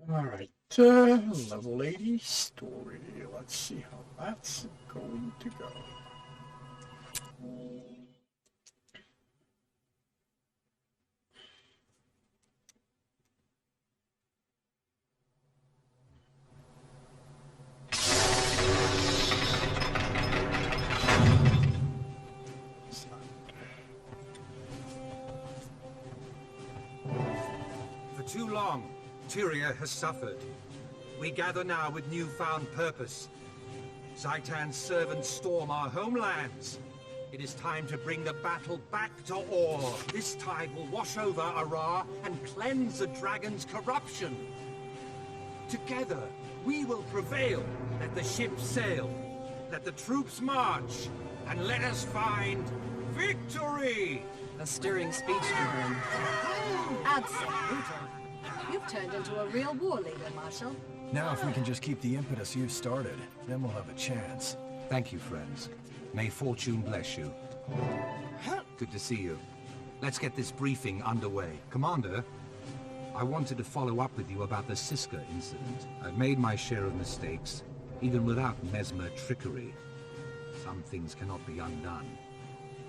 Alright, level 80 story. Let's see how that's going to go. For too long, Tyria has suffered. We gather now with newfound purpose. Zaitan's servants storm our homelands. It is time to bring the battle back to Or. This tide will wash over Arar and cleanse the dragon's corruption. Together, we will prevail. Let the ships sail. Let the troops march. And let us find victory! A stirring speech to him. Absolutely. You've turned into a real war leader, Marshal. Now if we can just keep the impetus you've started, then we'll have a chance. Thank you, friends. May fortune bless you. Good to see you. Let's get this briefing underway. Commander, I wanted to follow up with you about the Siska incident. I've made my share of mistakes, even without Mesmer trickery. Some things cannot be undone,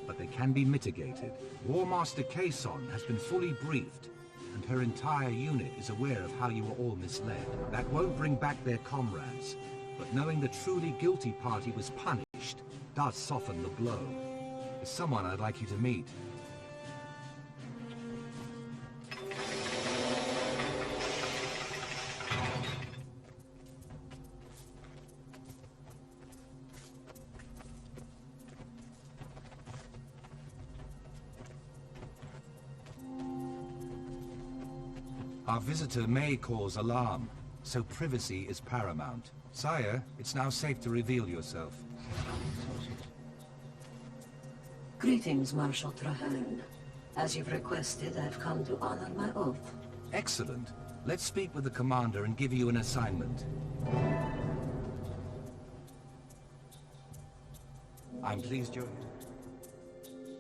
but they can be mitigated. War Master Kason has been fully briefed, and her entire unit is aware of how you were all misled. That won't bring back their comrades, but knowing the truly guilty party was punished does soften the blow. There's someone I'd like you to meet. Our visitor may cause alarm, so privacy is paramount. Sire, it's now safe to reveal yourself. Greetings, Marshal Trahan. As you've requested, I've come to honor my oath. Excellent. Let's speak with the commander and give you an assignment. I'm pleased you're here.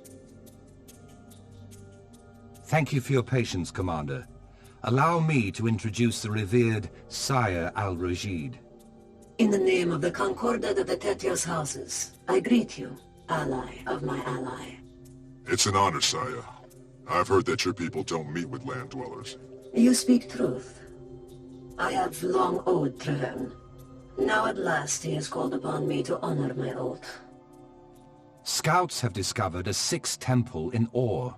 Thank you for your patience, Commander. Allow me to introduce the revered Sire Al-Rashid. In the name of the Concordat of the Tetios houses, I greet you, ally of my ally. It's an honor, Sire. I've heard that your people don't meet with land dwellers. You speak truth. I have long owed Trahan. Now at last he has called upon me to honor my oath. Scouts have discovered a sixth temple in Or,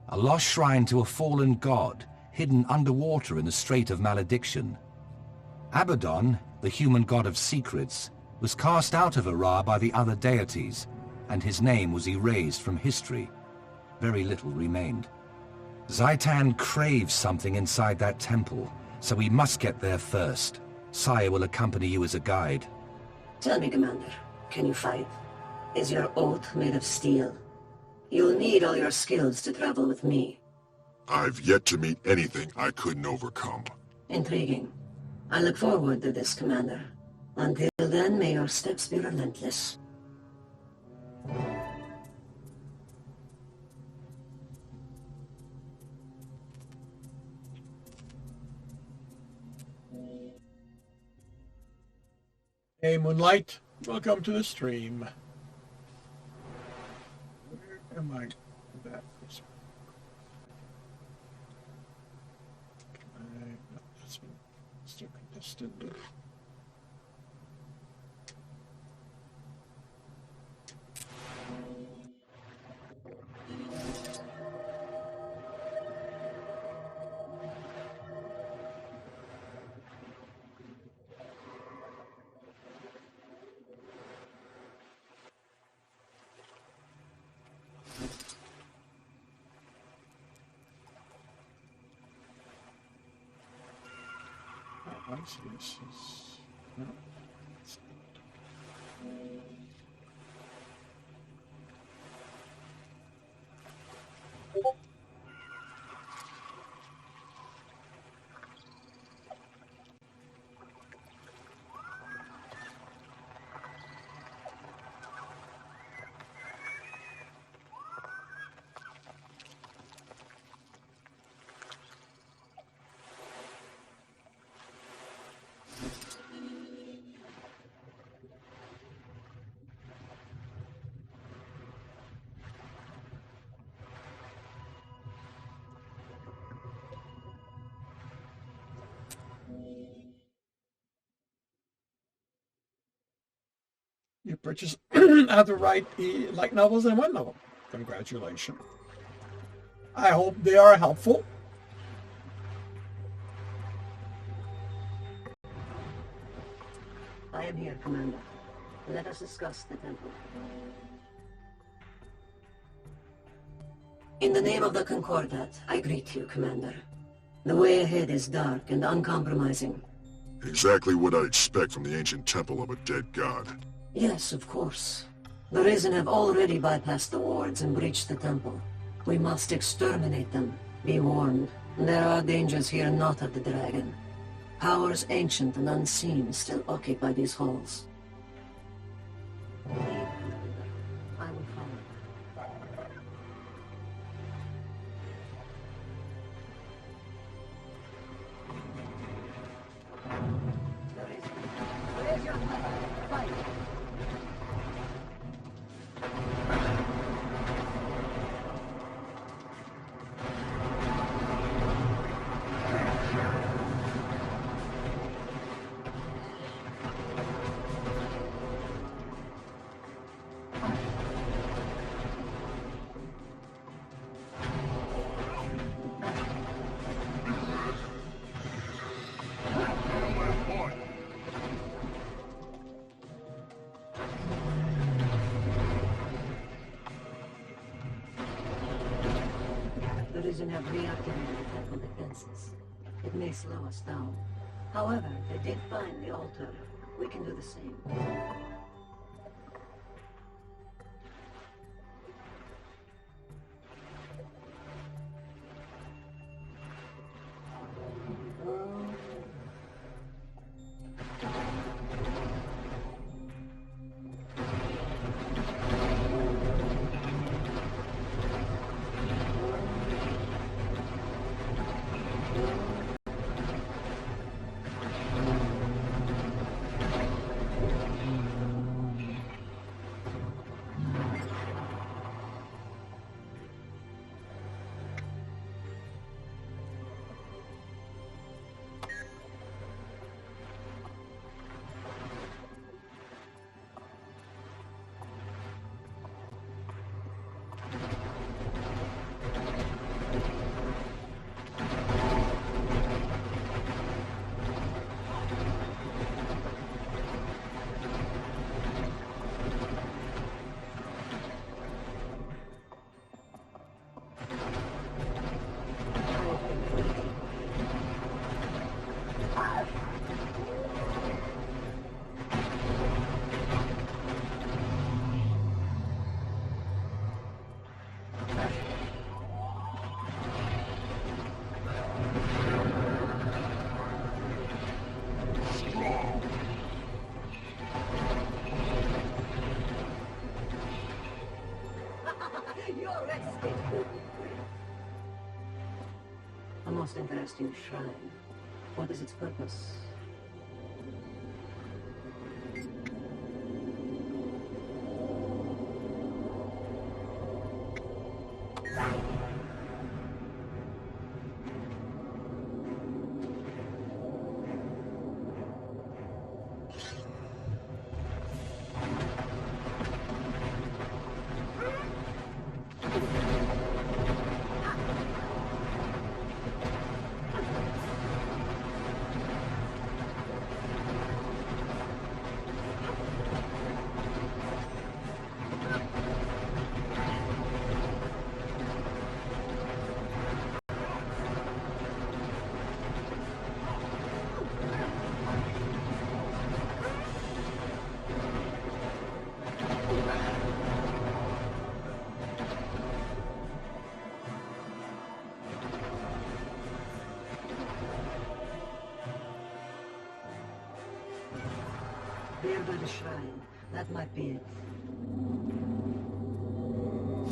a lost shrine to a fallen god, hidden underwater in the Strait of Malediction. Abaddon, the human god of secrets, was cast out of Arar by the other deities, and his name was erased from history. Very little remained. Zaitan craves something inside that temple, so we must get there first. Sire will accompany you as a guide. Tell me, Commander, can you fight? Is your oath made of steel? You'll need all your skills to travel with me. I've yet to meet anything I couldn't overcome. Intriguing. I look forward to this, Commander. Until then, may your steps be relentless. Hey, Moonlight. Welcome to the stream. Where am I? That is... No, that's still contested. This is... No. It's not. Bridges had to write light novels and one novel. Congratulations. I hope they are helpful. I am here, Commander. Let us discuss the temple. In the name of the Concordat, I greet you, Commander. The way ahead is dark and uncompromising. Exactly what I expect from the ancient temple of a dead god. Yes, of course. The Risen have already bypassed the wards and breached the temple. We must exterminate them. Be warned, there are dangers here not of the dragon. Powers ancient and unseen still occupy these halls. I will follow. Raise your flag. Fight. The Risen have reactivated the temple defenses. It may slow us down. However, they did find the altar. We can do the same. A most interesting shrine. What is its purpose? There by the shrine. That might be it.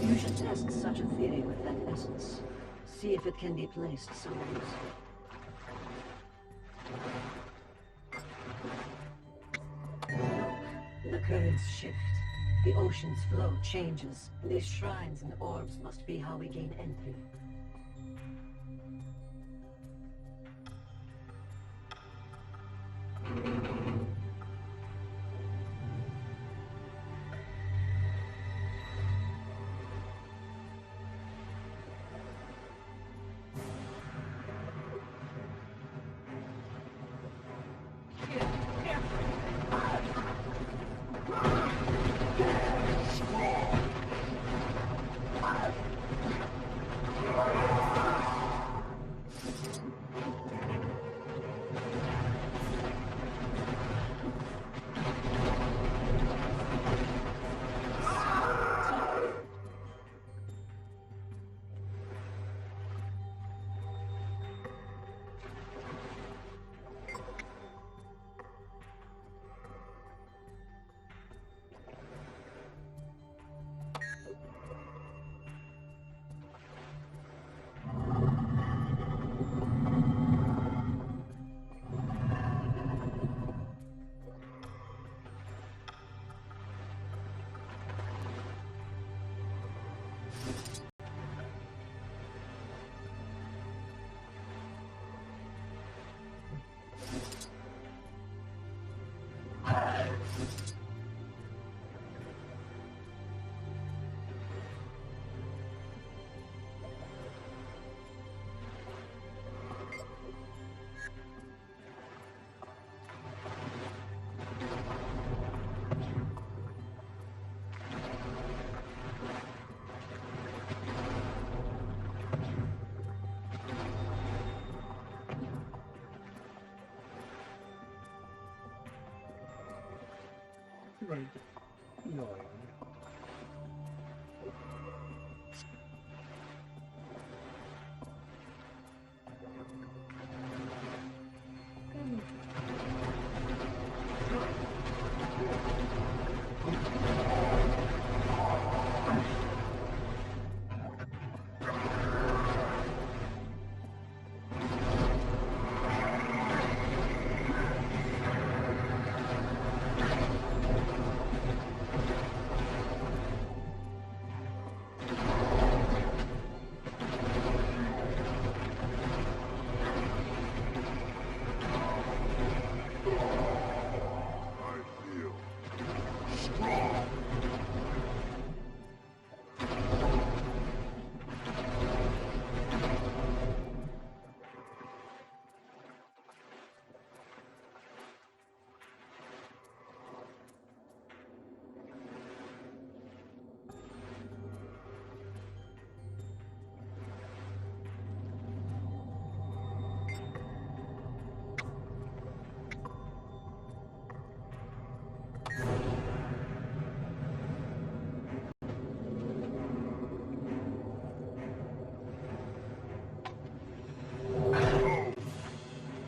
You should test such a theory with that essence. See if it can be placed somewhere useful. The currents shift. The ocean's flow changes. These shrines and orbs must be how we gain entry. Right. No.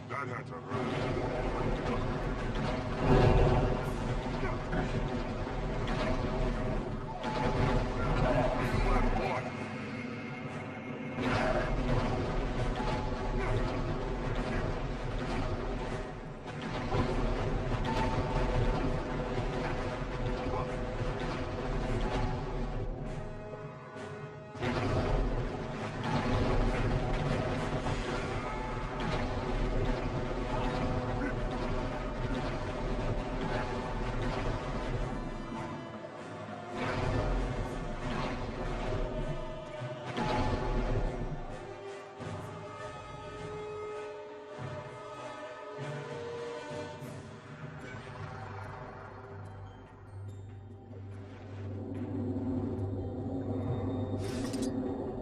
That had to hurt.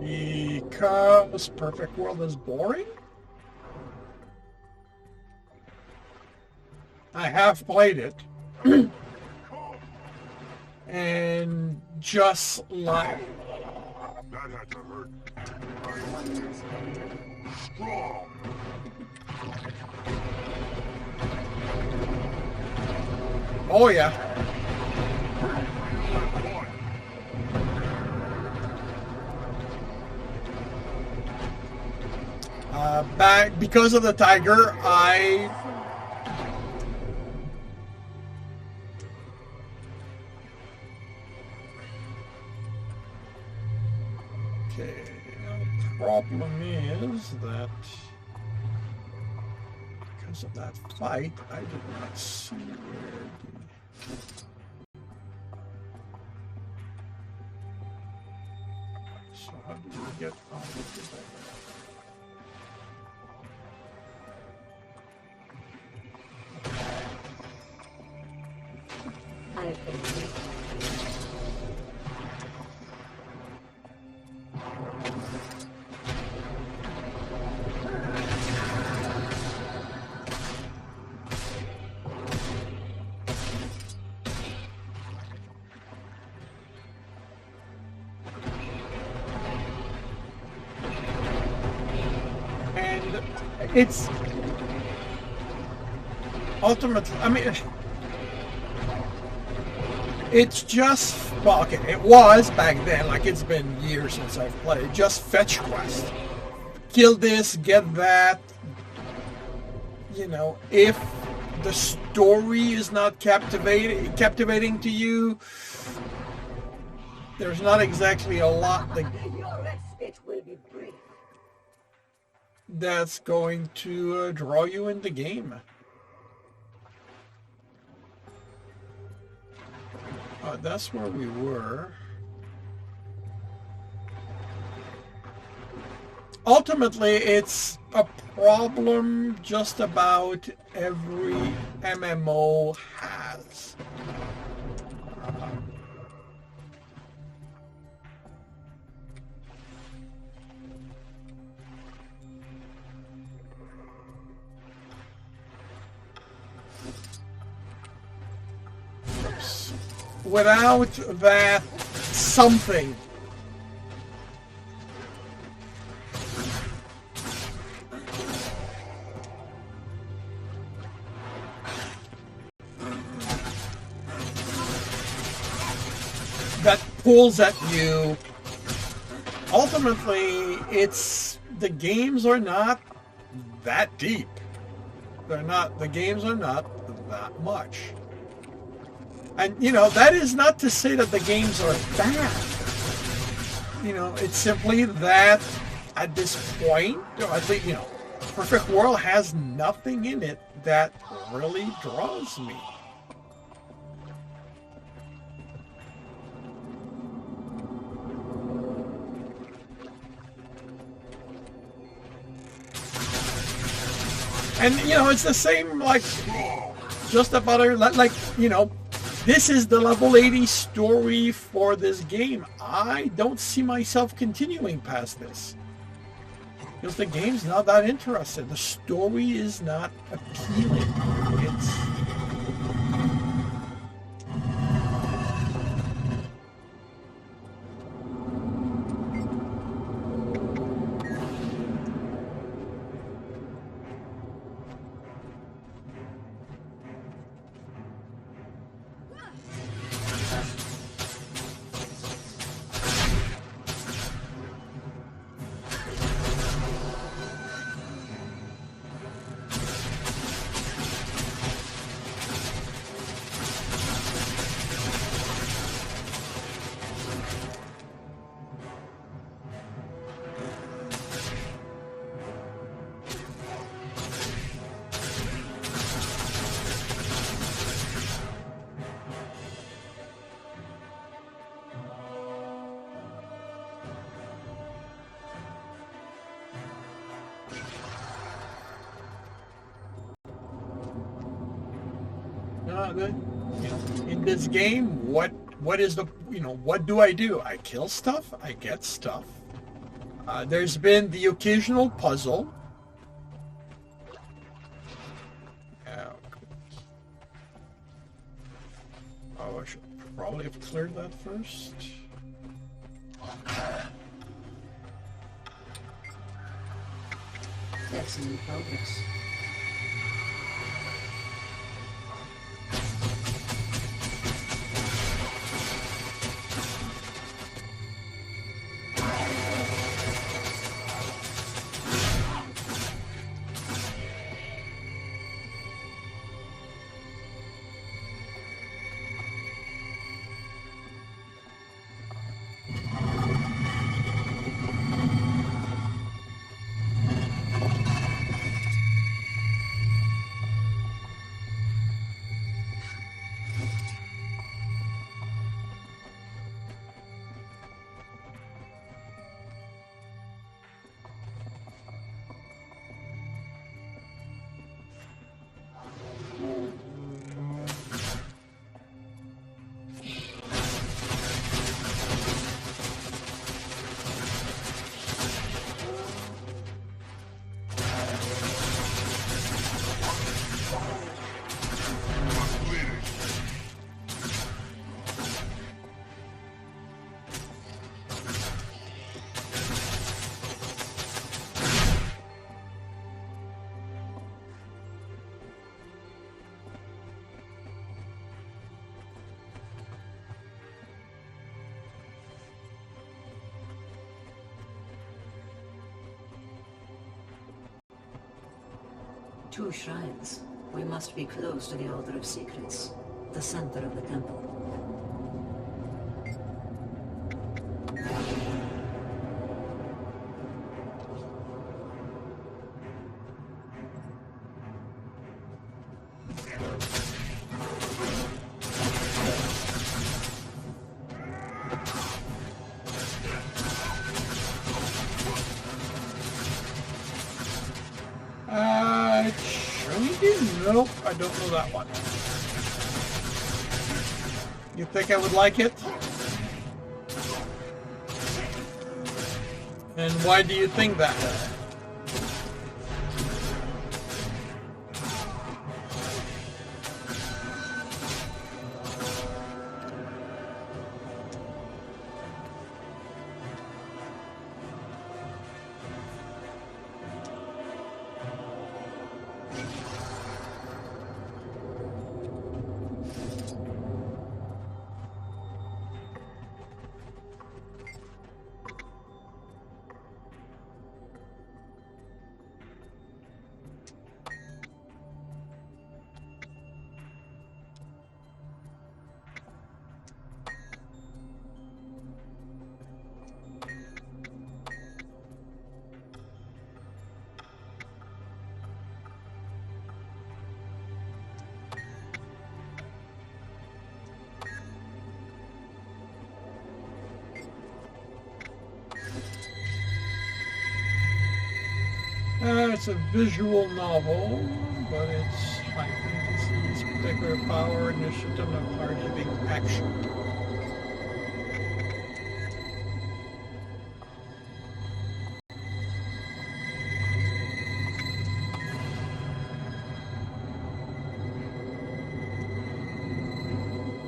Because Perfect World is boring? I have played it. And just like... That had to hurt. Strong. Oh yeah. Back because of the tiger, I okay. The problem is that because of that fight, I did not see where the. So how do we get out of the tiger? It's ultimately, I mean, it's just, well, okay, it was back then, like it's been years since I've played, just fetch quest. Kill this, get that, you know, if the story is not captivating to you, there's not exactly a lot Your respite will be brief. that's going to draw you in the game. That's where we were. Ultimately, it's a problem just about every MMO has. Without that something, that pulls at you, ultimately the games are not that deep. The games are not that much. And, that is not to say that the games are bad. It's simply that at this point, or at least, Perfect World has nothing in it that really draws me. And, it's the same, just about, this is the level 80 story for this game. I don't see myself continuing past this. Because the game's not that interesting. The story is not appealing. In this game, what is the, what do? I kill stuff, I get stuff. There's been the occasional puzzle. Oh, I should probably have cleared that first. Excellent progress. Two shrines. We must be close to the Altar of Secrets, the center of the temple. Nope, I don't know that one. You think I would like it? And why do you think that? It's a visual novel, but it's high fantasy. Its particular power, initiative, and hard-hitting action.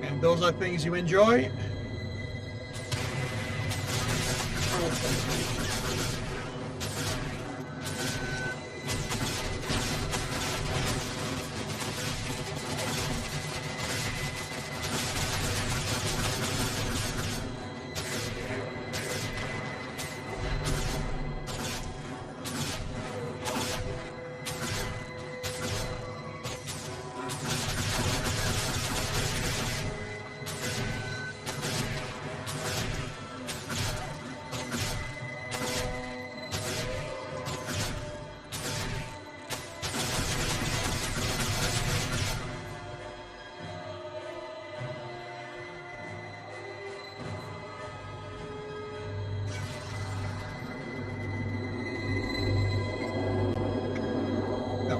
And those are things you enjoy?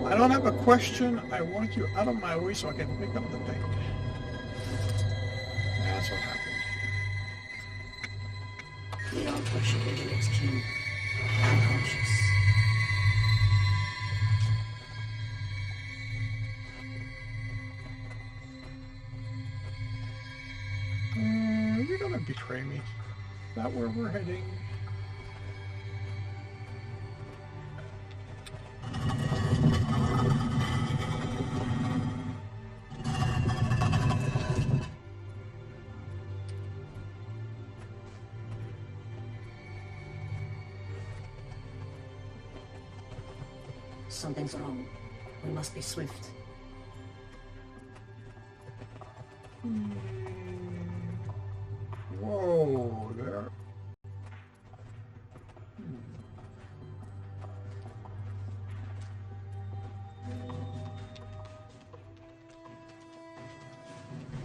I don't have a question. I want you out of my way so I can pick up the thing. That's what happened. They are worshipping the next king. Unconscious. You're gonna betray me. Is that where we're heading? Something's wrong. We must be swift. Whoa, there.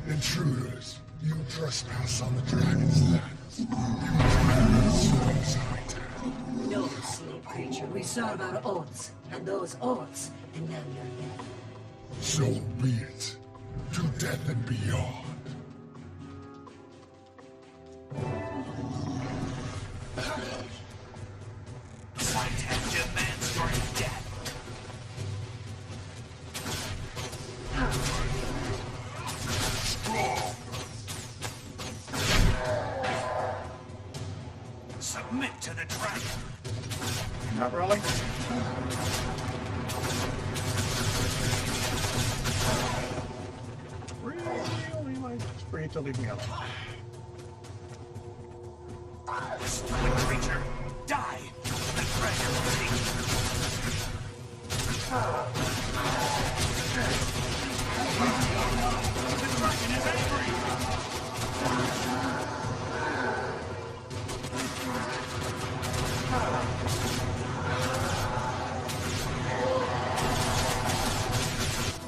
Intruders, you trespass on the dragon's lands. You violate suicide. No, slave creature. We serve our oaths, and those oaths demand your death. So be it. To death and beyond. Whitehead demands your death. Submit to the dragon. Not really. Really, like, it's free to leave me alone. Stupid creature, die! The dragon will take you. The dragon is angry!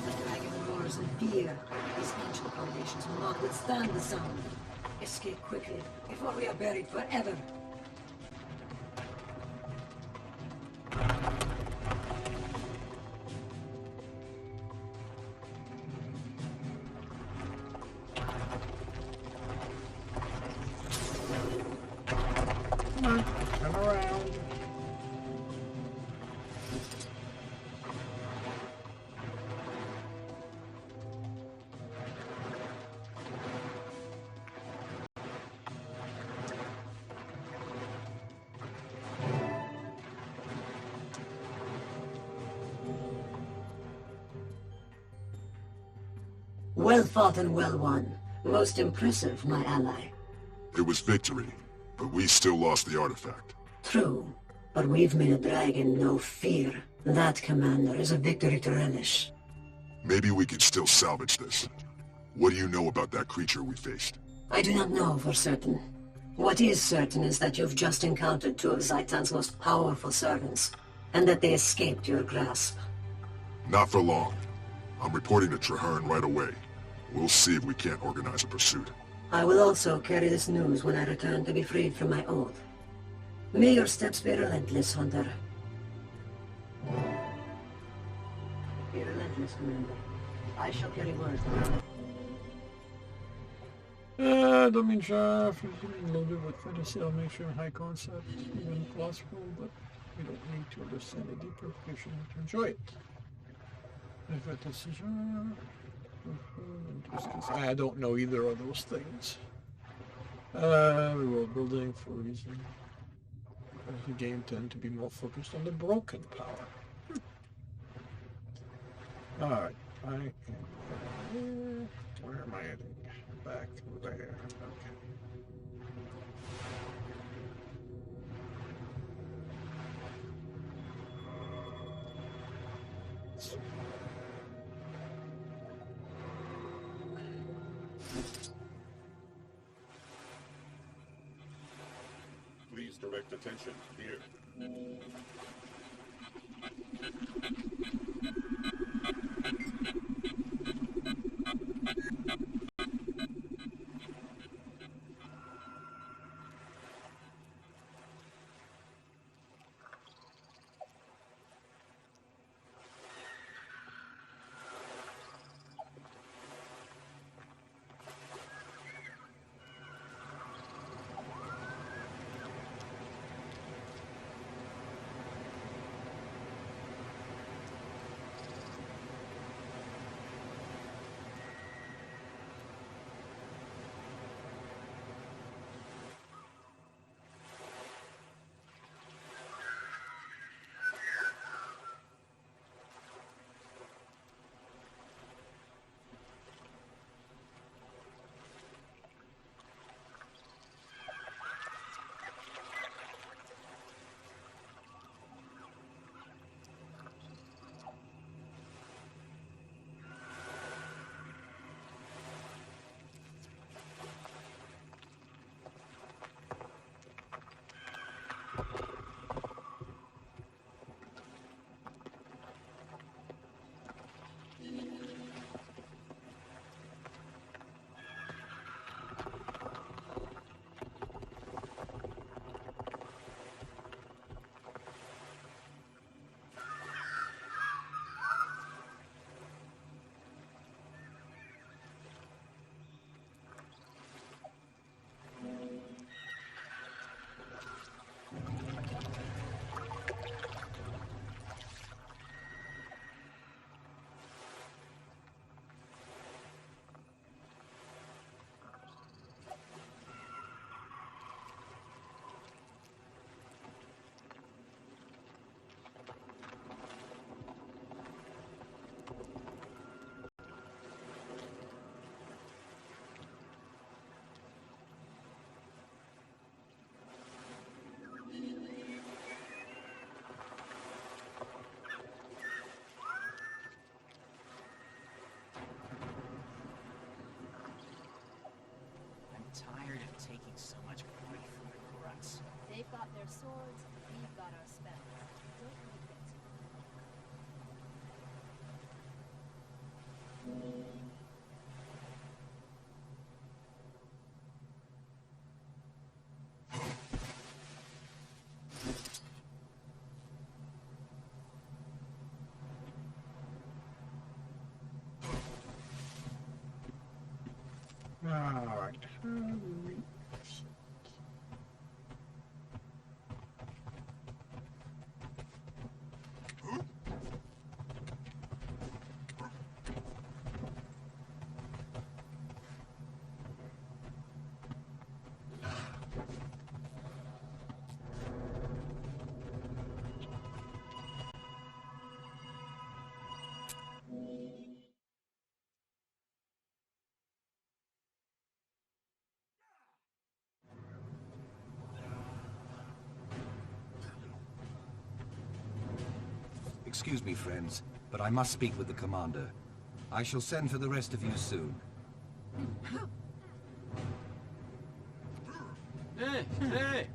The dragon roars in fear. These ancient foundations will not withstand the sound. Escape quickly, before we are buried forever. Come on, come around. Well fought and well won. Most impressive, my ally. It was victory, but we still lost the artifact. True, but we've made a dragon no fear. That, Commander, is a victory to relish. Maybe we can still salvage this. What do you know about that creature we faced? I do not know for certain. What is certain is that you've just encountered two of Zaitan's most powerful servants, and that they escaped your grasp. Not for long. I'm reporting to Trahearne right away. We'll see if we can't organize a pursuit. I will also carry this news when I return to be freed from my oath. May your steps be relentless, Hunter. Be relentless, Commander. I shall carry word. Dominja, loaded with fantasy, I'll make sure high concept, even plausible, but we don't need to understand it deeper, we should to enjoy it. If a decision... I don't know either of those things. World building for a reason. The game tend to be more focused on the broken power. Alright, I am here. Where am I heading? Back there. Okay. Please direct attention here. Tired of taking so much grief from the grunts. They've got their swords, we've got our spells. Don't make it. Alright. Excuse me, friends, but I must speak with the commander. I shall send for the rest of you soon. Hey, hey!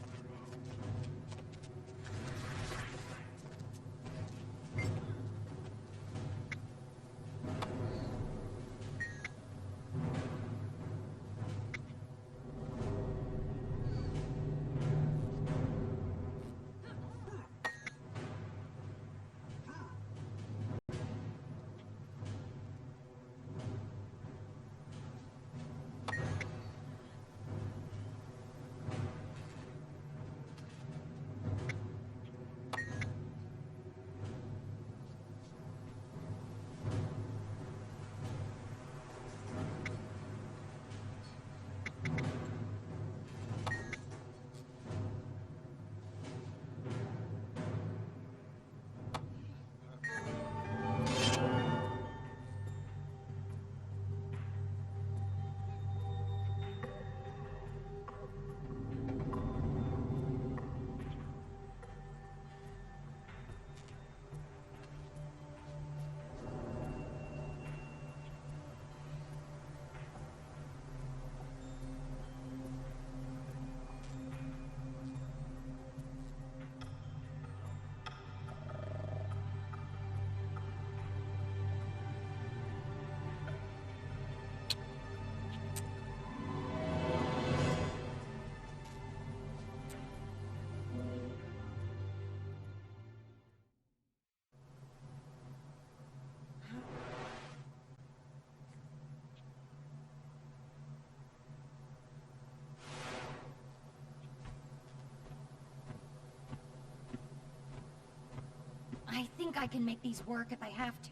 I think I can make these work if I have to.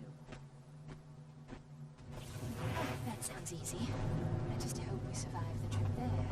That sounds easy. I just hope we survive the trip there.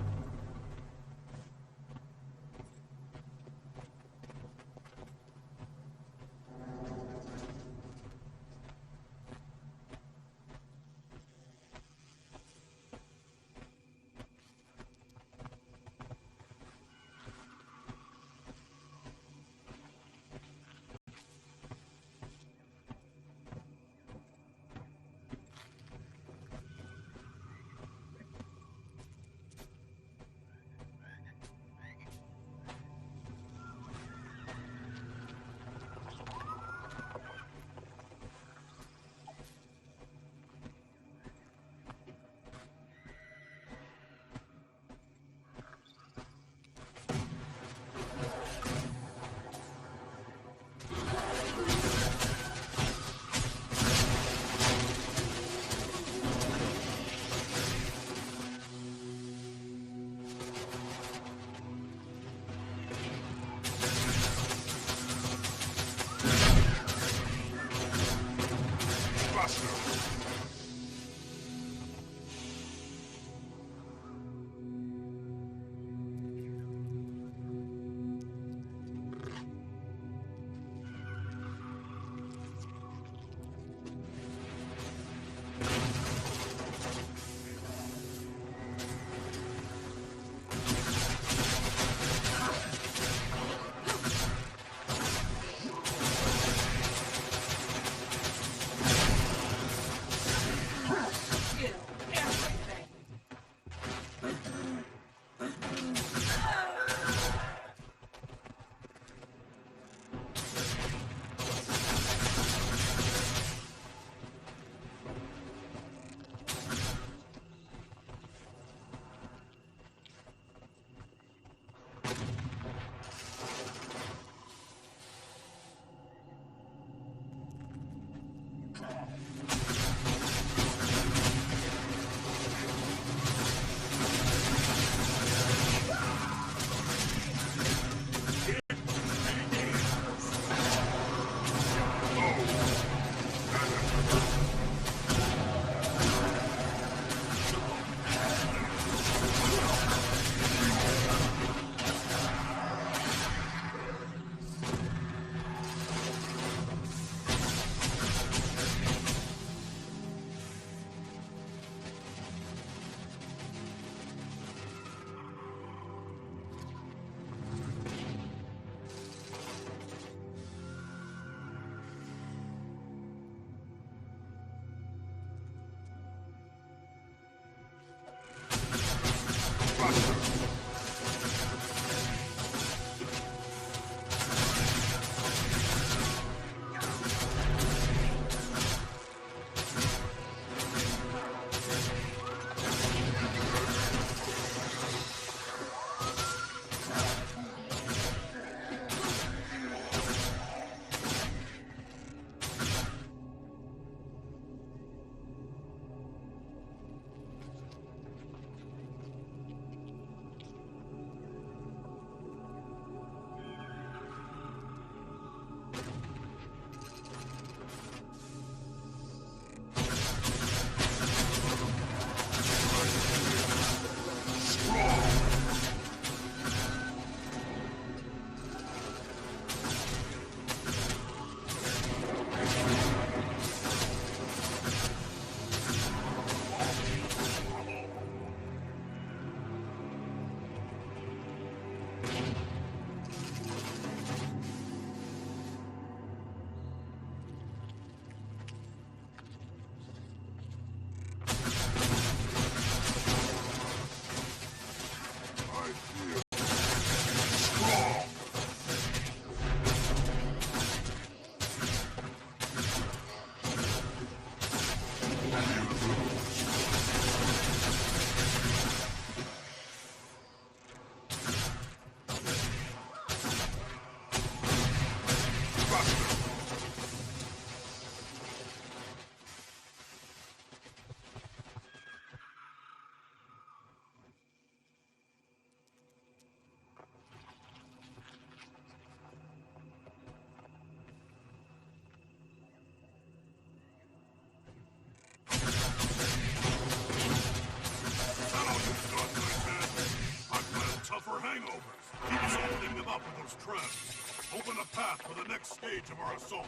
left. Open a path for the next stage of our assault.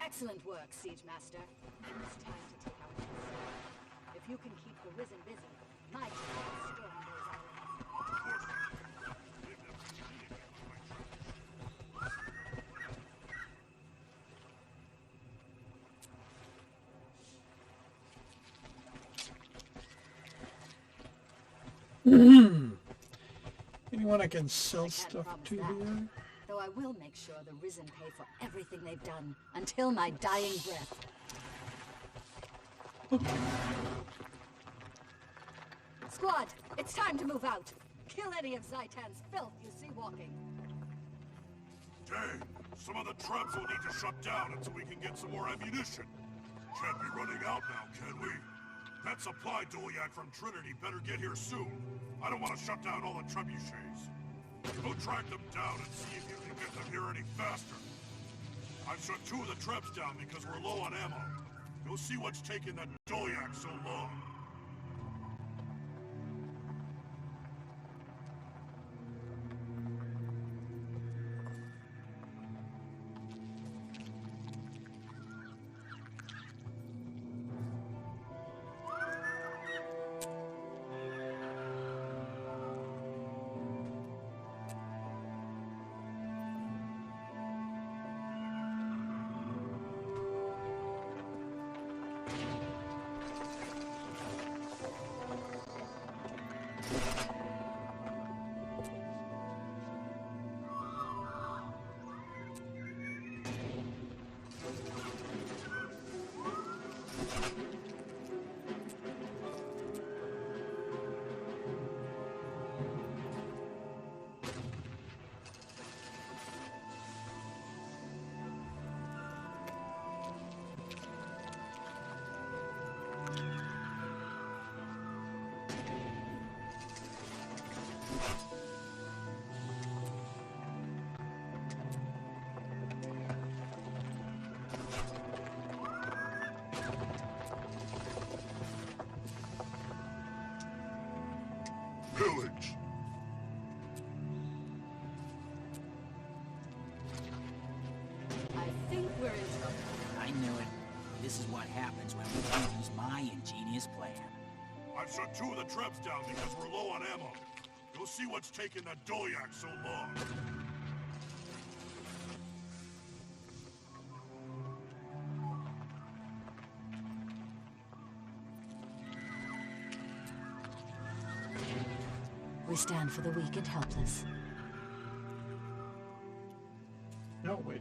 Excellent work, Siege Master. It's time to take our next. If you can keep the Risen busy, my team will storm those islands. Anyone I can sell I can't stuff promise to that, here? though I will make sure the Risen pay for everything they've done until my dying breath. Squad, it's time to move out. Kill any of Zaitan's filth you see walking. Dang, some of the traps will need to shut down until we can get some more ammunition. Can't be running out now, can we? That supply Dolyak from Trinity better get here soon. I don't want to shut down all the trebuchets. Go track them down and see if you can get them here any faster. I've shut 2 of the traps down because we're low on ammo. Go see what's taking that Dolyak so long. Pillage! I think we're in trouble. I knew it. This is what happens when we don't use my ingenious plan. I've shut 2 of the traps down because we're low on ammo. Go see what's taking that Dolyak so long. We stand for the weak and helpless. No, wait.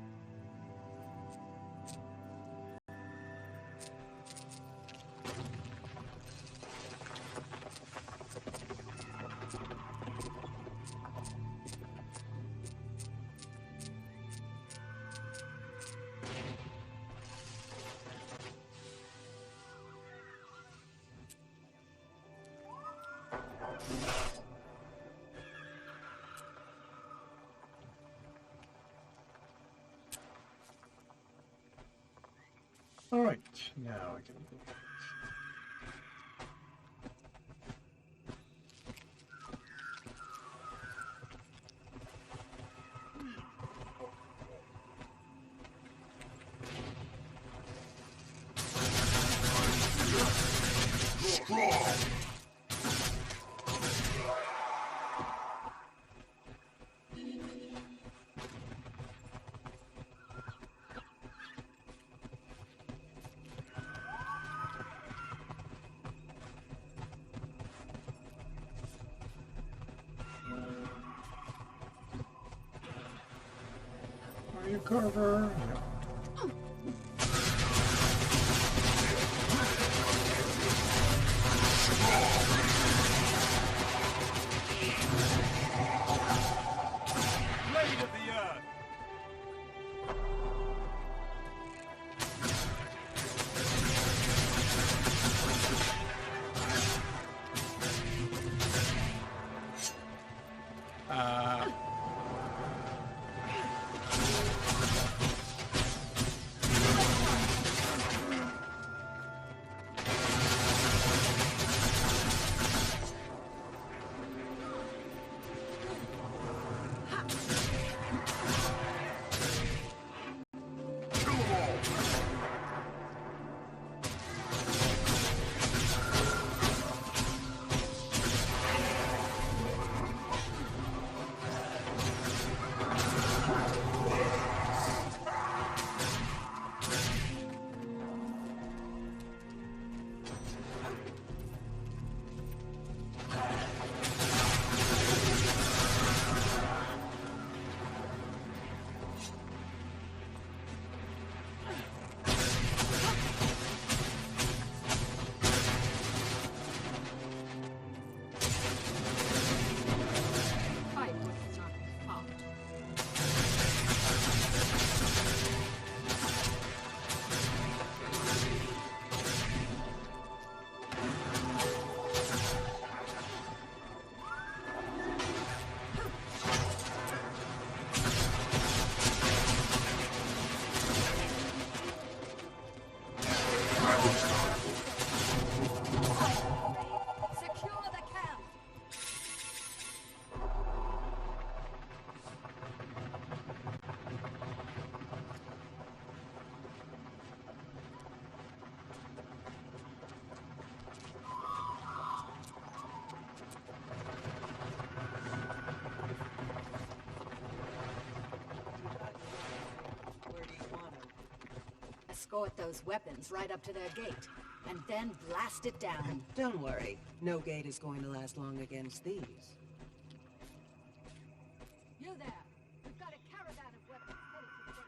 All right, now I can move. Are you Carver? No. Blade of the Earth! escort those weapons right up to their gate, and then blast it down. Don't worry. No gate is going to last long against these. You there! We've got a caravan of weapons headed to the gate.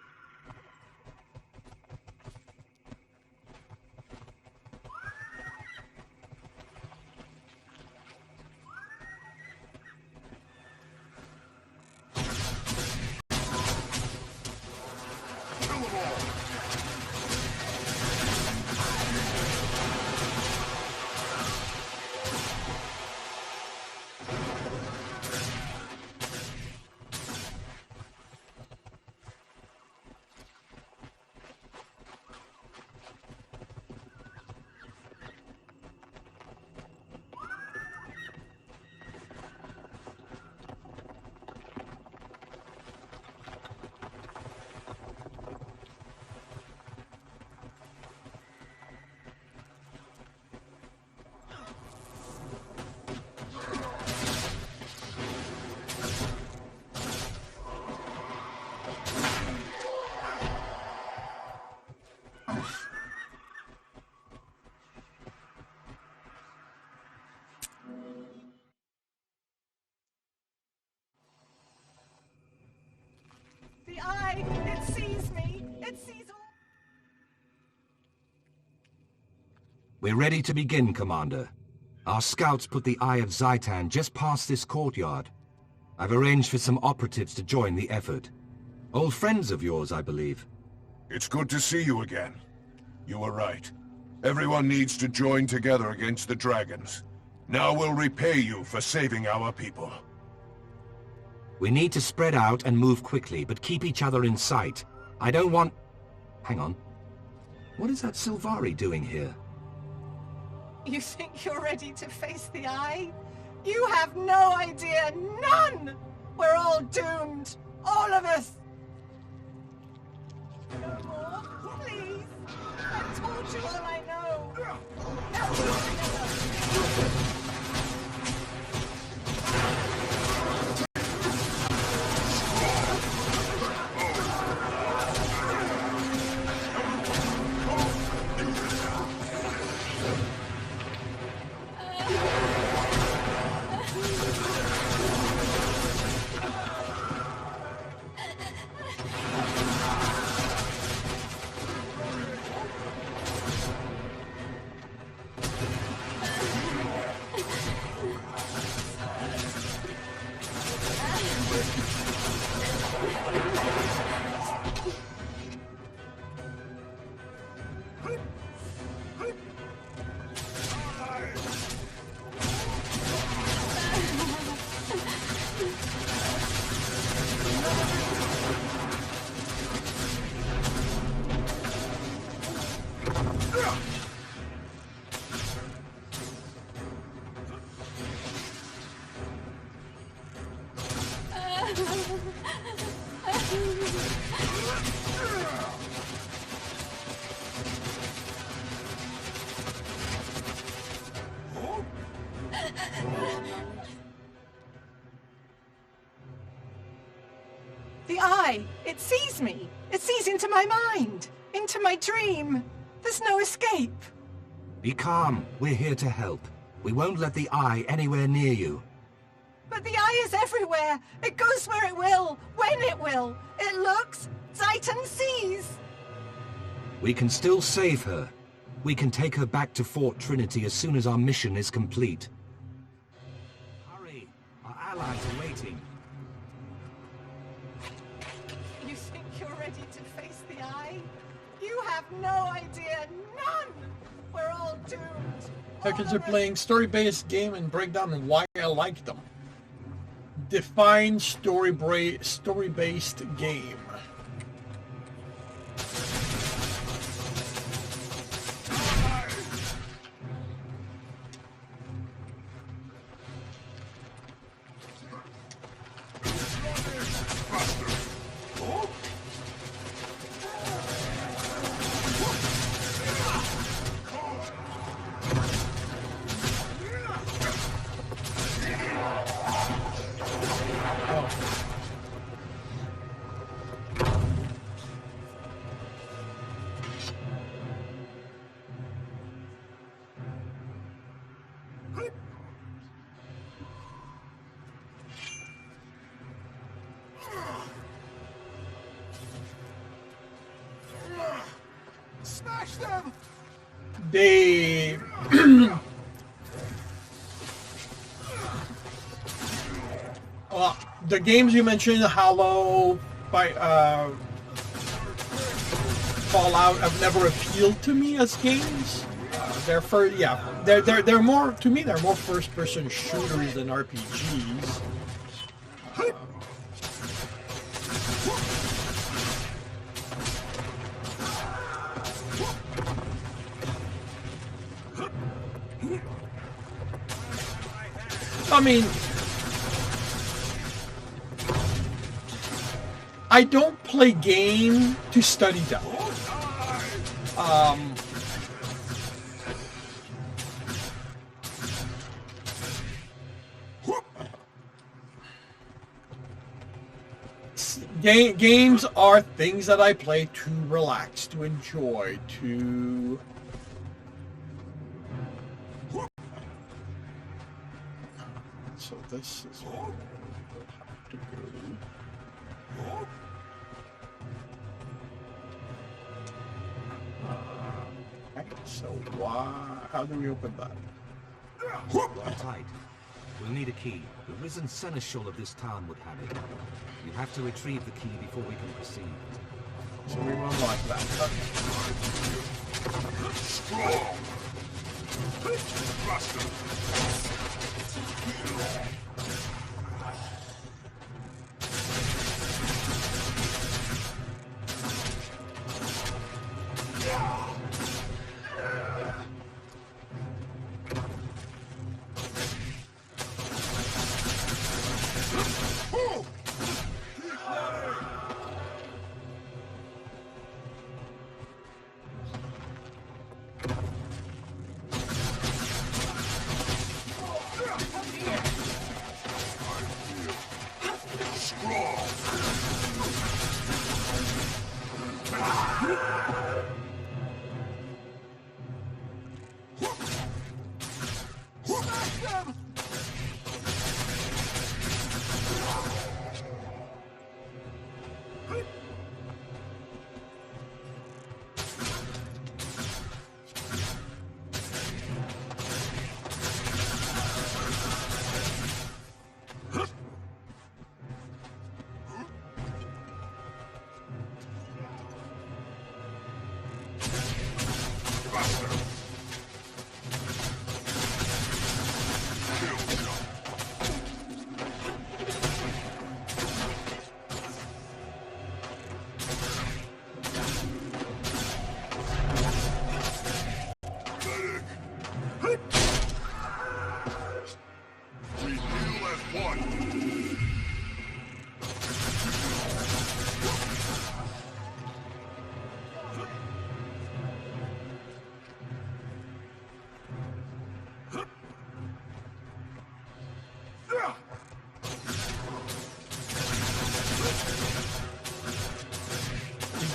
The eye! It sees me! It sees all... We're ready to begin, Commander. Our scouts put the Eye of Zhaitan just past this courtyard. I've arranged for some operatives to join the effort. Old friends of yours, I believe. It's good to see you again. You were right. Everyone needs to join together against the dragons. Now we'll repay you for saving our people. We need to spread out and move quickly, but keep each other in sight. I don't want... Hang on. What is that Sylvari doing here? You think you're ready to face the eye? You have no idea, none! We're all doomed, all of us! No more, please! I've told you all I know! Now we're together! The eye! It sees me! It sees into my mind! Into my dream! There's no escape! Be calm. We're here to help. We won't let the Eye anywhere near you. But the eye is everywhere! It goes where it will! When it will! It looks! Zhaitan sees! We can still save her. We can take her back to Fort Trinity as soon as our mission is complete. Hurry! Our allies are waiting. You think you're ready to face the eye? You have no idea, none! We're all doomed! Because they're playing story-based game and break down why I like them. Define story-based game. they the games you mentioned, Hollow, Fallout, have never appealed to me as games. They're more, to me, they're more first-person shooters than RPGs. I mean, I don't play game to study them. Games are things that I play to relax, to enjoy, to... So this is where we have to go. Okay, so how do we open that? Tight. We'll need a key. The risen seneschal of this town would have it. You have to retrieve the key before we can proceed. So we will unlock that.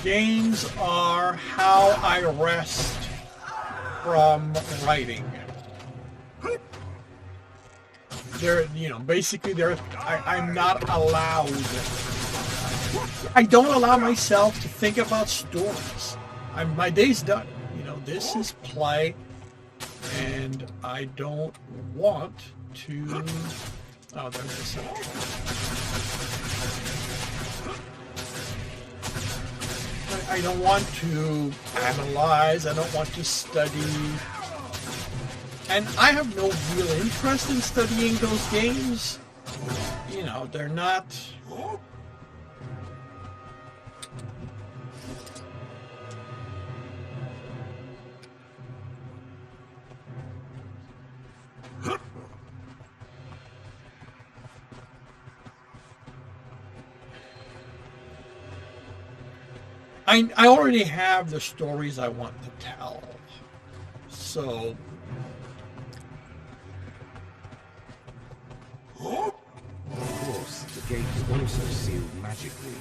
Games are how I rest from writing. I'm not allowed. I don't allow myself to think about stories. My day's done. This is play, and I don't want to. Oh, there's the sound. I don't want to analyze, I don't want to study, and I have no real interest in studying those games. They're not... I already have the stories I want to tell, so... Of course, the gate is also sealed magically.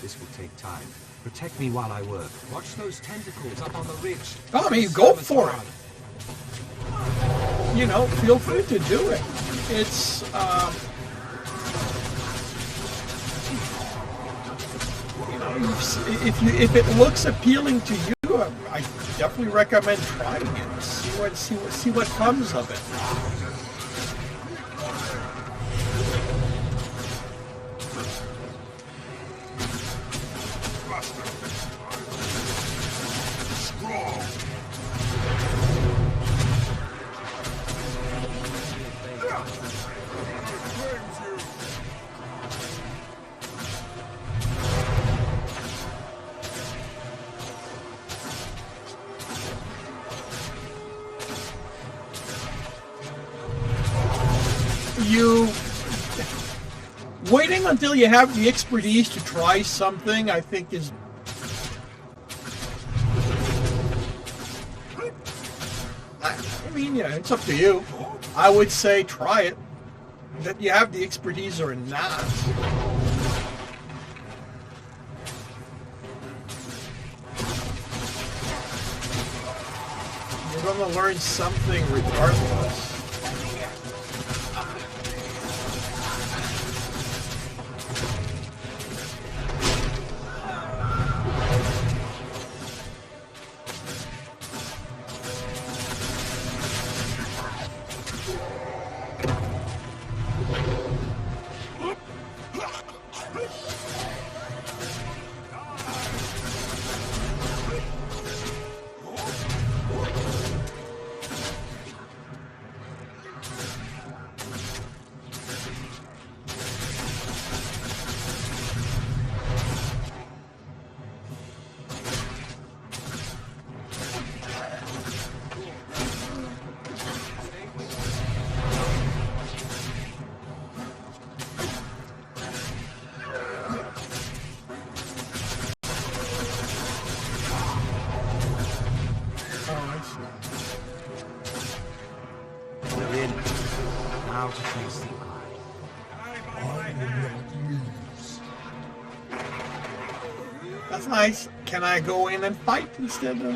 This will take time. Protect me while I work. Watch those tentacles up on the ridge. I mean, go for it. Feel free to do it. It's, if it looks appealing to you, definitely recommend trying it. See what comes of it. Waiting until you have the expertise to try something, I think is... I mean, yeah, it's up to you. I would say try it. That you have the expertise or not. You're going to learn something regardless. Now to face the eye. That's nice. Can I go in and fight instead of...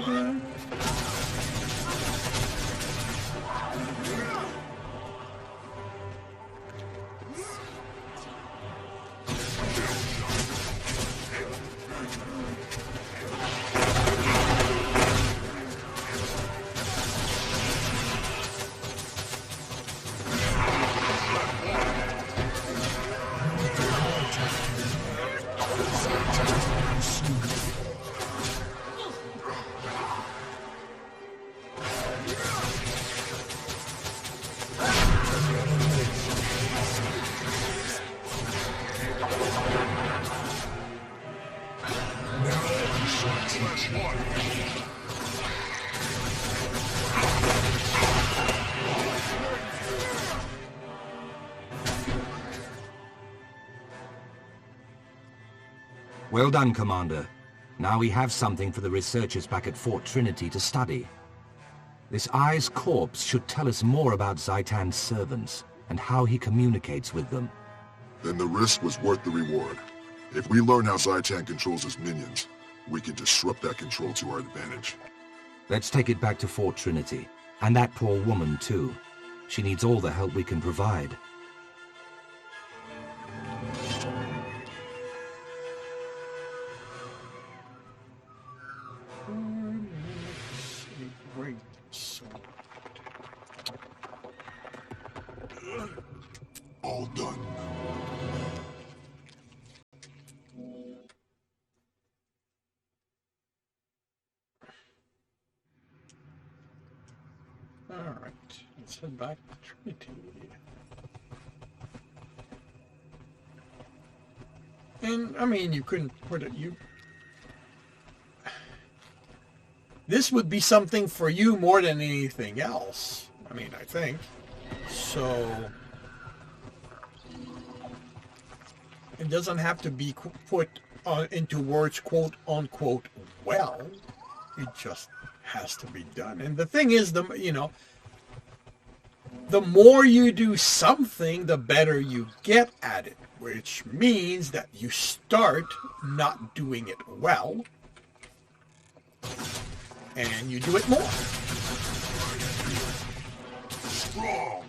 Well done, Commander. Now we have something for the researchers back at Fort Trinity to study. This Eye's corpse should tell us more about Zhaitan's servants and how he communicates with them. Then the risk was worth the reward. If we learn how Zhaitan controls his minions, we can disrupt that control to our advantage. Let's take it back to Fort Trinity. And that poor woman, too. She needs all the help we can provide. Great sword. All done. Alright, let's head back to Trinity. And, I mean, you couldn't put it, this would be something for you more than anything else. I mean, I think. So, it doesn't have to be put into words, quote unquote, well. It just has to be done. And the thing is, the more you do something, the better you get at it. Which means that you start not doing it well. And you do it more. Strong.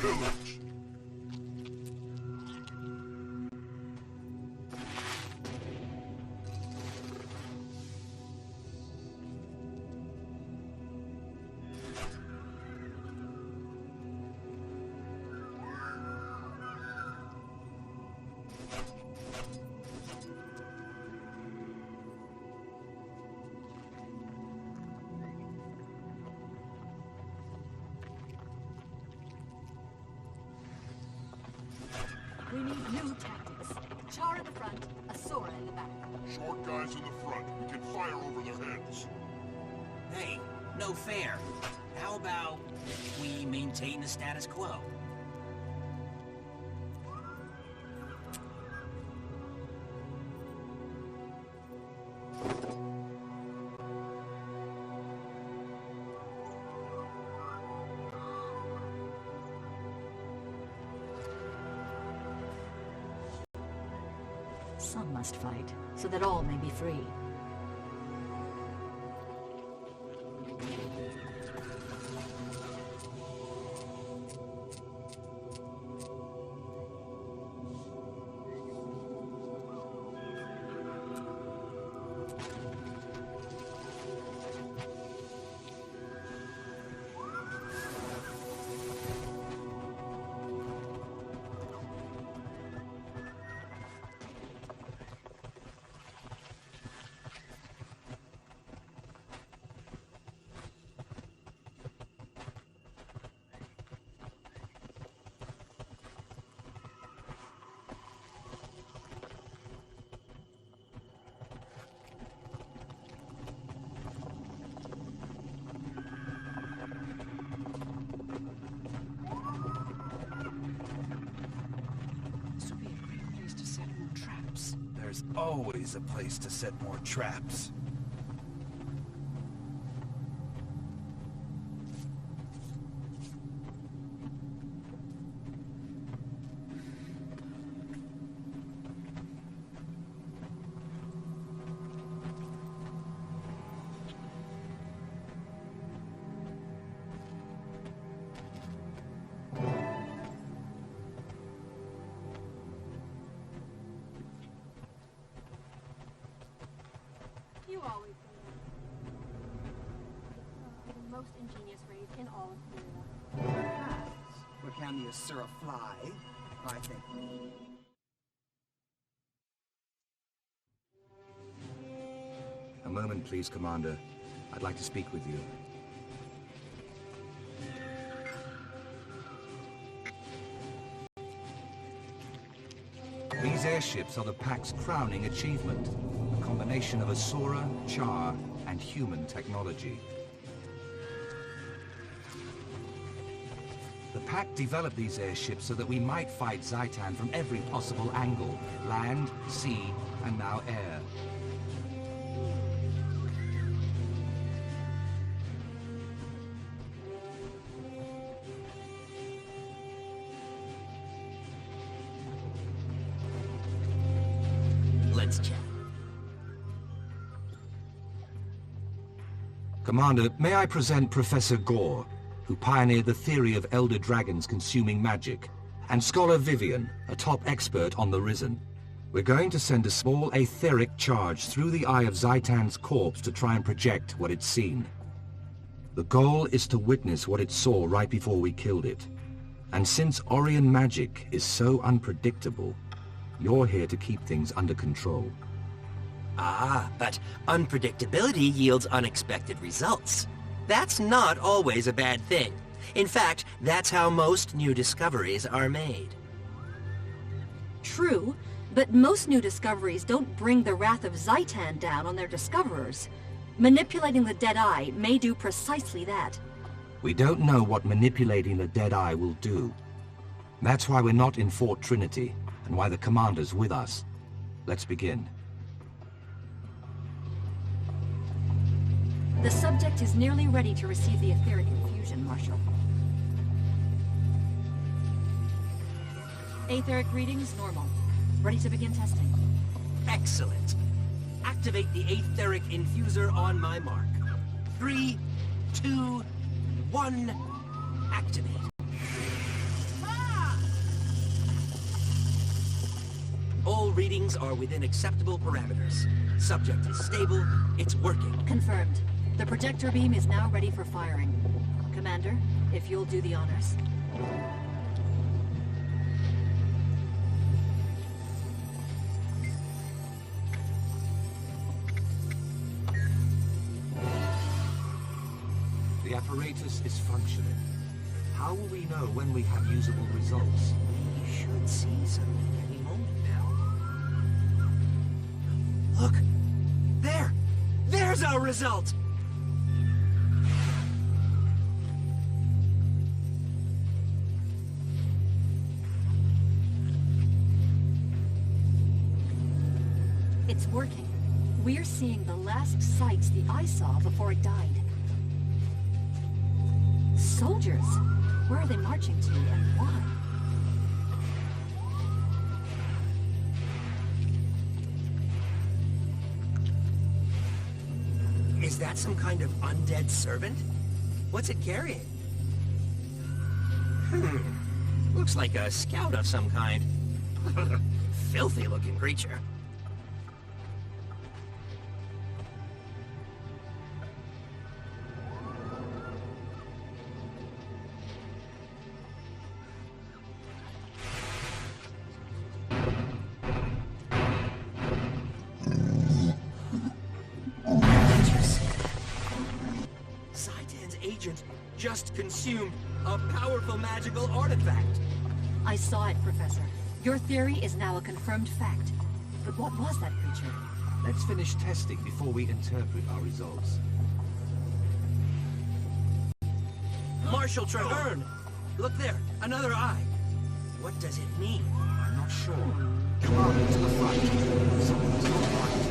Pillage! We need new tactics. Char in the front, Asura in the back. Short guys in the front. We can fire over their heads. Hey, no fair. How about we maintain the status quo? Some must fight, so that all may be free. There's always a place to set more traps. You always say that. The most ingenious raid in all of Syria. Perhaps. But can the Asura fly? I think. A moment, please, Commander. I'd like to speak with you. These airships are the Pact's crowning achievement. A combination of Asura, Char, and human technology. The Pact developed these airships so that we might fight Zhaitan from every possible angle. Land, sea, and now air. Let's chat. Commander, may I present Professor Gore, who pioneered the theory of Elder Dragons consuming magic, and Scholar Vivian, a top expert on the Risen. We're going to send a small etheric charge through the eye of Zhaitan's corpse to try and project what it's seen. The goal is to witness what it saw right before we killed it. And since Orion magic is so unpredictable, you're here to keep things under control. Ah, but unpredictability yields unexpected results. That's not always a bad thing. In fact, that's how most new discoveries are made. True, but most new discoveries don't bring the wrath of Zhaitan down on their discoverers. Manipulating the Dead Eye may do precisely that. We don't know what manipulating the Dead Eye will do. That's why we're not in Fort Trinity, and why the Commander's with us. Let's begin. The subject is nearly ready to receive the etheric infusion, Marshal. Etheric readings normal. Ready to begin testing. Excellent. Activate the etheric infuser on my mark. 3, 2, 1, activate. readings are within acceptable parameters. Subject is stable, it's working. Confirmed. The projector beam is now ready for firing. Commander, if you'll do the honors. The apparatus is functioning. How will we know when we have usable results? You should see something any moment now. Look! There! There's our result! It's working. We're seeing the last sights the eye saw before it died. Soldiers! Where are they marching to, and why? Is that some kind of undead servant? What's it carrying? Looks like a scout of some kind. Filthy-looking creature. Just consumed a powerful magical artifact. I saw it, Professor. Your theory is now a confirmed fact. But what was that creature? Let's finish testing before we interpret our results. Marshal Traherne! Look there, another eye. What does it mean? I'm not sure. Commander, to the front. Something's not right.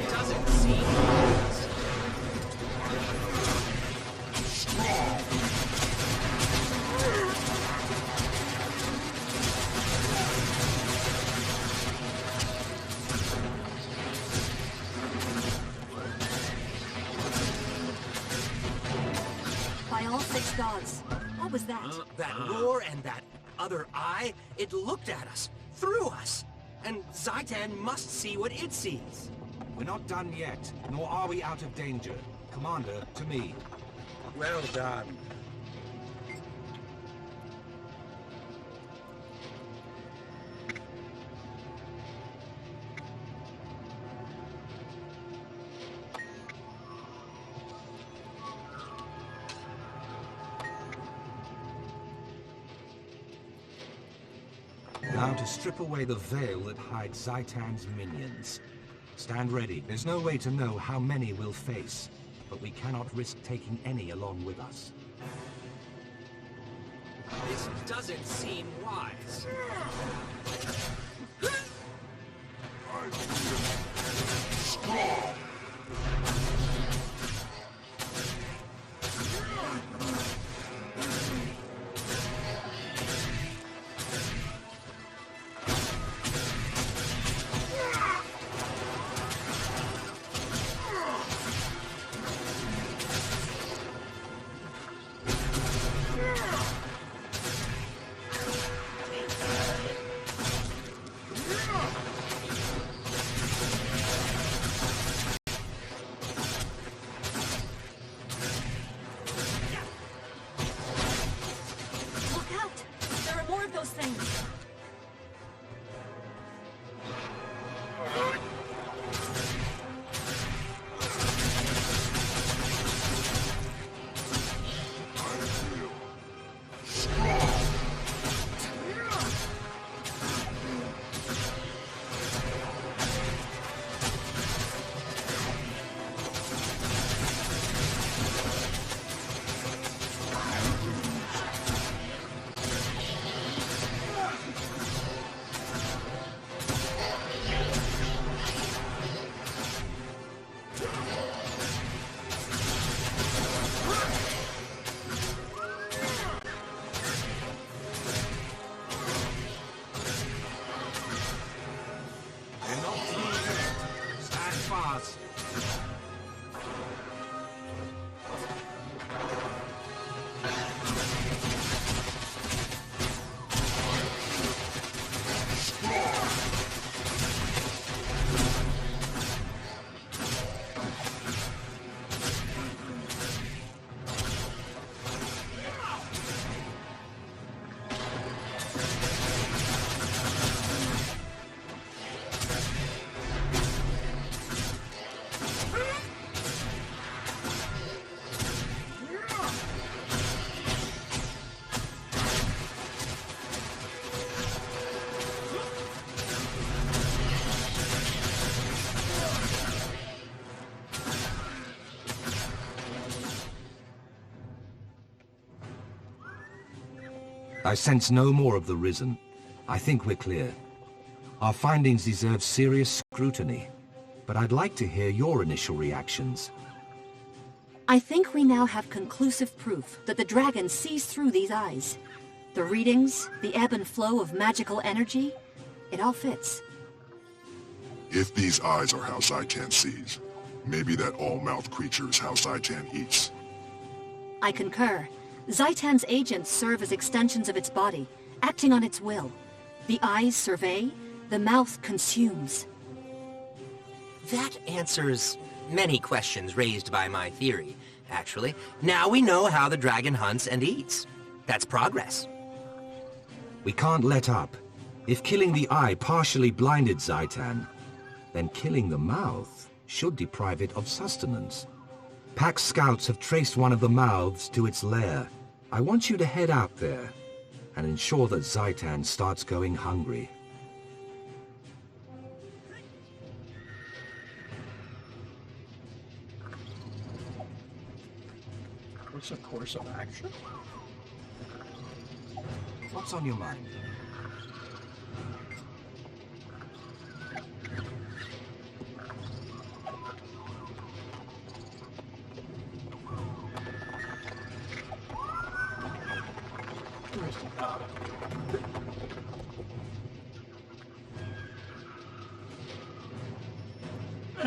It doesn't seem... Gods. What was that? That roar and that other eye, it looked at us, through us. And Zhaitan must see what it sees. We're not done yet, nor are we out of danger. Commander, to me. Well done. Now to strip away the veil that hides Zhaitan's minions. Stand ready. There's no way to know how many we'll face, but we cannot risk taking any along with us. This doesn't seem wise. I sense no more of the Risen. I think we're clear. Our findings deserve serious scrutiny, but I'd like to hear your initial reactions. I think we now have conclusive proof that the dragon sees through these eyes. The readings, the ebb and flow of magical energy, it all fits. If these eyes are how Zhaitan sees, maybe that all-mouth creature is how Zhaitan eats. I concur. Zhaitan's agents serve as extensions of its body, acting on its will. The eyes survey, the mouth consumes. That answers many questions raised by my theory, actually. Now we know how the dragon hunts and eats. That's progress. We can't let up. If killing the eye partially blinded Zhaitan, then killing the mouth should deprive it of sustenance. Pack scouts have traced one of the mouths to its lair. I want you to head out there and ensure that Zhaitan starts going hungry. What's a course of action? What's on your mind?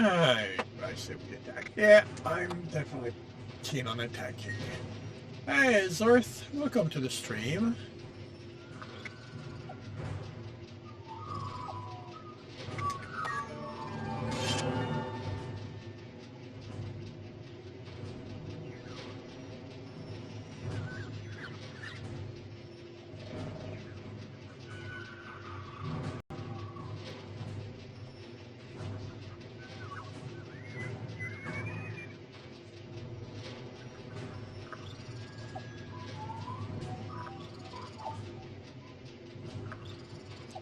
I say we attack. Yeah, I'm definitely keen on attacking. Hey, Zorth, welcome to the stream.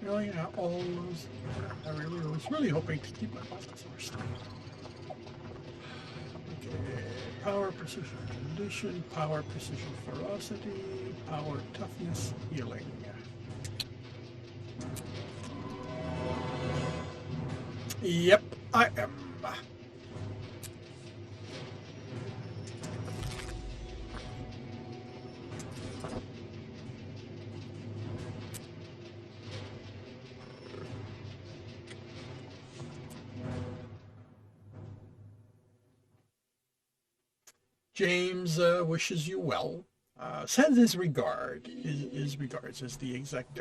Oh yeah, almost. I was really hoping to keep my buses first. Okay, power, precision, condition, power, precision, ferocity, power, toughness, healing. Yep, I am. James wishes you well. Sends his regard. His regards is the exact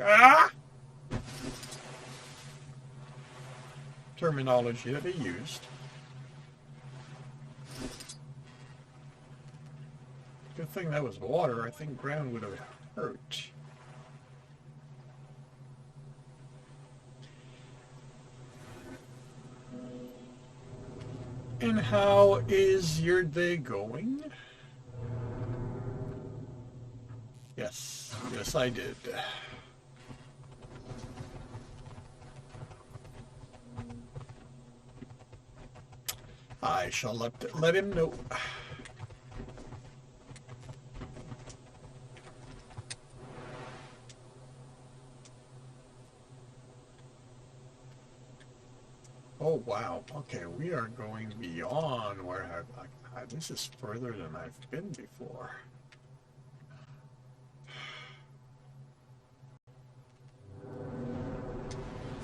terminology that he used. Good thing that was water. I think ground would have hurt. And how is your day going? Yes, yes I did. I shall let him know. Oh wow, okay, we are going beyond where this is further than I've been before.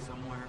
Somewhere.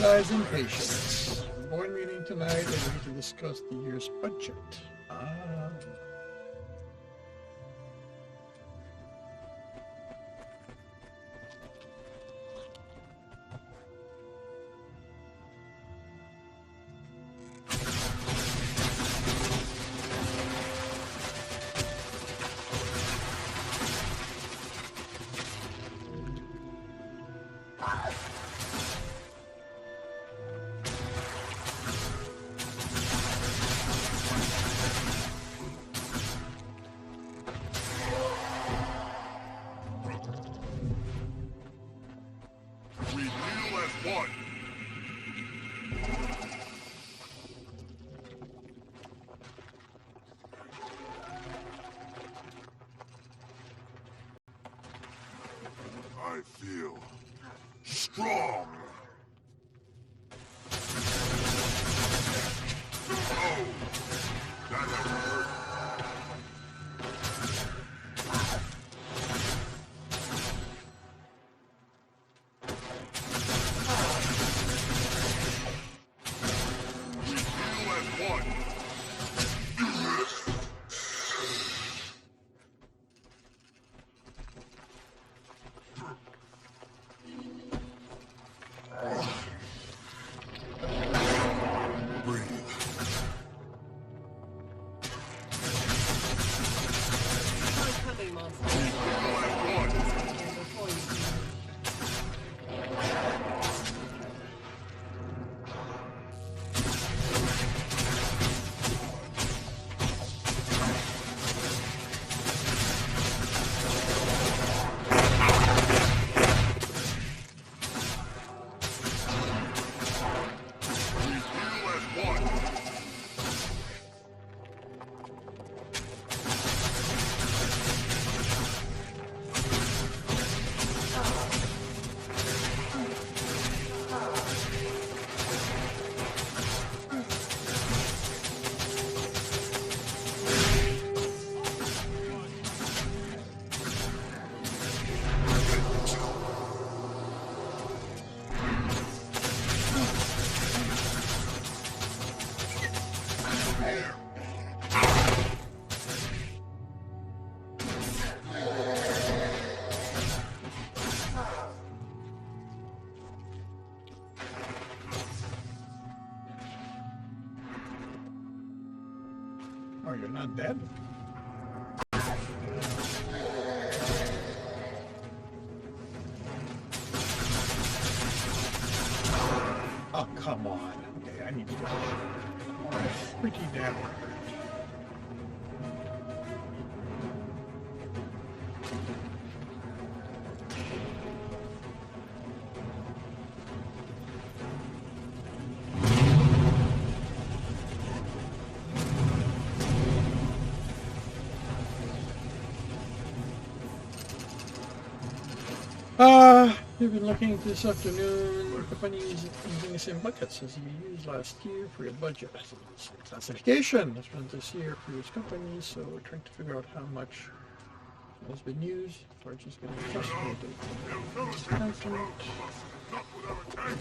exercise impatience. Board meeting tonight, and we need to discuss the year's budget. We deal as one. I feel strong. Oh, that has hurt. Oh, you're not dead? Oh, come on. Okay, I need to go. Pretty damn hurt. We've been looking this afternoon. The company is using the same buckets as you used last year for your budget. Classification has been this year for your company, so we're trying to figure out how much has been used. We're just getting adjustment.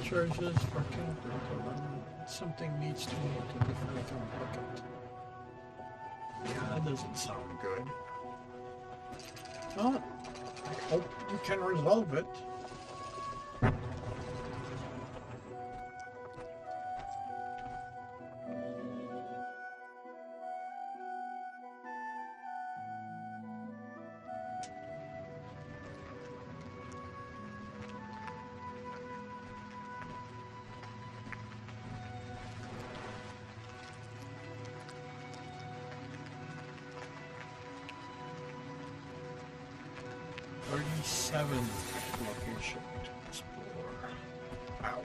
Charges, parking, something needs to move to a different bucket. Yeah, that doesn't sound good. Well, I hope we can resolve it. Location to explore. Wow.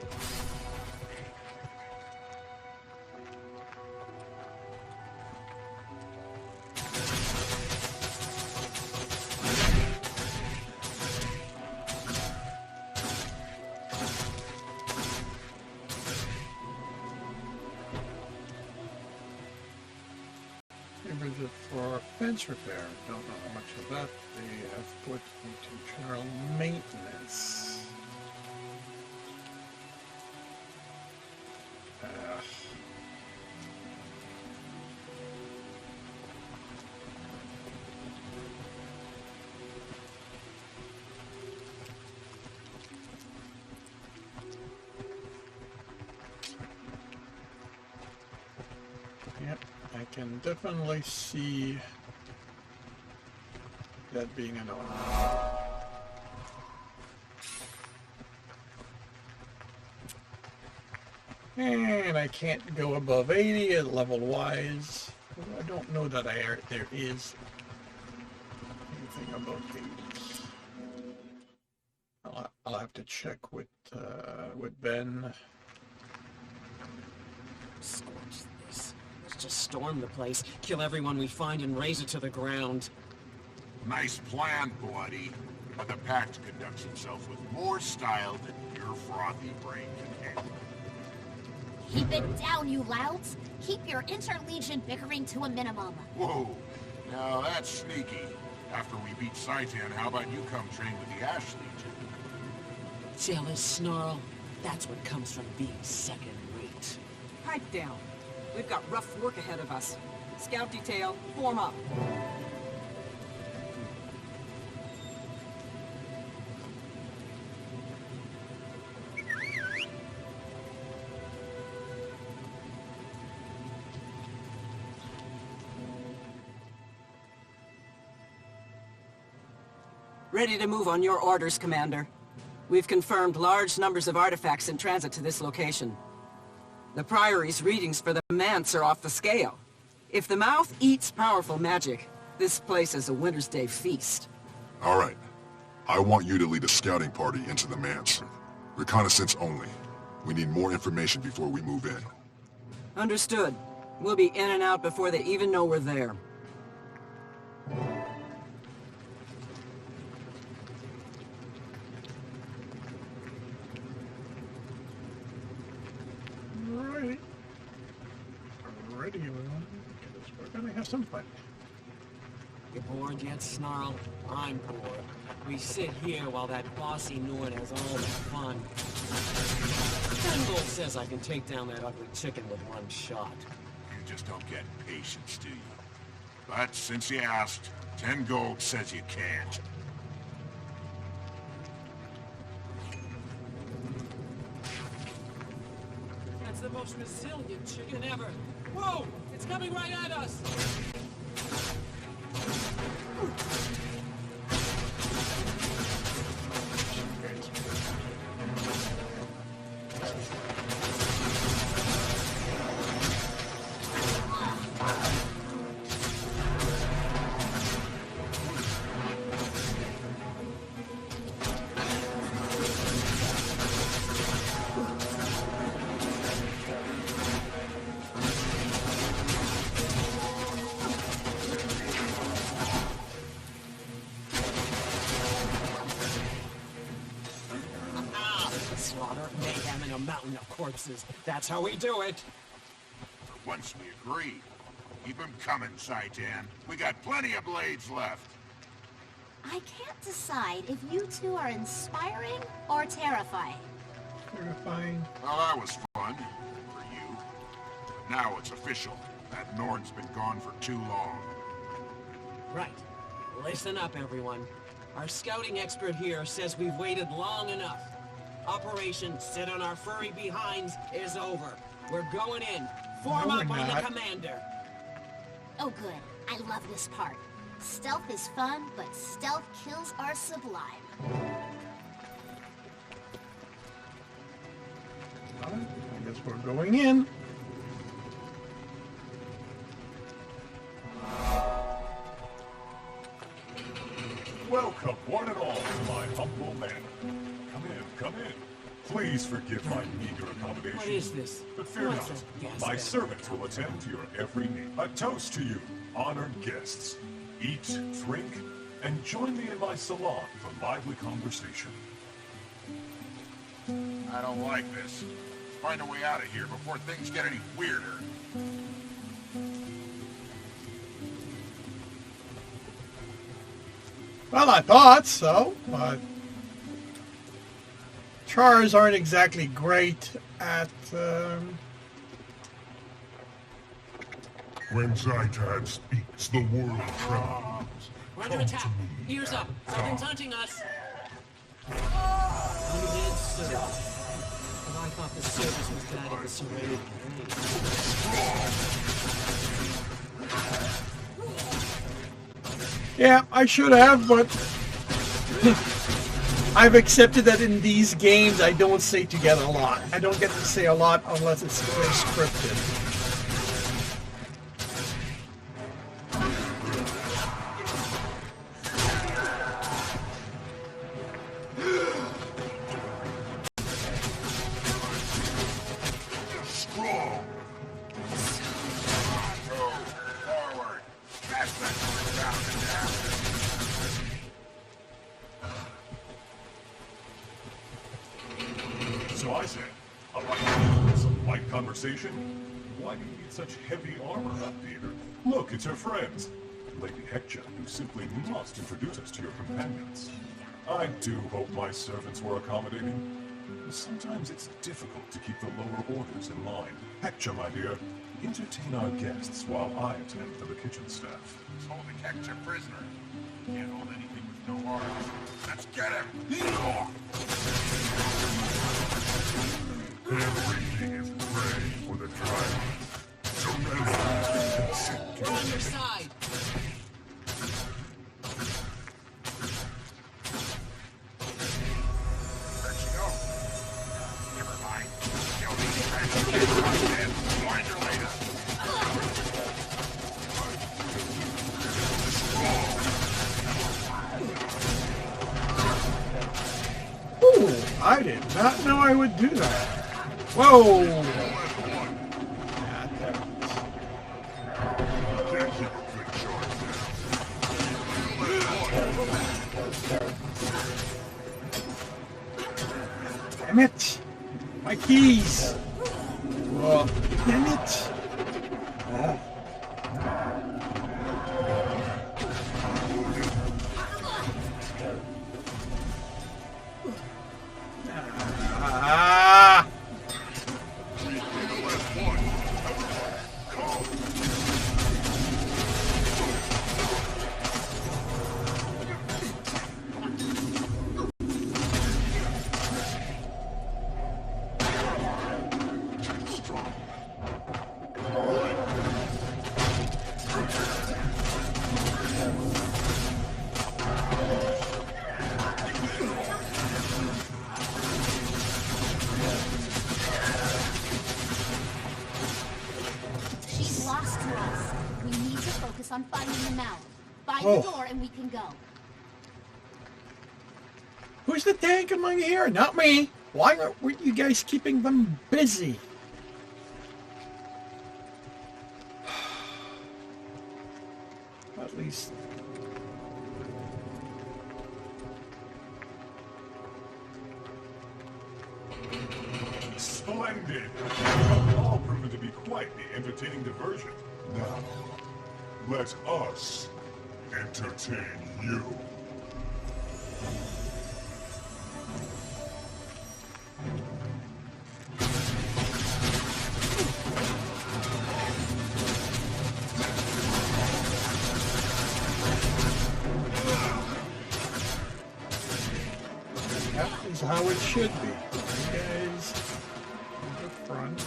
Budget for fence repair. Don't know how much of that they have put into general maintenance. can definitely see that being annoying. And I can't go above 80 at level-wise. I don't know that there is anything above 80. I'll have to check with Ben. Scorch this. Let's just storm the place, kill everyone we find, and raze it to the ground. Nice plan, bloody. But the Pact conducts himself with more style than your frothy brain can handle. Keep it down, you louds. Keep your interlegion bickering to a minimum. Whoa, now that's sneaky. After we beat Saitan, how about you come train with the Ash Legion? Jealous, Snarl. That's what comes from being second-rate. Pipe down. We've got rough work ahead of us. Scout detail, form up. Ready to move on your orders, Commander. We've confirmed large numbers of artifacts in transit to this location. The Priory's readings for the Manse are off the scale. If the mouth eats powerful magic, this place is a Winter's Day feast. All right. I want you to lead a scouting party into the Manse. Reconnaissance only. We need more information before we move in. Understood. We'll be in and out before they even know we're there. Alrighty, everyone. Because we're gonna have some fun. You bored yet, Snarl? I'm bored. We sit here while that bossy Nord has all the fun. Fengold says I can take down that ugly chicken with one shot. You just don't get patience, do you? But since you asked, 10 gold says you can't. That's the most resilient chicken ever. Whoa! It's coming right at us! Mountain of corpses. That's how we do it. Once we agreed. Keep them coming, Saitan. We got plenty of blades left. I can't decide if you two are inspiring or terrifying. Terrifying. Well, that was fun. For you. But now it's official. That Nord's been gone for too long. Right. Listen up, everyone. Our scouting expert here says we've waited long enough. Operation Sit on Our Furry Behinds is over. We're going in. Form up on the commander. Oh good. I love this part. Stealth is fun, but stealth kills are sublime. I guess we're going in. Welcome, one and all, to my humble manor. Come in. Please forgive my meager accommodation. What is this? But fear not, my servants will attend to your every need. A toast to you, honored guests. Eat, drink, and join me in my salon for lively conversation. I don't like this. Let's find a way out of here before things get any weirder. Well, I thought so, but Chars aren't exactly great at When Zaitan speaks, the world trembles. We're under attack. Ears up. Something's hunting us. Undead service. But I thought the service was that of the serrated blade. Yeah, I should have, but I've accepted that in these games I don't say together a lot. I don't get to say a lot unless it's very scripted. So I said, some light conversation? Why do you need such heavy armor up here? Look, it's her friends. Lady Hector, you simply must introduce us to your companions. I do hope my servants were accommodating. Sometimes it's difficult to keep the lower orders in line. Hector, my dear, entertain our guests while I attend to the kitchen staff. He's holding Hector prisoner. Can't hold anything with no arms. Let's get him! Everything is ready for the dragon. So now We're on your side. Where'd she go? Never mind. You'll need to find her later. Ooh, I did not know I would do that. Whoa! Damn it! My keys! Oh, damn it! Oh. Ah! She's lost to us. We need to focus on finding the mouth. Find Oh. the door and we can go. Who's the tank among here? Not me. Why weren't you guys keeping them busy? At least. Splendid! You have all proven to be quite the entertaining diversion. Now, let us entertain you. That is how it should be. You guys in the front.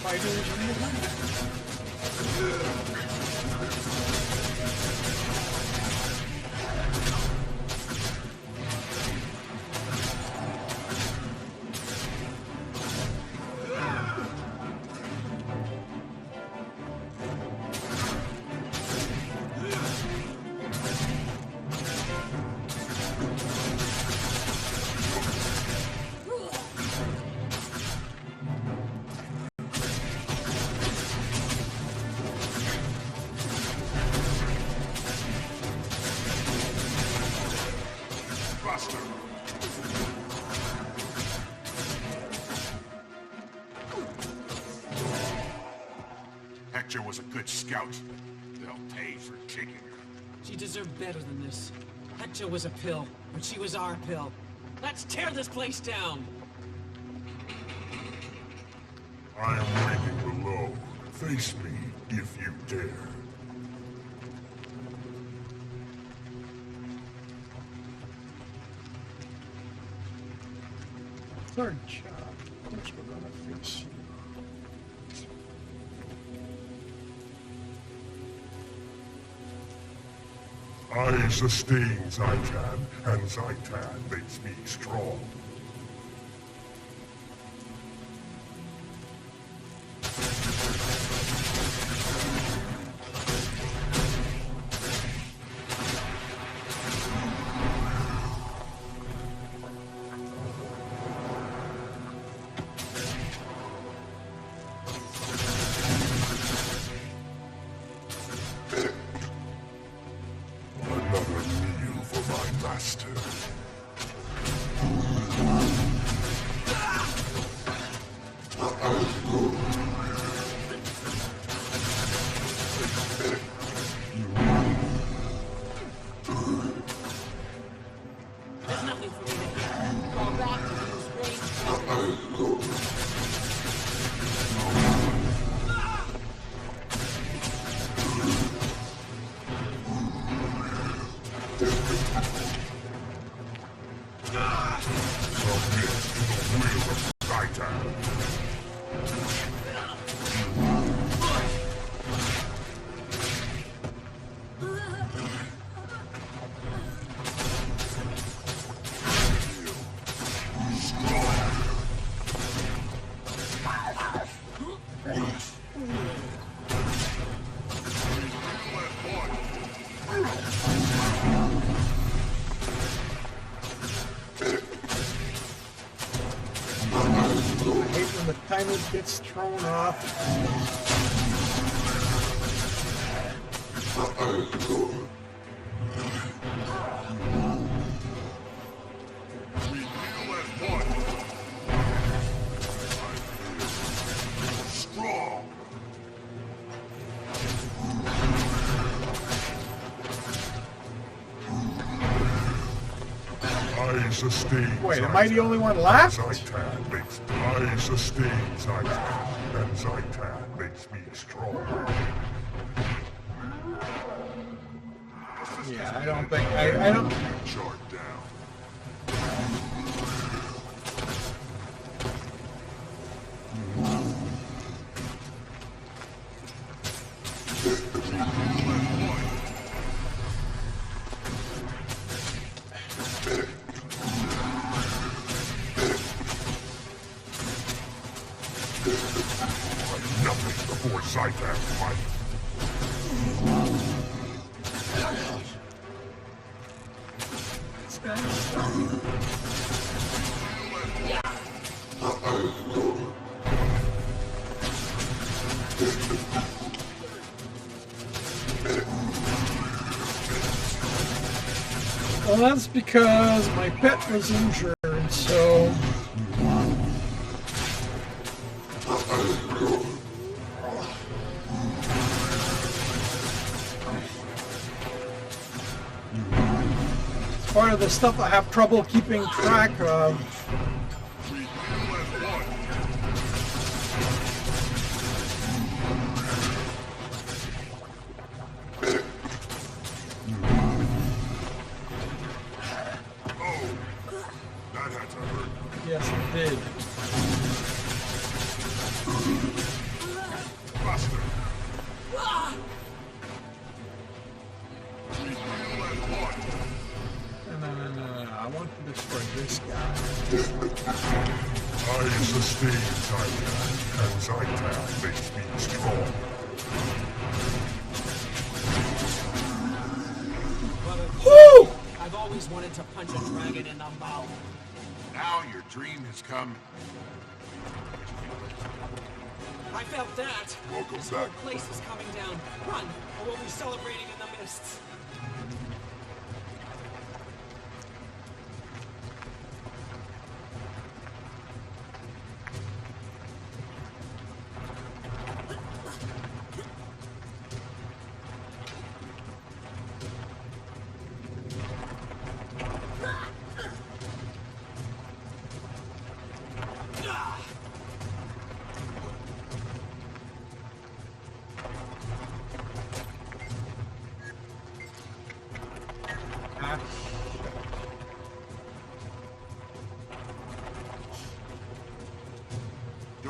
Fighters in the back. Buster. Hector was a good scout. They'll pay for kicking her. She deserved better than this. Hector was a pill, but she was our pill. Let's tear this place down! I am waiting below. Face me if you dare. Third job. which we're gonna fix here. I sustain Zaitan, and Zaitan makes me strong. Time it gets thrown off. Wait, am I the only one left? Zaitan makes I sustain Zaitan, and Zaitan makes me strong. Yeah, I don't think I don't. Chart down. Well, that's because my pet was injured, so... It's part of the stuff I have trouble keeping track of. Yes, it did. Buster. No. I want to destroy this guy. I sustain Zaitan, and Zaitan makes me strong. Woo! I've always wanted to punch a dragon in the mouth. Now your dream has come. I felt that. Welcome This back. whole place is coming down. Run, or we'll be celebrating in the mists.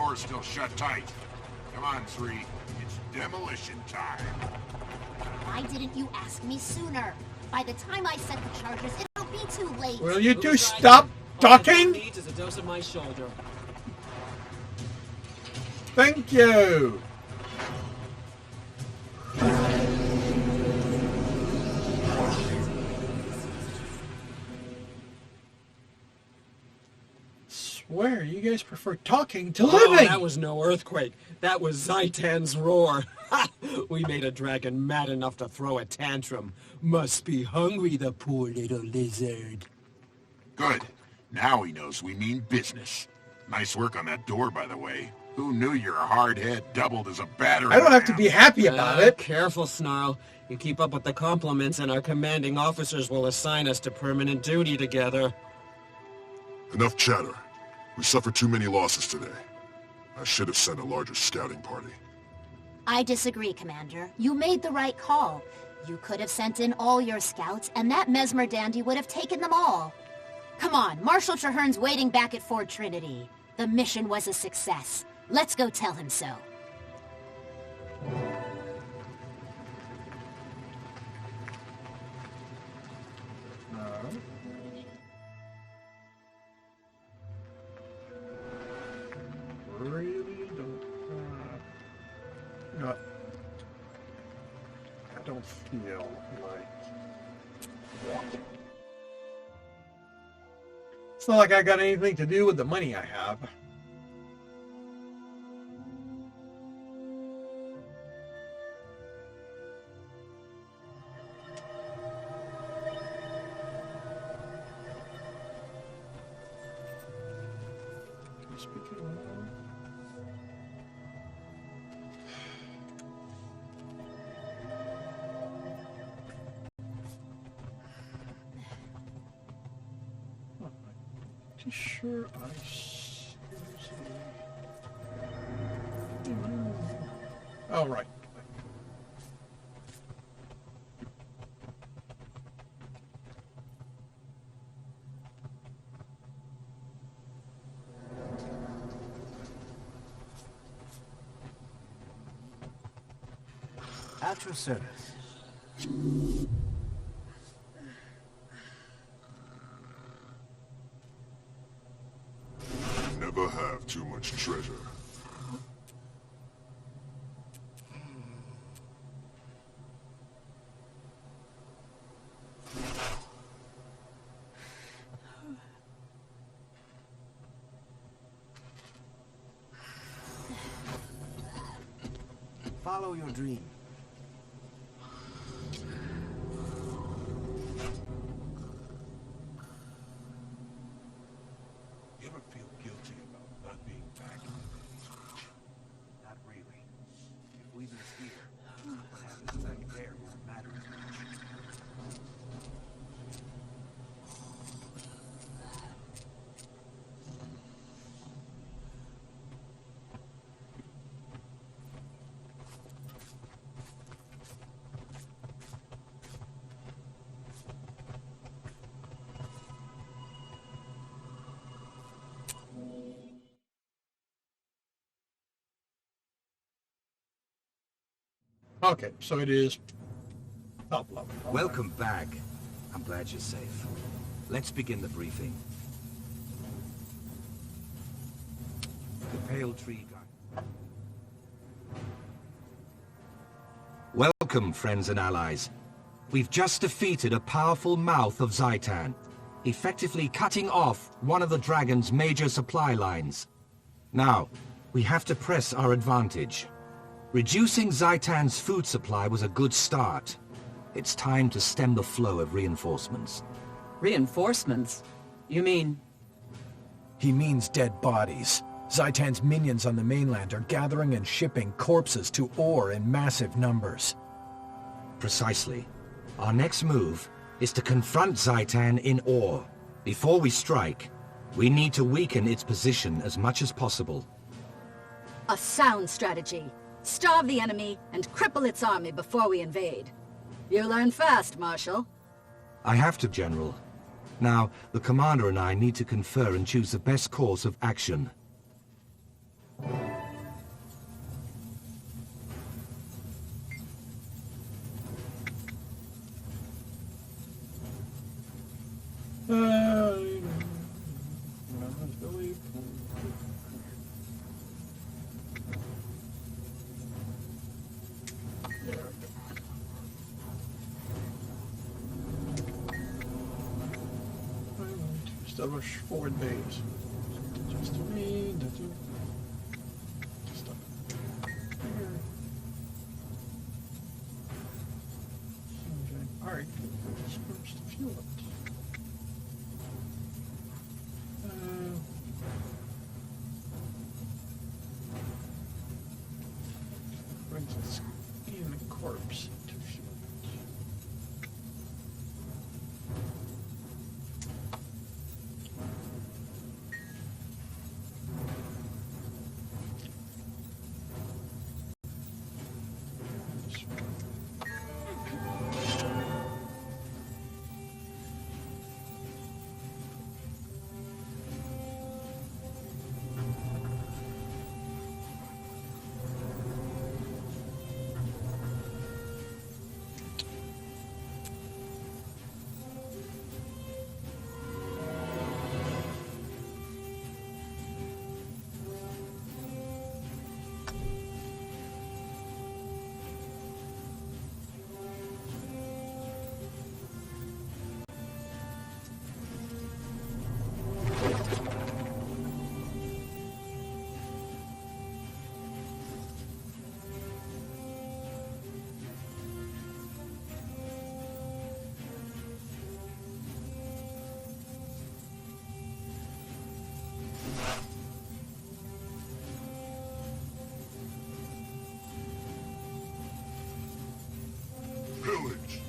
door's still shut tight. Come on, 3. It's demolition time. Why didn't you ask me sooner? By the time I set the charges, it'll be too late. Will you two stop talking? Needs is a dose of my shoulder. Thank you. Swear, you guys prefer talking to living. That was no earthquake. That was Zaitan's roar. We made a dragon mad enough to throw a tantrum. Must be hungry, the poor little lizard. Good. Now he knows we mean business. Nice work on that door, by the way. Who knew your hard head doubled as a battering I don't have to be happy about it. Careful, Snarl. You keep up with the compliments and our commanding officers will assign us to permanent duty together. Enough chatter. We suffered too many losses today. I should have sent a larger scouting party. I disagree, Commander. You made the right call. You could have sent in all your scouts, and that Mesmer dandy would have taken them all. Come on, Marshal Traherne's waiting back at Fort Trinity. The mission was a success. Let's go tell him so. Really don't. Not. I don't feel like. It's not like I got anything to do with the money I have. Sure, oh, right. At your service. Never have too much treasure. Follow your dream. You ever feel guilty about not being back in the village? Not really. If we miss here, what happens back there won't matter as much. Okay, so it is top level. Welcome back. I'm glad you're safe. Let's begin the briefing. The Pale Tree Guy. Welcome, friends and allies. We've just defeated a powerful mouth of Zaitan, effectively cutting off one of the dragon's major supply lines. Now, we have to press our advantage. Reducing Zaitan's food supply was a good start. It's time to stem the flow of reinforcements. Reinforcements? You mean... He means dead bodies. Zaitan's minions on the mainland are gathering and shipping corpses to Ore in massive numbers. Precisely. Our next move is to confront Zaitan in Ore. Before we strike, we need to weaken its position as much as possible. A sound strategy. Starve the enemy and cripple its army before we invade. You learn fast, Marshal. I have to, General. Now, the Commander and I need to confer and choose the best course of action. establish forward base. Just to read, just up here. Okay. Alright, first fuel it. Brings us in the corpse to fuel it. Pillage!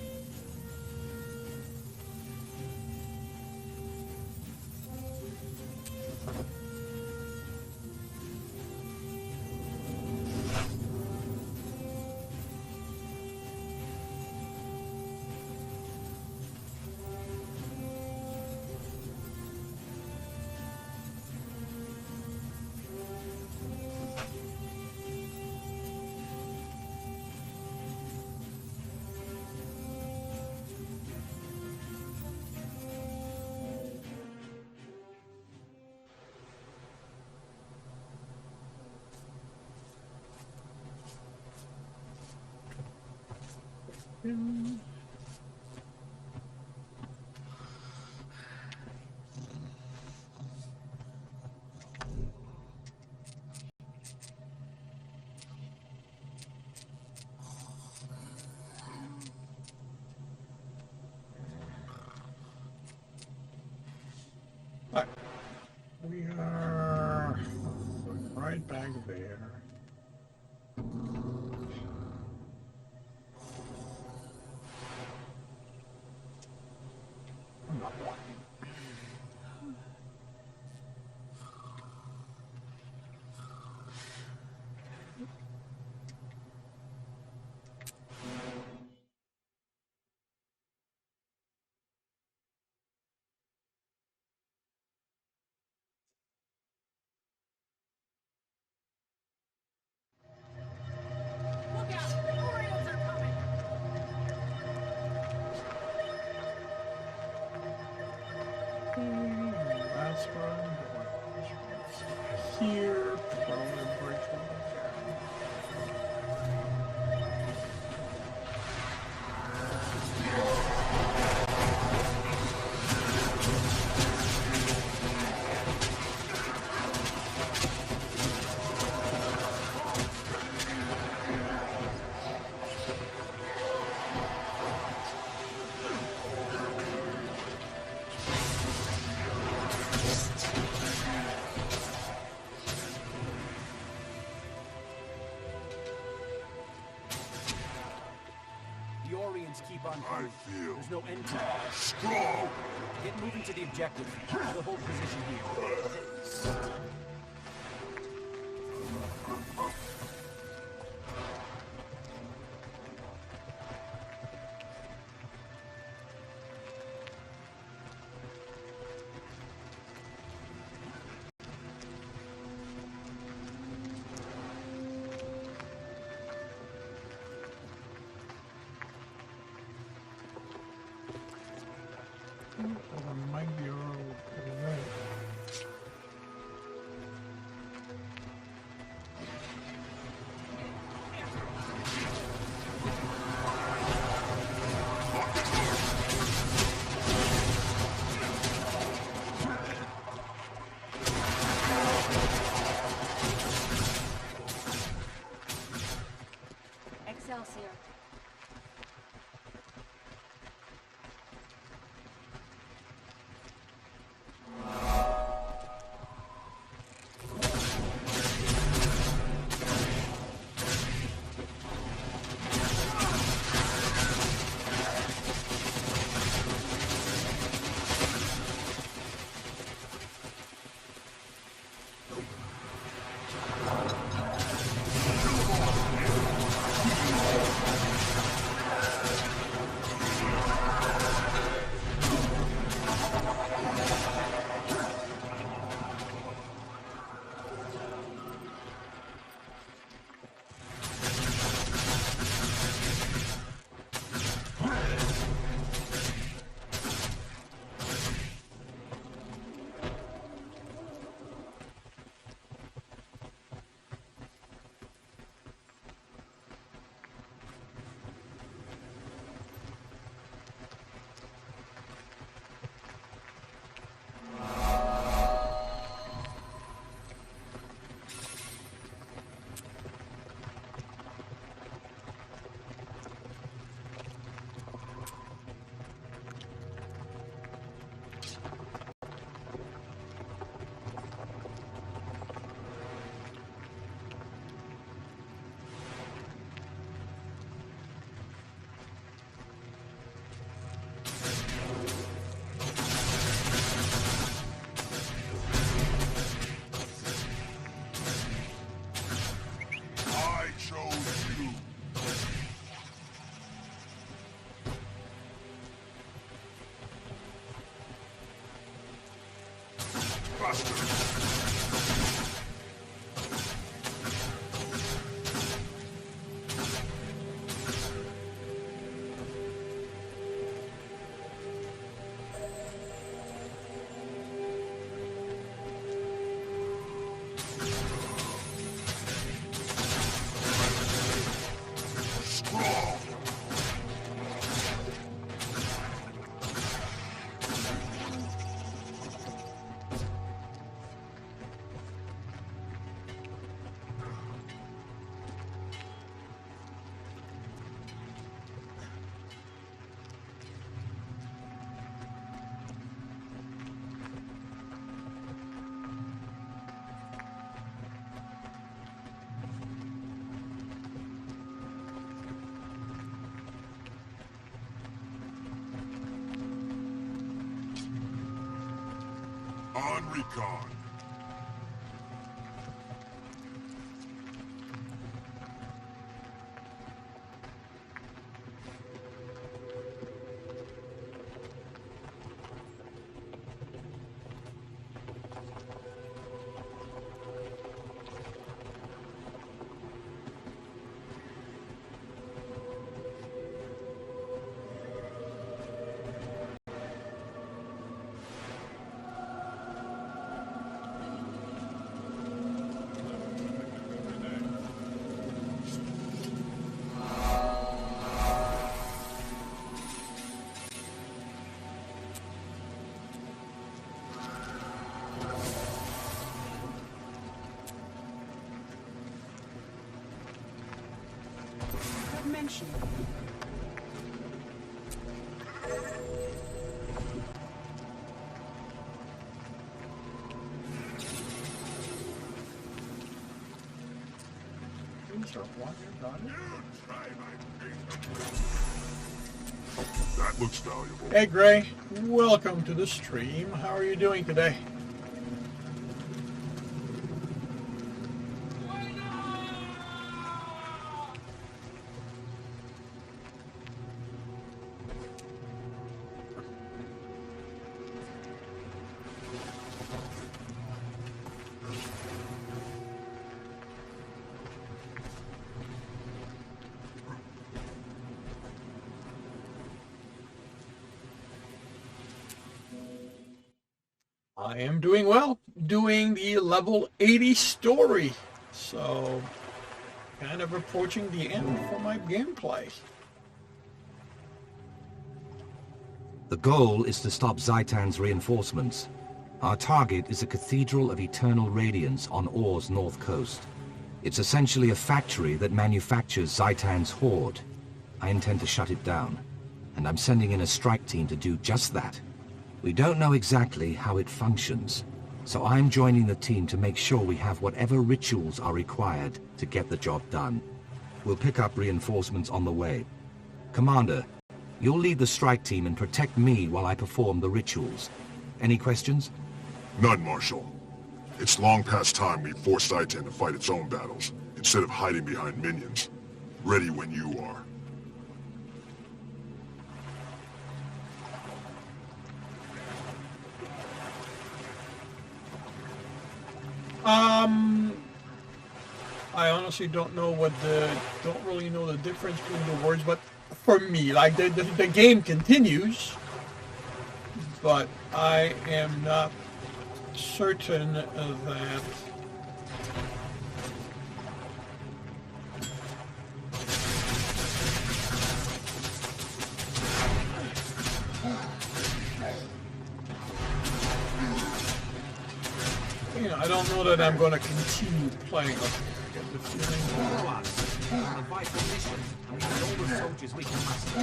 Alright. We are right back there. That's where I'm going. Here, probably bridge will go The Orions keep on coming. There's no end to it. Strong! Get moving to the objective. The whole position here. might be right. faster! On recon. Mention. That looks valuable. Hey Gray, welcome to the stream. How are you doing today? I am doing well, doing the level 80 story, so kind of approaching the end for my gameplay. The goal is to stop Zhaitan's reinforcements. Our target is a Cathedral of Eternal Radiance on Or's north coast. It's essentially a factory that manufactures Zhaitan's horde. I intend to shut it down, and I'm sending in a strike team to do just that. We don't know exactly how it functions, so I'm joining the team to make sure we have whatever rituals are required to get the job done. We'll pick up reinforcements on the way. Commander, you'll lead the strike team and protect me while I perform the rituals. Any questions? None, Marshal. It's long past time we force Zhaitan to fight its own battles, instead of hiding behind minions. Ready when you are. I honestly don't really know the difference between the words, but for me, like, the game continues, but I am not certain that... You know, I don't know that I'm going to continue playing. I get the feeling. On a vital mission, we need all the soldiers we can muster.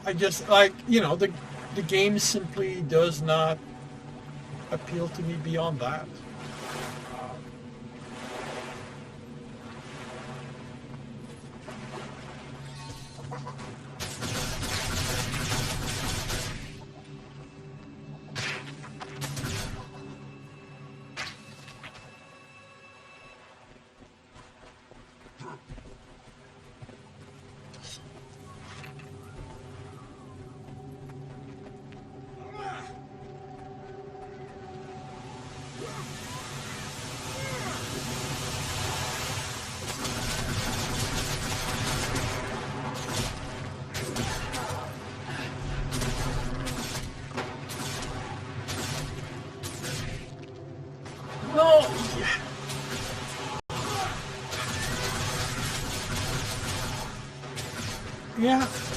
I just, like, you know, the game simply does not appeal to me beyond that.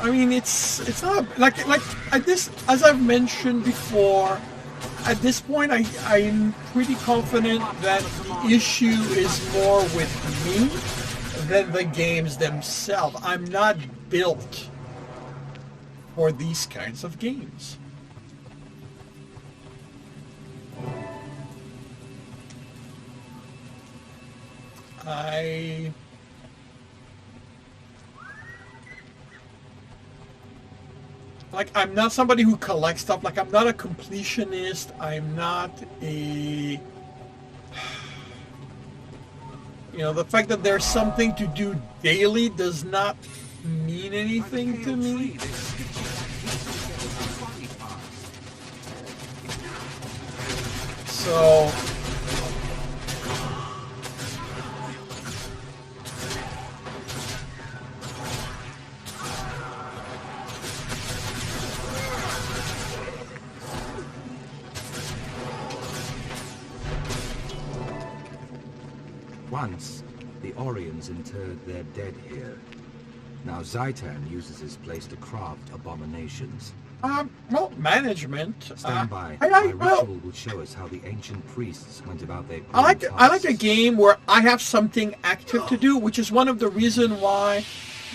I mean, it's not like at this, as I've mentioned before. At this point, I'm pretty confident that the issue is more with me than the games themselves. I'm not built for these kinds of games. I'm not somebody who collects stuff. Like, I'm not a completionist. I'm not a... You know, the fact that there's something to do daily does not mean anything to me. So... Once, the Orions interred their dead here. Now Zaitan uses this place to craft abominations. Well, management. Stand by. My ritual will show us how the ancient priests went about their I like a game where I have something active to do, which is one of the reasons why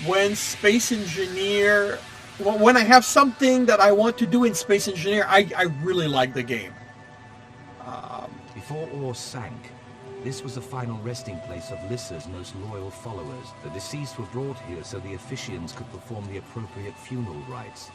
when Space Engineer... When I have something that I want to do in Space Engineer, I really like the game. Before Ore sank, this was the final resting place of Lissa's most loyal followers. The deceased were brought here so the officiants could perform the appropriate funeral rites.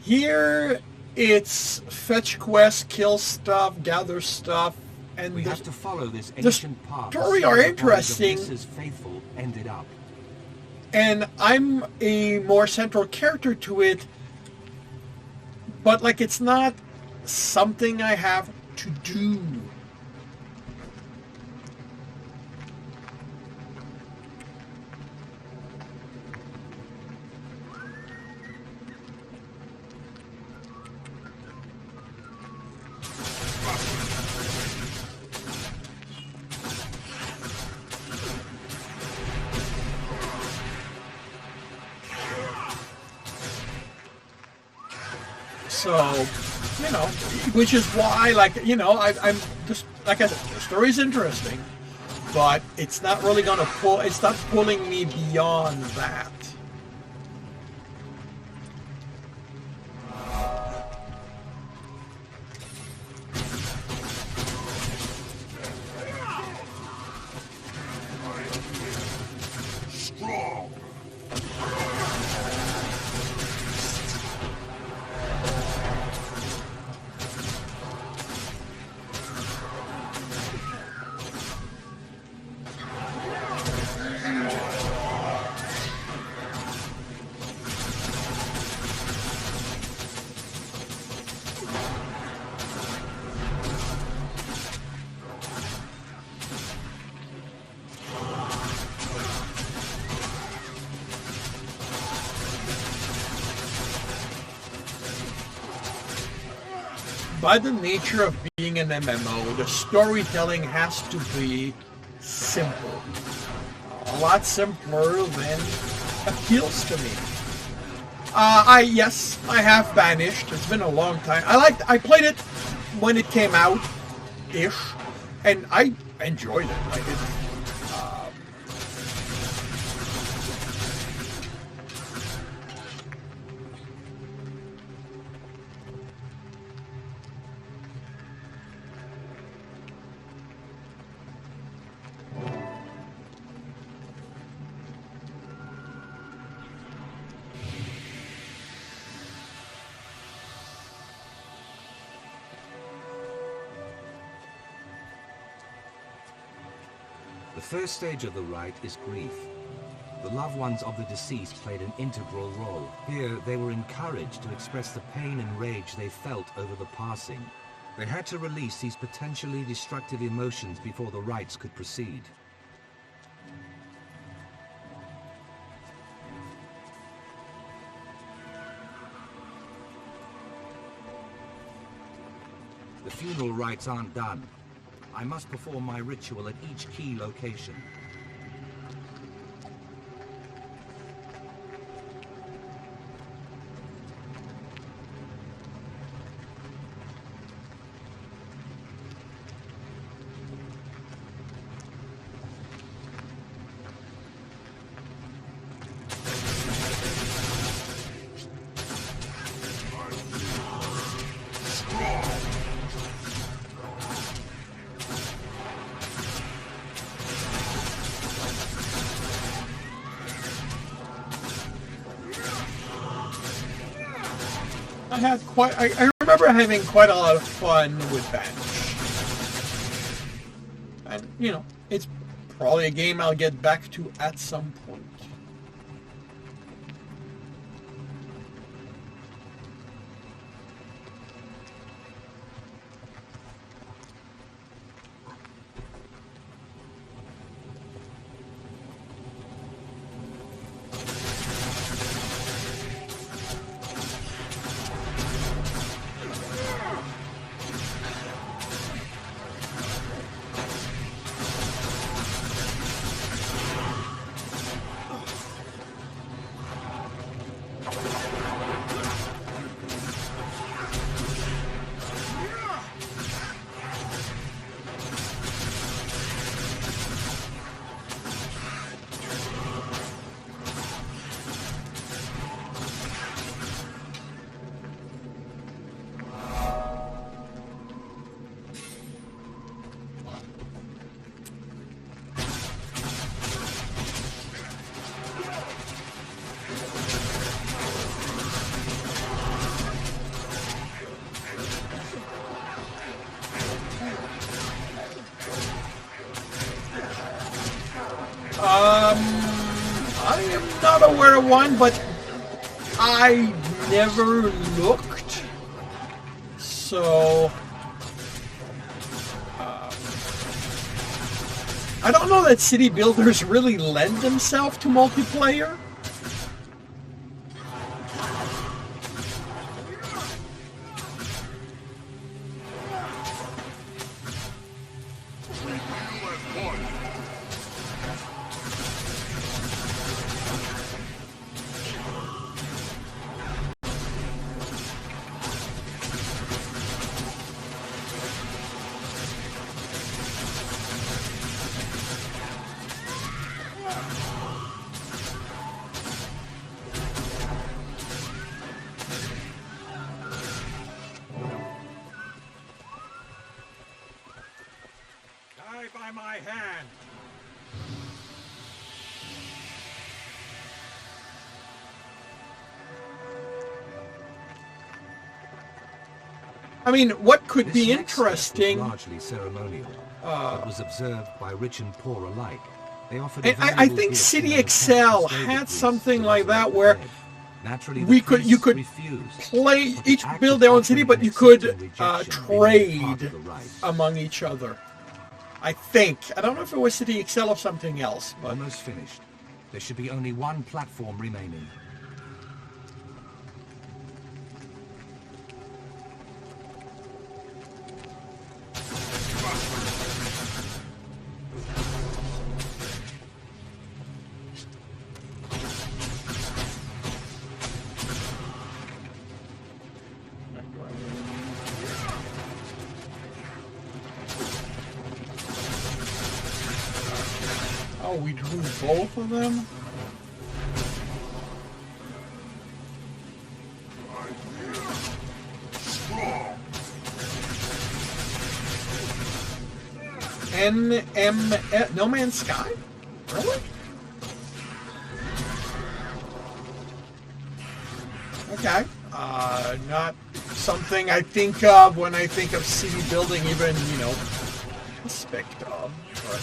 Here, it's fetch quests, kill stuff, gather stuff, and we have to follow this the ancient path. story are interesting. Faithful ended up. And I'm a more central character to it, but like it's not something I have to do. So, you know, which is why, like, you know, I'm just, like I said, the story's interesting, but it's not really going to pull, it's not pulling me beyond that. Strong. By the nature of being an MMO, the storytelling has to be simple. A lot simpler than appeals to me. Yes, I have Banished. It's been a long time. I played it when it came out-ish, and I enjoyed it. I did. The first stage of the rite is grief. The loved ones of the deceased played an integral role. Here, they were encouraged to express the pain and rage they felt over the passing. They had to release these potentially destructive emotions before the rites could proceed. The funeral rites aren't done. I must perform my ritual at each key location. I remember having quite a lot of fun with Banch. And, you know, it's probably a game I'll get back to at some point. I am not aware of one, but I never looked. So, I don't know that city builders really lend themselves to multiplayer. By my hand. I mean, what could be This next step interesting? was largely ceremonial, but was observed by rich and poor alike. They offered And I valuable think gifts City in an Excel attempt to stay had with something Greece like to that resurrect where the dead. Naturally, the you could priests refused, play but the each act build of their own city, offering but an you could accepting rejection remained part trade of the rite. among each other. I think. I don't know if it was City Excel or something else, but Almost finished. There should be only one platform remaining. oh, we drew both of them. No Man's Sky? Really? Okay. Not something I think of when I think of city building, even, you know, aspect of. But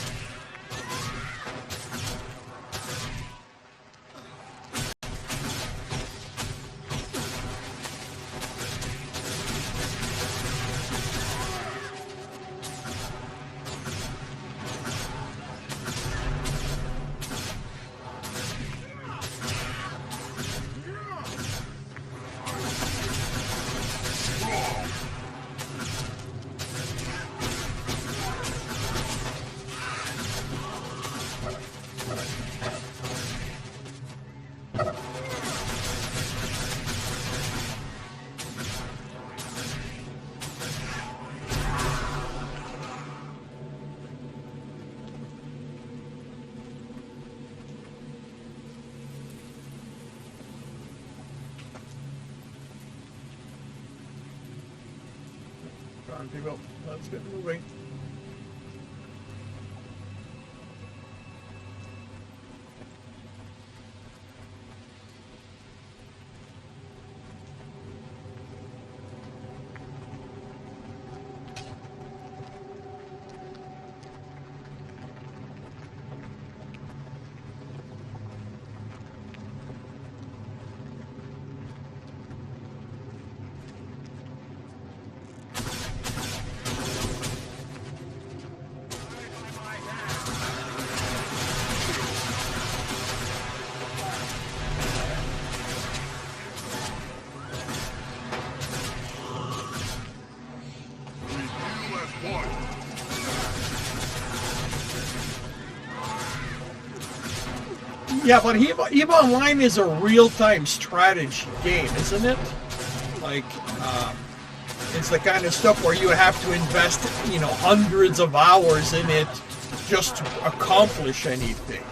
Come on, people. Let's get moving. Yeah, but EVE Online is a real-time strategy game, isn't it? Like, it's the kind of stuff where you have to invest, you know, hundreds of hours in it just to accomplish anything.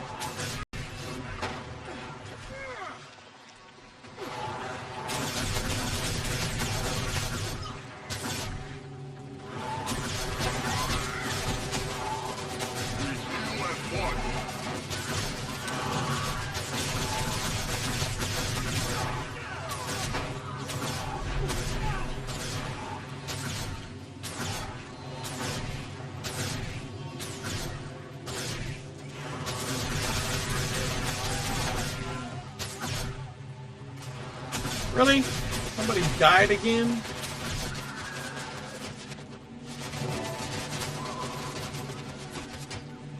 Really? Somebody died again?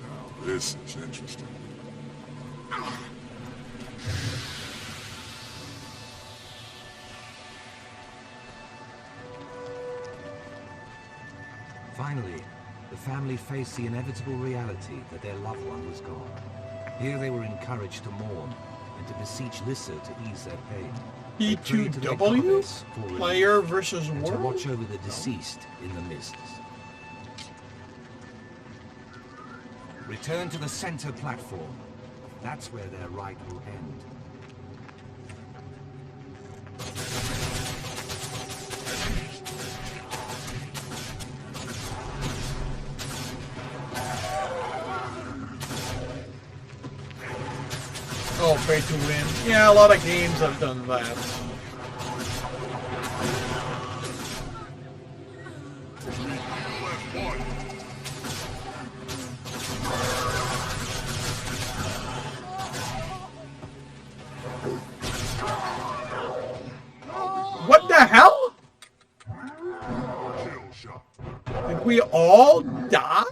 Now this is interesting. Finally, the family faced the inevitable reality that their loved one was gone. Here they were encouraged to mourn and to beseech Lissa to ease their pain. E2W? Player versus and world? to watch over the deceased in the mists. Return to the center platform. That's where their ride will end. Oh, pay to win. Yeah, a lot of games have done that. What the hell? Did we all die?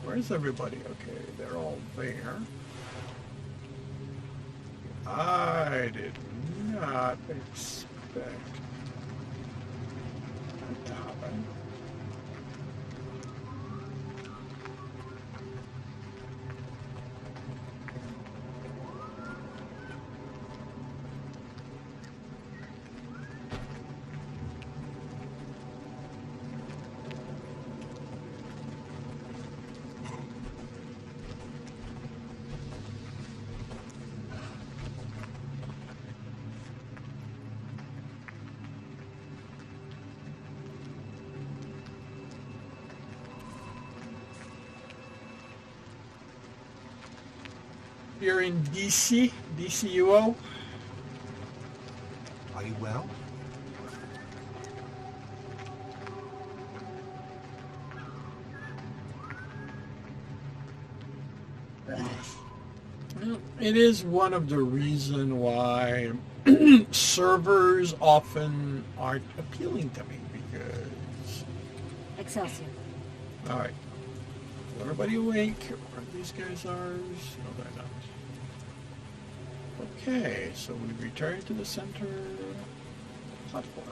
Where's everybody? Okay, they're all there. I did not expect that to happen. You're in DC, DCUO. Are you well? It is one of the reasons why servers often aren't appealing to me because... Excelsior. Alright. Is everybody awake? Are these guys ours? No, they're not. Okay, so we return to the center platform.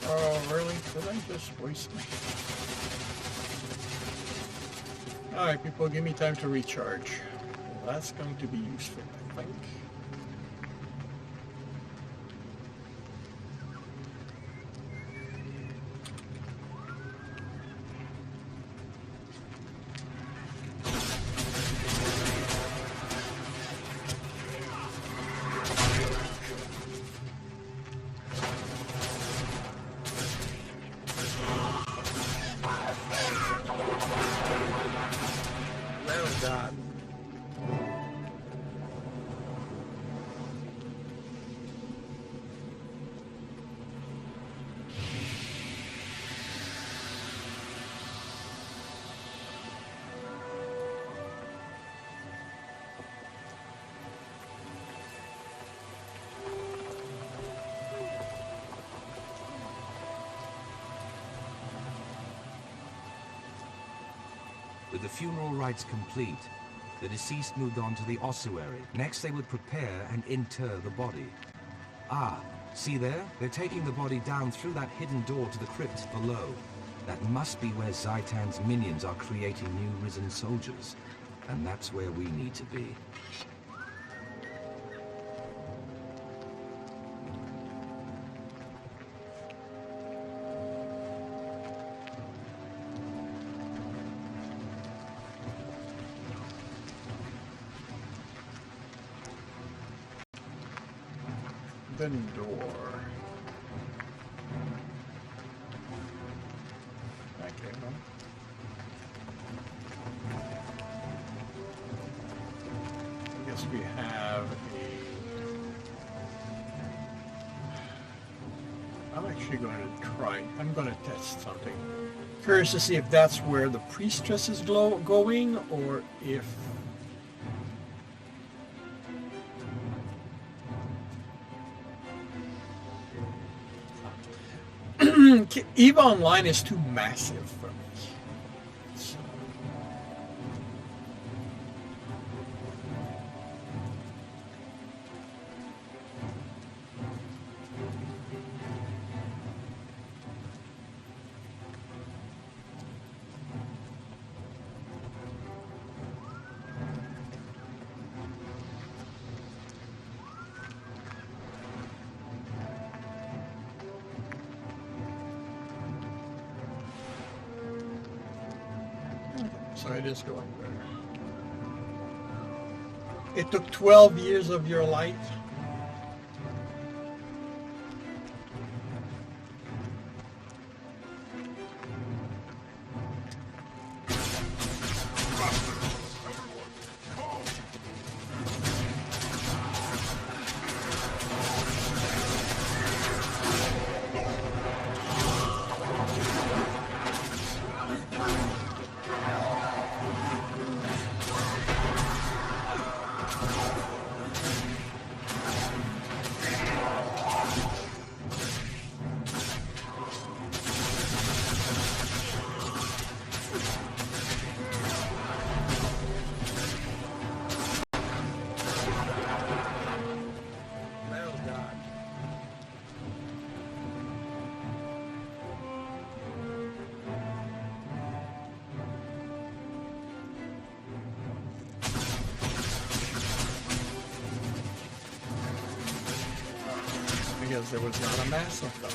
Oh, really? Did I just waste my... Alright, people, give me time to recharge. That's going to be useful, I think. With the funeral rites complete, the deceased moved on to the ossuary. Next, they would prepare and inter the body. Ah, see there? They're taking the body down through that hidden door to the crypt below. That must be where Zhaitan's minions are creating new risen soldiers. And that's where we need to be. Then door. Okay, well. I guess we have a... I'm actually going to try. I'm going to test something. Curious to see if that's where the priestess is going, or if... EVE Online is too massive for me. So. So it is going better. It took 12 years of your life. Because there was not a mass of them.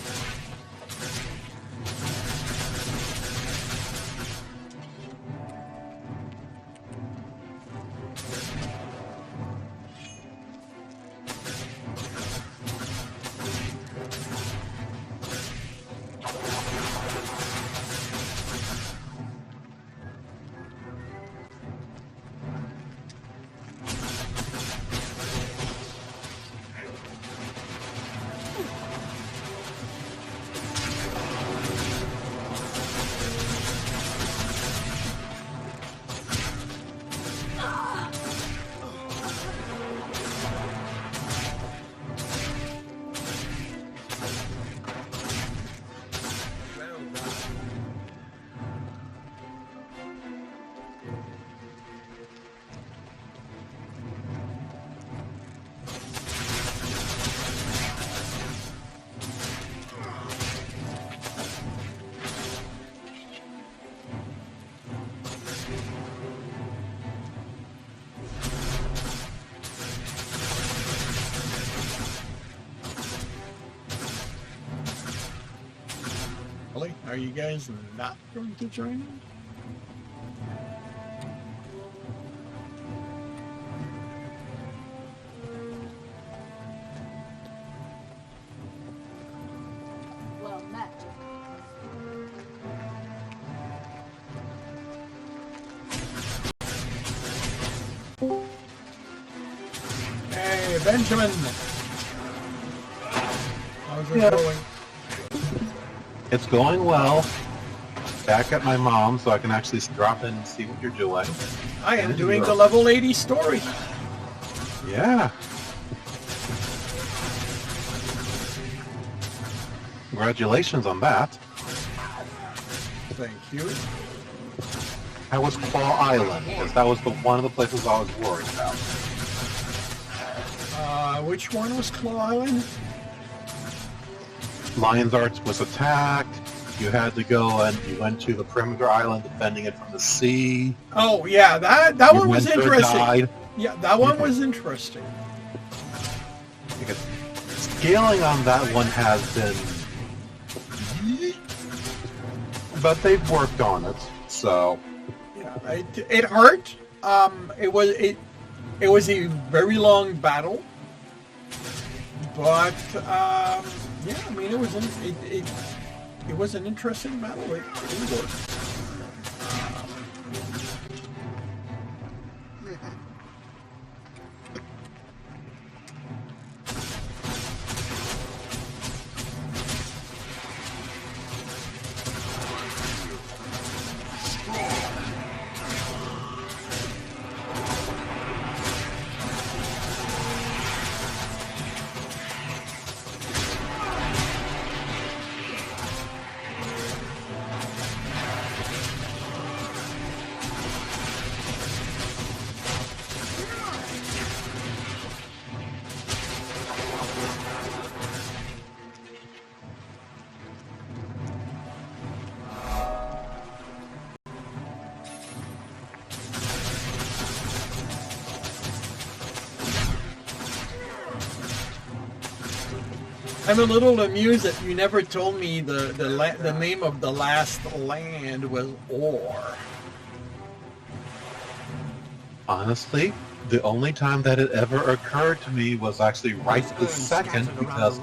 Are you guys not going to join me? Well met. Hey, Benjamin! How's it going? It's going well. Back at my mom, so I can actually drop in and see what you're doing. I am doing the level 80 story. Yeah. Congratulations on that. Thank you. How was Claw Island? Because that was one of the places I was worried about. Which one was Claw Island? Lion's Arch was attacked. You had to go and you went to the perimeter island defending it from the sea. Oh yeah, that one was interesting. Died. Yeah, that one was interesting. Because scaling on that one has been, but they've worked on it. So yeah, it hurt. It was a very long battle, but yeah, I mean it was an interesting battle. It worked. I'm a little amused that you never told me the name of the last land was Or. honestly, the only time that it ever occurred to me was actually right this second, because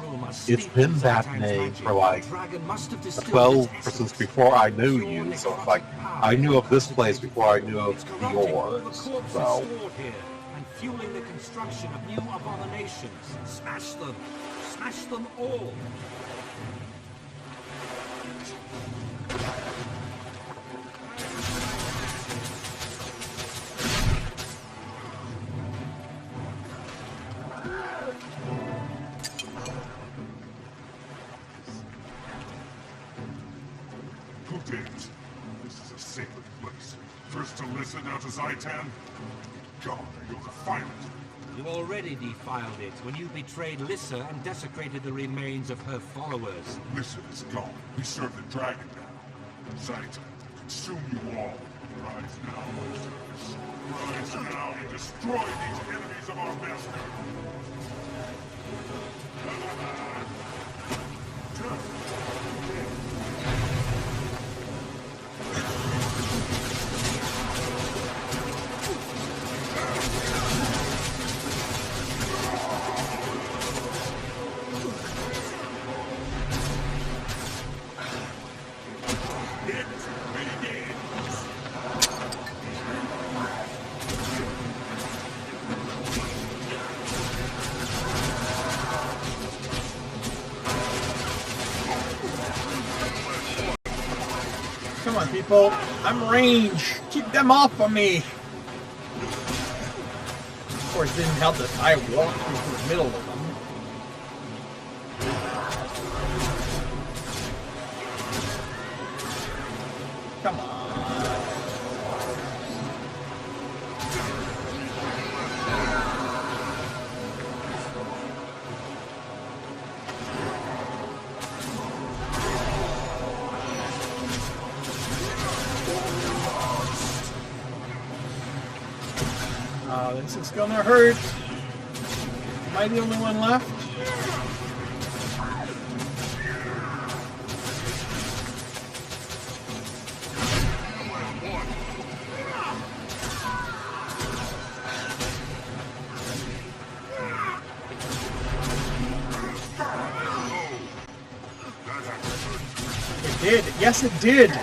it's been that name for like 12 since before I knew you. So it's like I knew of this place before I knew of yours. So. And fueling the construction of new abominations. Smash them! Smash them all! Who did it? This is a sacred place. First to listen, now to Zaitan? God, you'll defile it. You already defiled it when you betrayed Lissa and desecrated the remains of her followers. Lissa is gone. We serve the dragon now. Zaitan, consume you all. Rise now, monsters. Rise now and destroy these enemies of our master. Come on, people. I'm range. Keep them off of me. Of course, it didn't help that I walked into the middle of them. Come on. This is gonna hurt. Am I the only one left? did. Yes, it did. It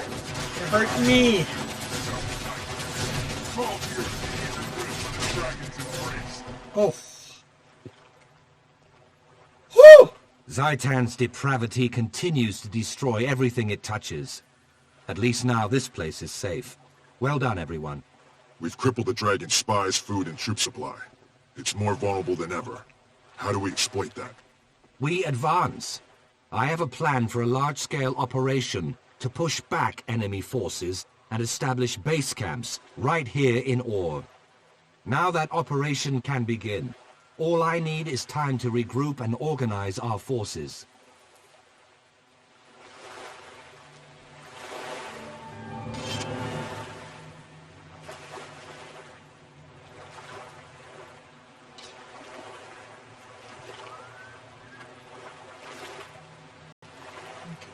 hurt me. Oh. Whew! Zaitan's depravity continues to destroy everything it touches. At least now this place is safe. Well done, everyone. We've crippled the Dragon's spies, food, and troop supply. It's more vulnerable than ever. How do we exploit that? We advance. I have a plan for a large-scale operation to push back enemy forces and establish base camps right here in Orr. Now that operation can begin. All I need is time to regroup and organize our forces.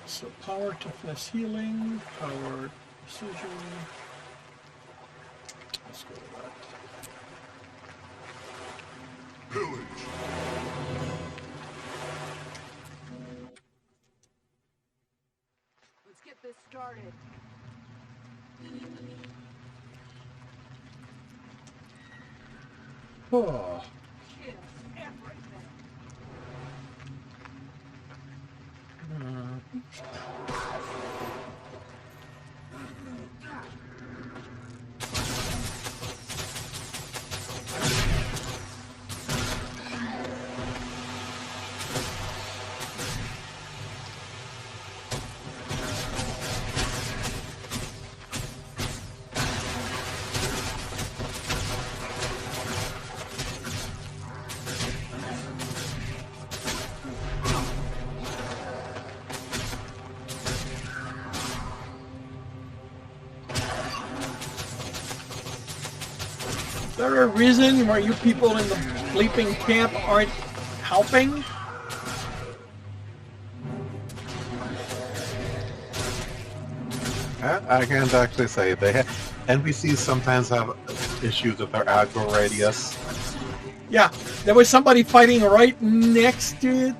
So power, toughness, healing, power, precision. Let's go with that. Pillage. Let's get this started. Oh. Is there a reason why you people in the sleeping camp aren't helping? I can't actually say. NPCs sometimes have issues with their aggro radius. Yeah, there was somebody fighting right next to it.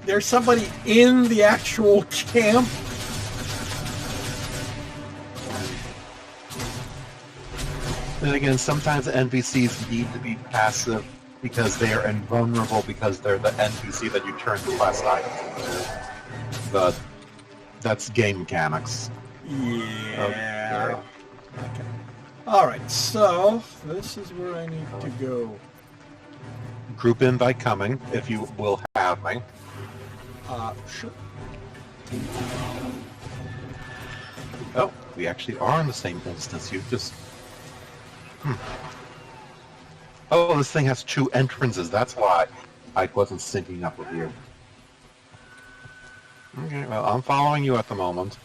There's somebody in the actual camp. And again, sometimes NPCs need to be passive because they are invulnerable because they're the NPC that you turn the quest items into. But that's game mechanics. Yeah. Okay. Alright, so this is where I need to go. Group in by coming, if you will have me. Sure. Oh, we actually are in the same instance. You just... Oh, this thing has 2 entrances. That's why I wasn't syncing up with you. Okay, well, I'm following you at the moment.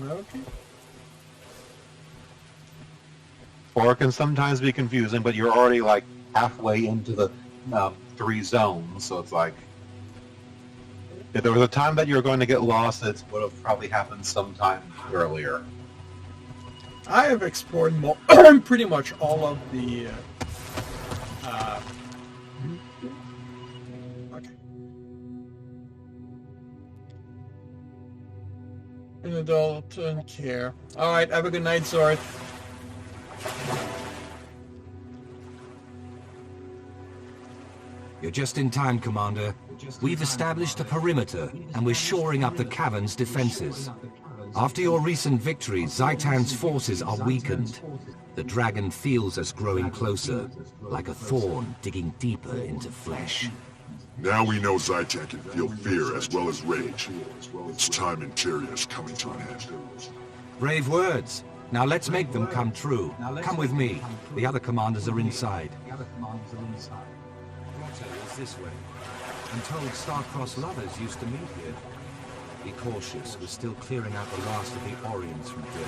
Okay. Or it can sometimes be confusing, but you're already like halfway into the 3 zones, so it's like... If there was a time that you were going to get lost, it would have probably happened sometime earlier. I have explored pretty much all of the... okay. An adult and care. Alright, have a good night, Zorth. You're just in time, Commander. We've established a perimeter, and we're shoring up the cavern's defenses. After your recent victory, Zaitan's forces are weakened. The dragon feels us growing closer, like a thorn digging deeper into flesh. Now we know Zaitan can feel fear as well as rage. Its time in Tyria is coming to an end. Brave words. Now let's make them come true. Come with me. The other commanders are inside. Grotto is this way. I'm told star-crossed lovers used to meet here. Be cautious, we're still clearing out the last of the Orions from here.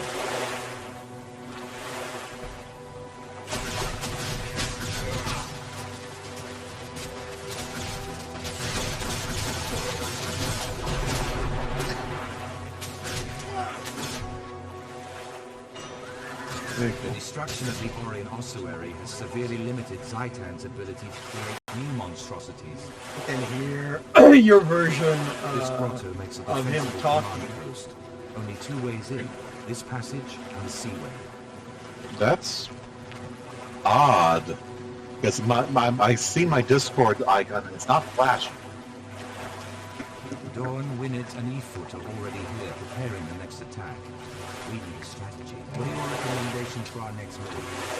The destruction of the Orion ossuary has severely limited Zaitan's ability to create new monstrosities. And here, your version This grotto makes a of him defensible talking. command post. Only 2 ways in. This passage and the seaway. That's odd. Because I see my Discord icon and it's not flashing. Dawn, Winnet, and Efoot are already here, preparing the next attack. We need strategy. What are your recommendations for our next move?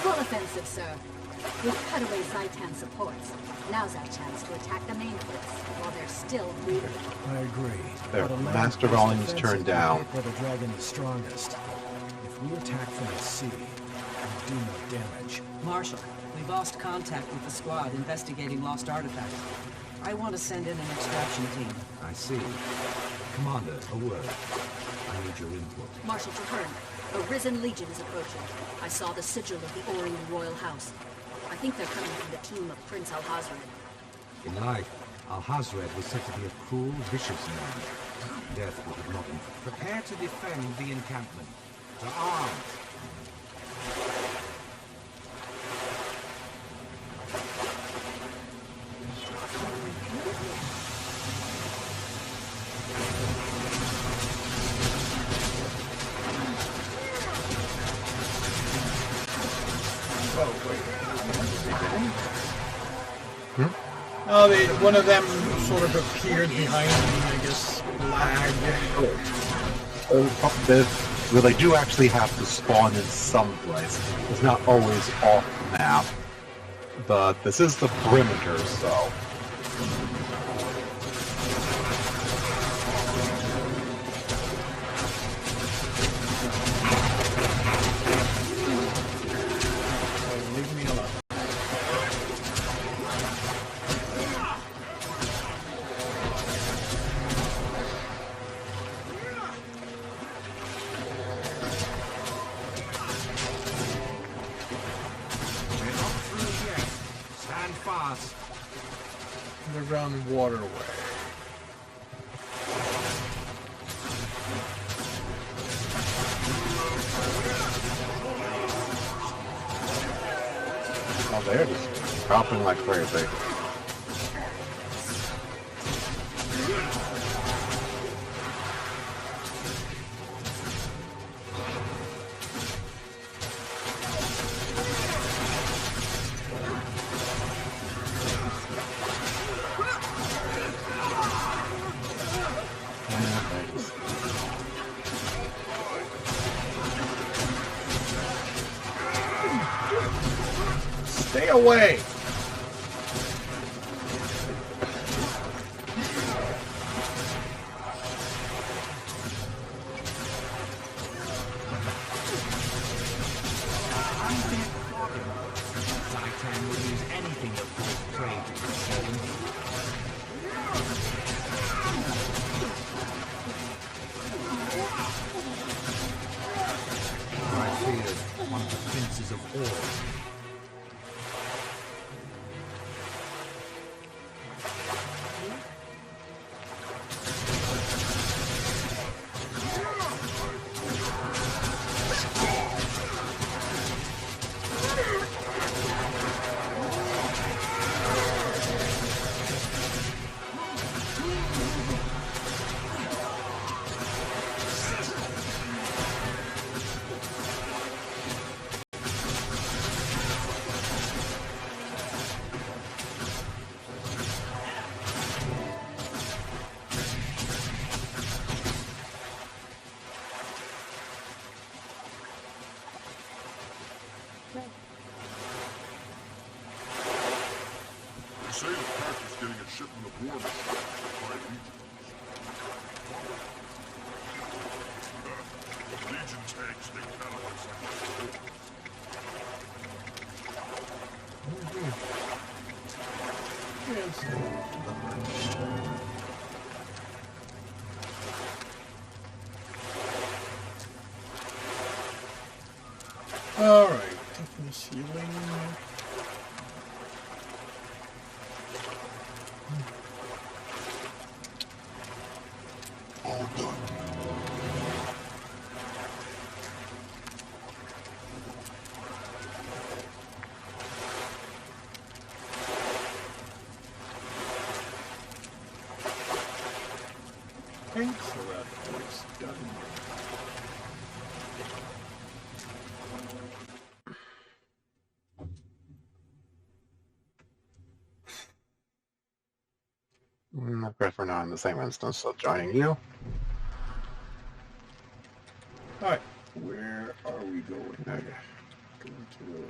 Full offensive, sir. We've cut away Zaitan supports. Now's our chance to attack the main force while they're still moving. I agree. Their But a master land-based volume is offensive turned will down. hit where the dragon is strongest. If we attack from the sea, we'll do more damage. Marshal, we lost contact with the squad investigating lost artifacts. I want to send in an extraction team. I see. Commander, a word. I need your input. Marshal Traherne, a Risen Legion is approaching. I saw the sigil of the Orion Royal House. I think they're coming from the tomb of Prince Alhazred. In life, Alhazred was said to be a cruel, vicious man. Death would have not been. Prepare to defend the encampment. To arms! Oh, one of them sort of appeared behind me, I guess, lagged. Well, they do actually have to spawn in some place. It's not always off the map. But this is the perimeter, so... Leave me alone. Stand fast. Underground waterway. Oh, they're just dropping like crazy. Stay away! Zaitan will use anything that falls prey to consume. I feared one of the princes of Or. You say the pack is getting a shipment of war machines by Legion. Legion tanks think cannibals like Alright, toughness healing. all done. Okay, so that is done. Of course, we're not in the same instance, so joining you. Alright, where are we going? Okay. Going to...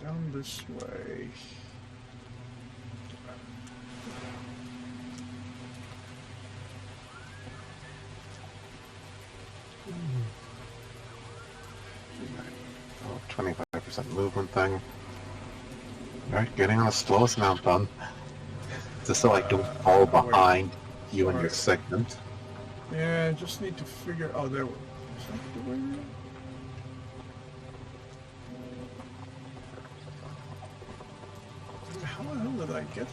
down this way. Oh, 25% movement thing. Alright, getting on the slowest amount done. Just so I don't fall behind you and your segment. Yeah, I just need to figure... Oh, there... Is that the way? How the hell did I get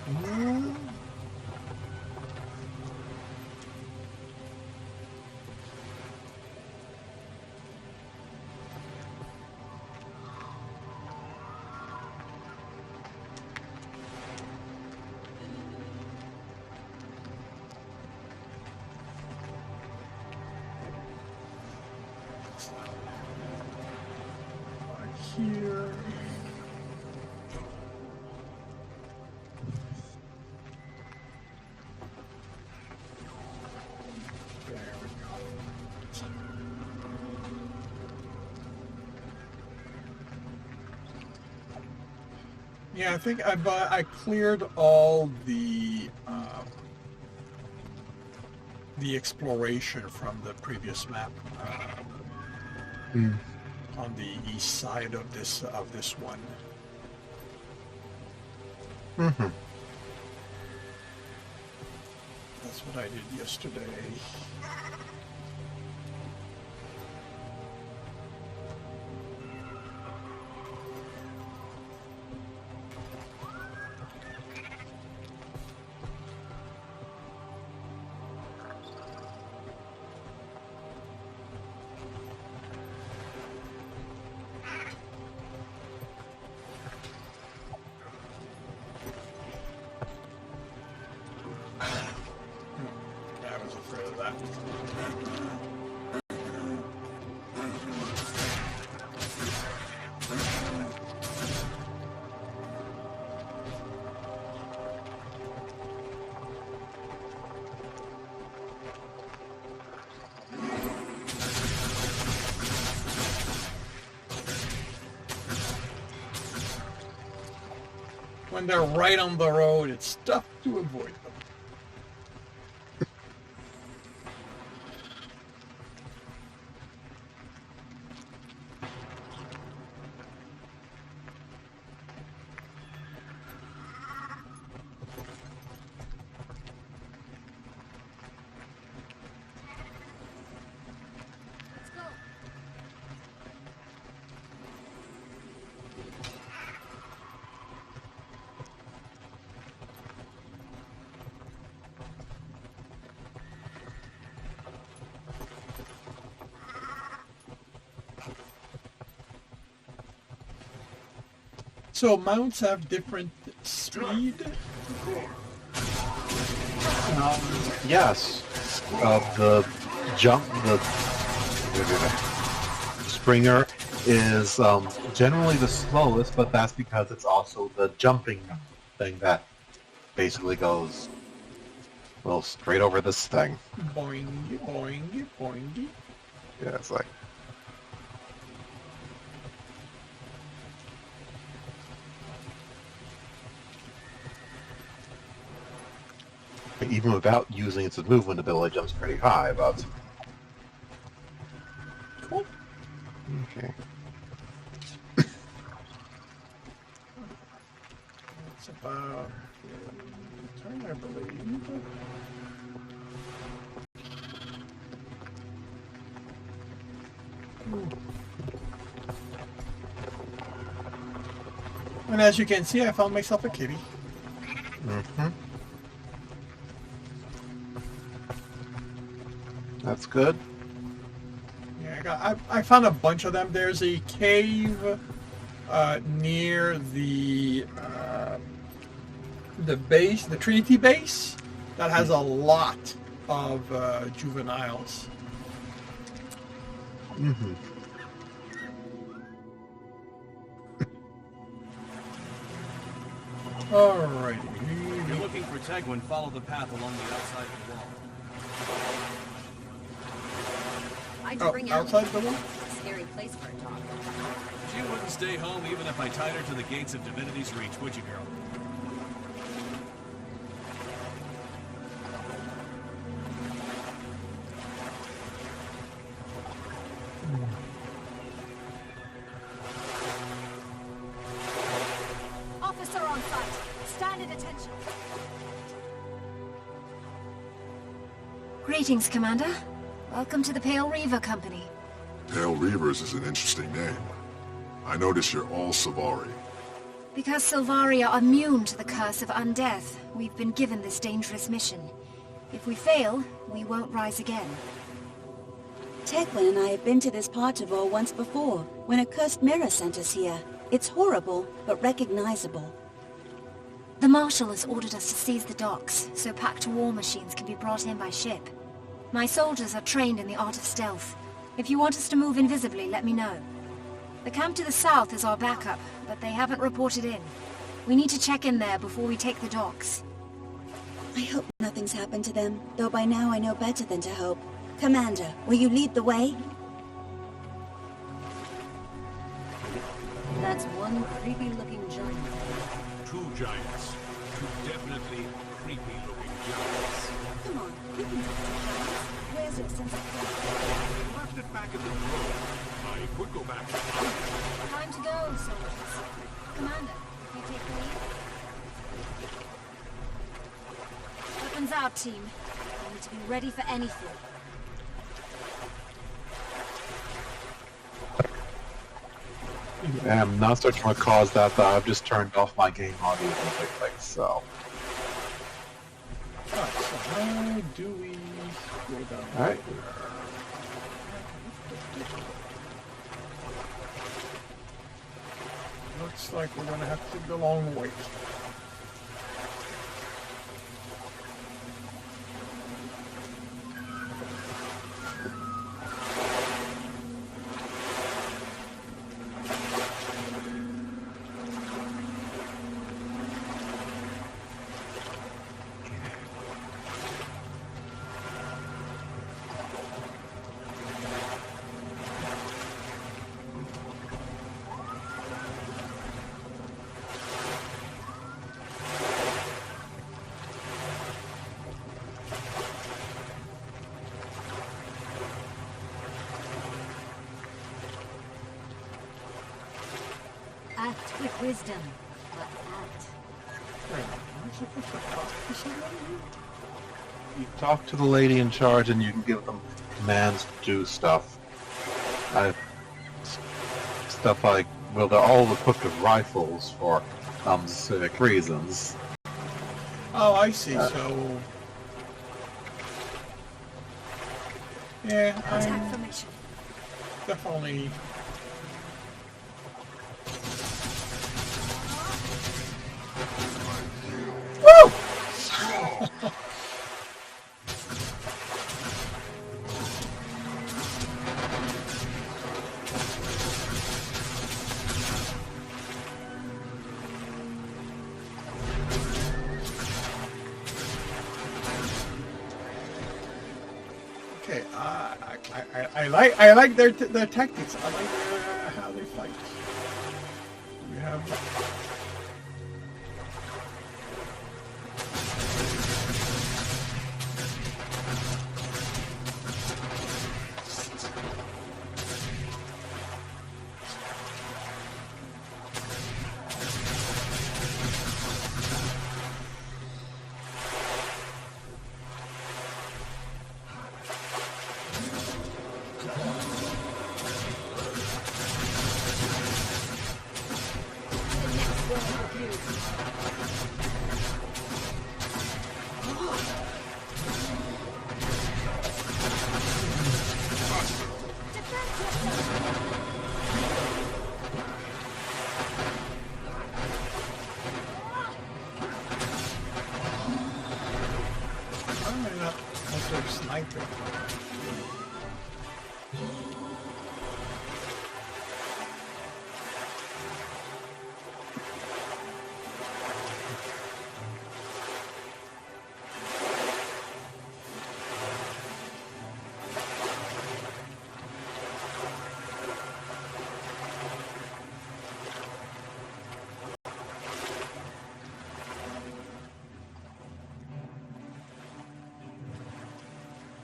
here? Here. There we go. Yeah, I think I cleared all the exploration from the previous map. On the east side of this one. Mm-hmm. That's what I did yesterday. When they're right on the road, it's tough to avoid them. So mounts have different speed? Yes. The jump, the Springer is generally the slowest, but that's because it's also the jumping thing that basically goes, well, straight over this thing. Boing, boing, boing. Yeah, it's like... Even without using its movement ability, jumps pretty high, but... Cool. Okay. It's about... turn, I believe. And as you can see, I found myself a kitty. Mm-hmm. That's good. Yeah, I found a bunch of them. There's a cave near the base, the Trinity base, that has a lot of juveniles. Mm-hmm. Alrighty. If you're looking for Tegwin, follow the path along the outside of the wall. I'd bring out outside the wall? a scary place for a dog. She wouldn't stay home even if I tied her to the gates of Divinity's Reach, would you, girl? Officer on site. Stand at attention. Greetings, Commander. Welcome to the Pale Reaver Company. Pale Reavers is an interesting name. I notice you're all Savari. Because Silvaria are immune to the curse of undeath, we've been given this dangerous mission. If we fail, we won't rise again. Tegwin and I have been to this part of Or once before, when a cursed mirror sent us here. It's horrible, but recognizable. The Marshal has ordered us to seize the docks, so packed war machines can be brought in by ship. My soldiers are trained in the art of stealth. If you want us to move invisibly, let me know. The camp to the south is our backup, but they haven't reported in. We need to check in there before we take the docks. I hope nothing's happened to them, though by now I know better than to hope. Commander, will you lead the way? That's one creepy-looking giant. Two giants. Two definitely creepy-looking giants. Come on, we can do it. Where's your sense of place? I left it back at the throne. I could go back. Time to go, soldiers. Commander, if you take the lead. Weapons out, team. We need to be ready for anything. And I'm not starting to cause that I've just turned off my game audio completely, so. Alright, so how do we go down? Alright. Looks like we're gonna have to take the long way. Act with wisdom, but act. Wait, am I supposed to talk to somebody here? You talk to the lady in charge and you can give them commands to do stuff. Stuff like, well, they're all equipped with rifles for specific reasons. Oh, I see, so... Yeah, Attack formation. Definitely... Woo! Okay, I like their tactics. I like how they fight. We have. Why not auto sniper?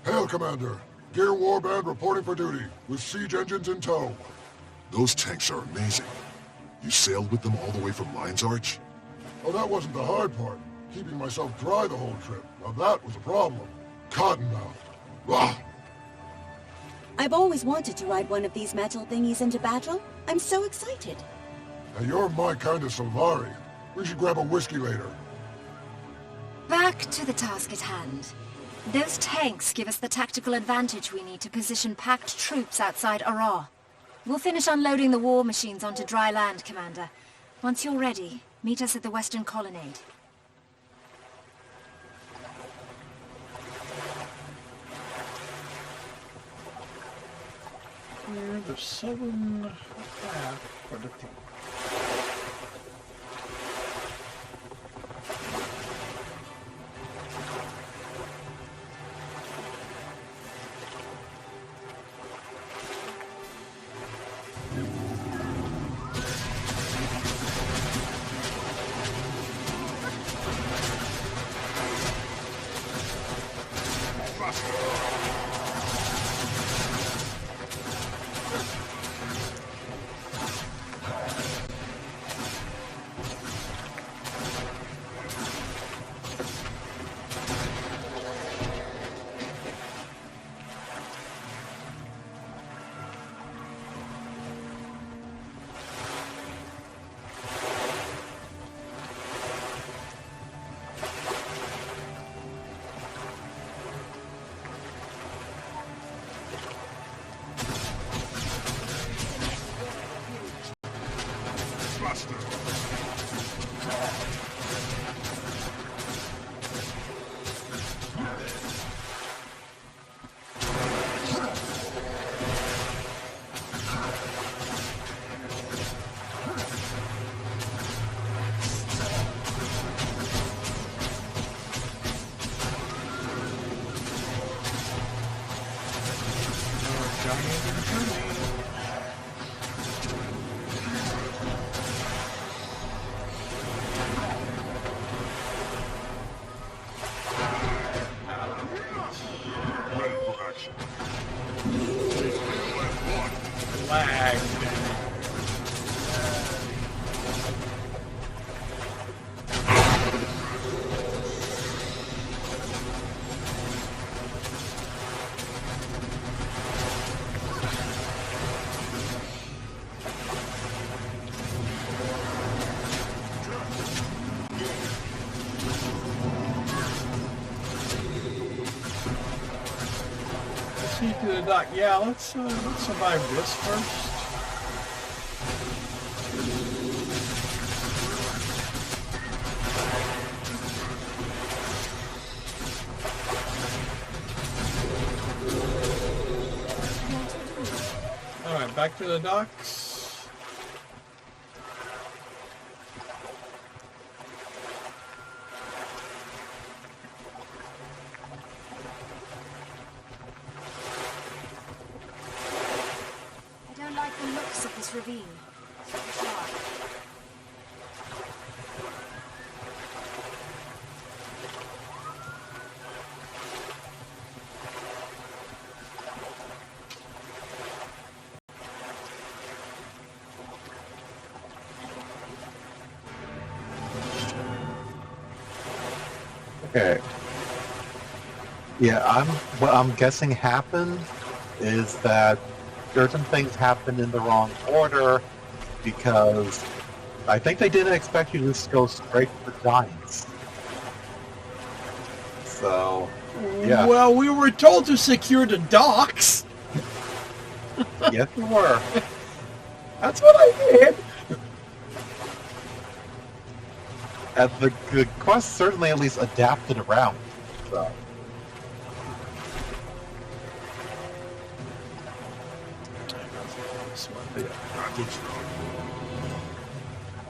Hail, Commander. Gear Warband reporting for duty, with siege engines in tow. Those tanks are amazing. You sailed with them all the way from Lion's Arch? Oh, that wasn't the hard part. Keeping myself dry the whole trip. Now that was a problem. Cottonmouth. Ah! I've always wanted to ride one of these metal thingies into battle. I'm so excited. Now you're my kind of Sylvari. We should grab a whiskey later. Back to the task at hand. Those tanks give us the tactical advantage we need to position packed troops outside Arra. We'll finish unloading the war machines onto dry land, Commander. Once you're ready, meet us at the Western Colonnade. Clear the southern path for the team. To the dock. Yeah, let's survive this first. All right, back to the docks. Ravine. Okay. Yeah, what I'm guessing happened is that certain things happened in the wrong order because I think they didn't expect you to just go straight for giants. So, yeah. Well, we were told to secure the docks. Yes, you were. That's what I did. And the quest certainly at least adapted around. So.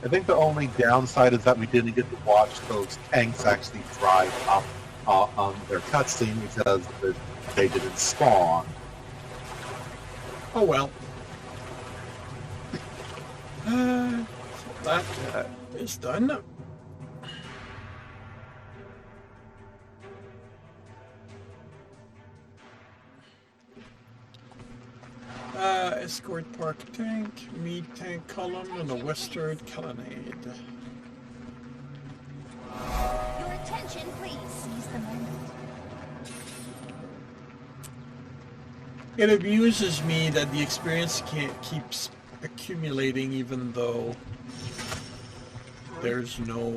I think the only downside is that we didn't get to watch those tanks actually drive up on their cutscene because they didn't spawn. Oh well. That is done. Escort Park Tank, Mead Tank Column, and the Western Colonnade. Your attention, please. Seize the moment. It amuses me that the experience keeps accumulating even though there's no...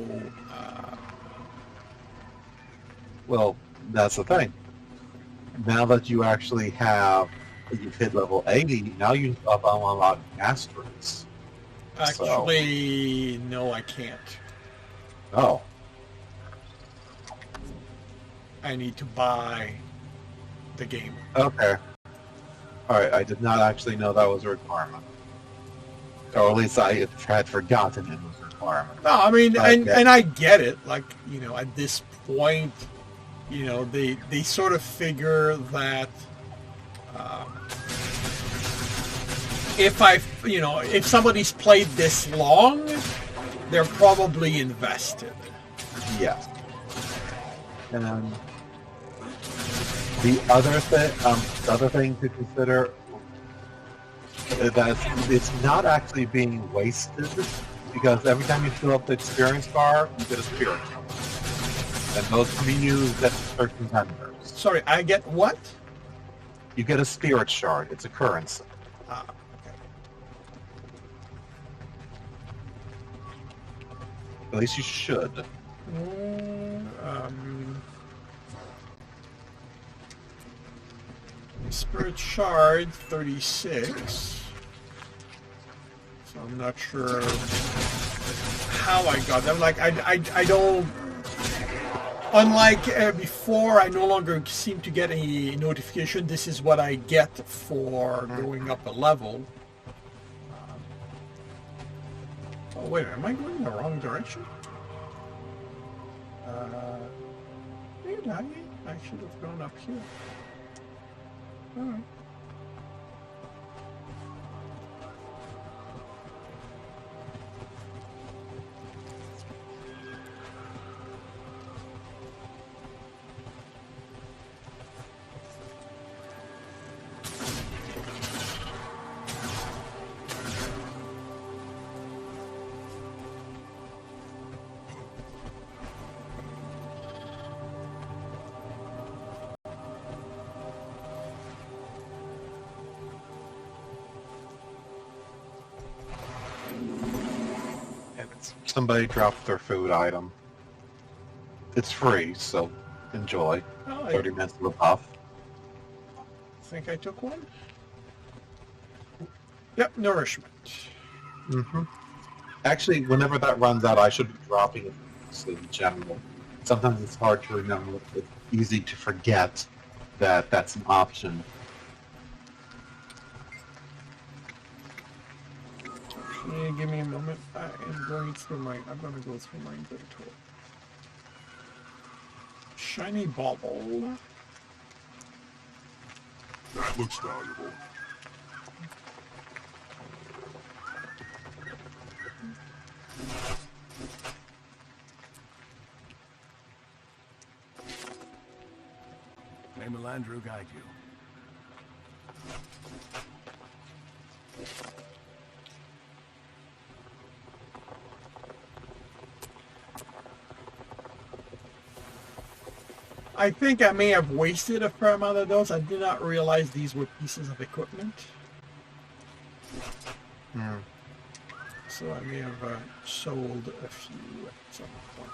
Well, that's the thing. Now that you actually have... You've hit level 80, now you have unlocked masteries. Actually, no, I can't. Oh. I need to buy the game. Okay. Alright, I did not actually know that was a requirement. Or at least I had forgotten it was a requirement. No, I mean, Okay. and I get it. Like, you know, at this point, you know, they sort of figure that if somebody's played this long, they're probably invested. Yes. And the other thing to consider is that it's not actually being wasted because every time you fill up the experience bar, you get a spirit shard. And those can be used at certain vendors. Sorry, I get what? You get a spirit shard. It's a currency. At least you should. Spirit Shard 36. So I'm not sure how I got them. Like I don't. Unlike before, I no longer seem to get a notification. This is what I get for going up a level. Oh wait, am I going in the wrong direction? Maybe I should have gone up here. Alright. Somebody dropped their food item. It's free, so enjoy. Oh, 30 minutes of a puff. Think I took one? Yep, nourishment. Mm-hmm. Actually, whenever that runs out, I should be dropping it in general. Sometimes it's hard to remember. It's easy to forget that that's an option. Give me a moment. I'm going to go through my inventory. Shiny bauble. That looks valuable. May Melandru guide you. I think I may have wasted a fair amount of those. I did not realize these were pieces of equipment. So I may have sold a few at some point.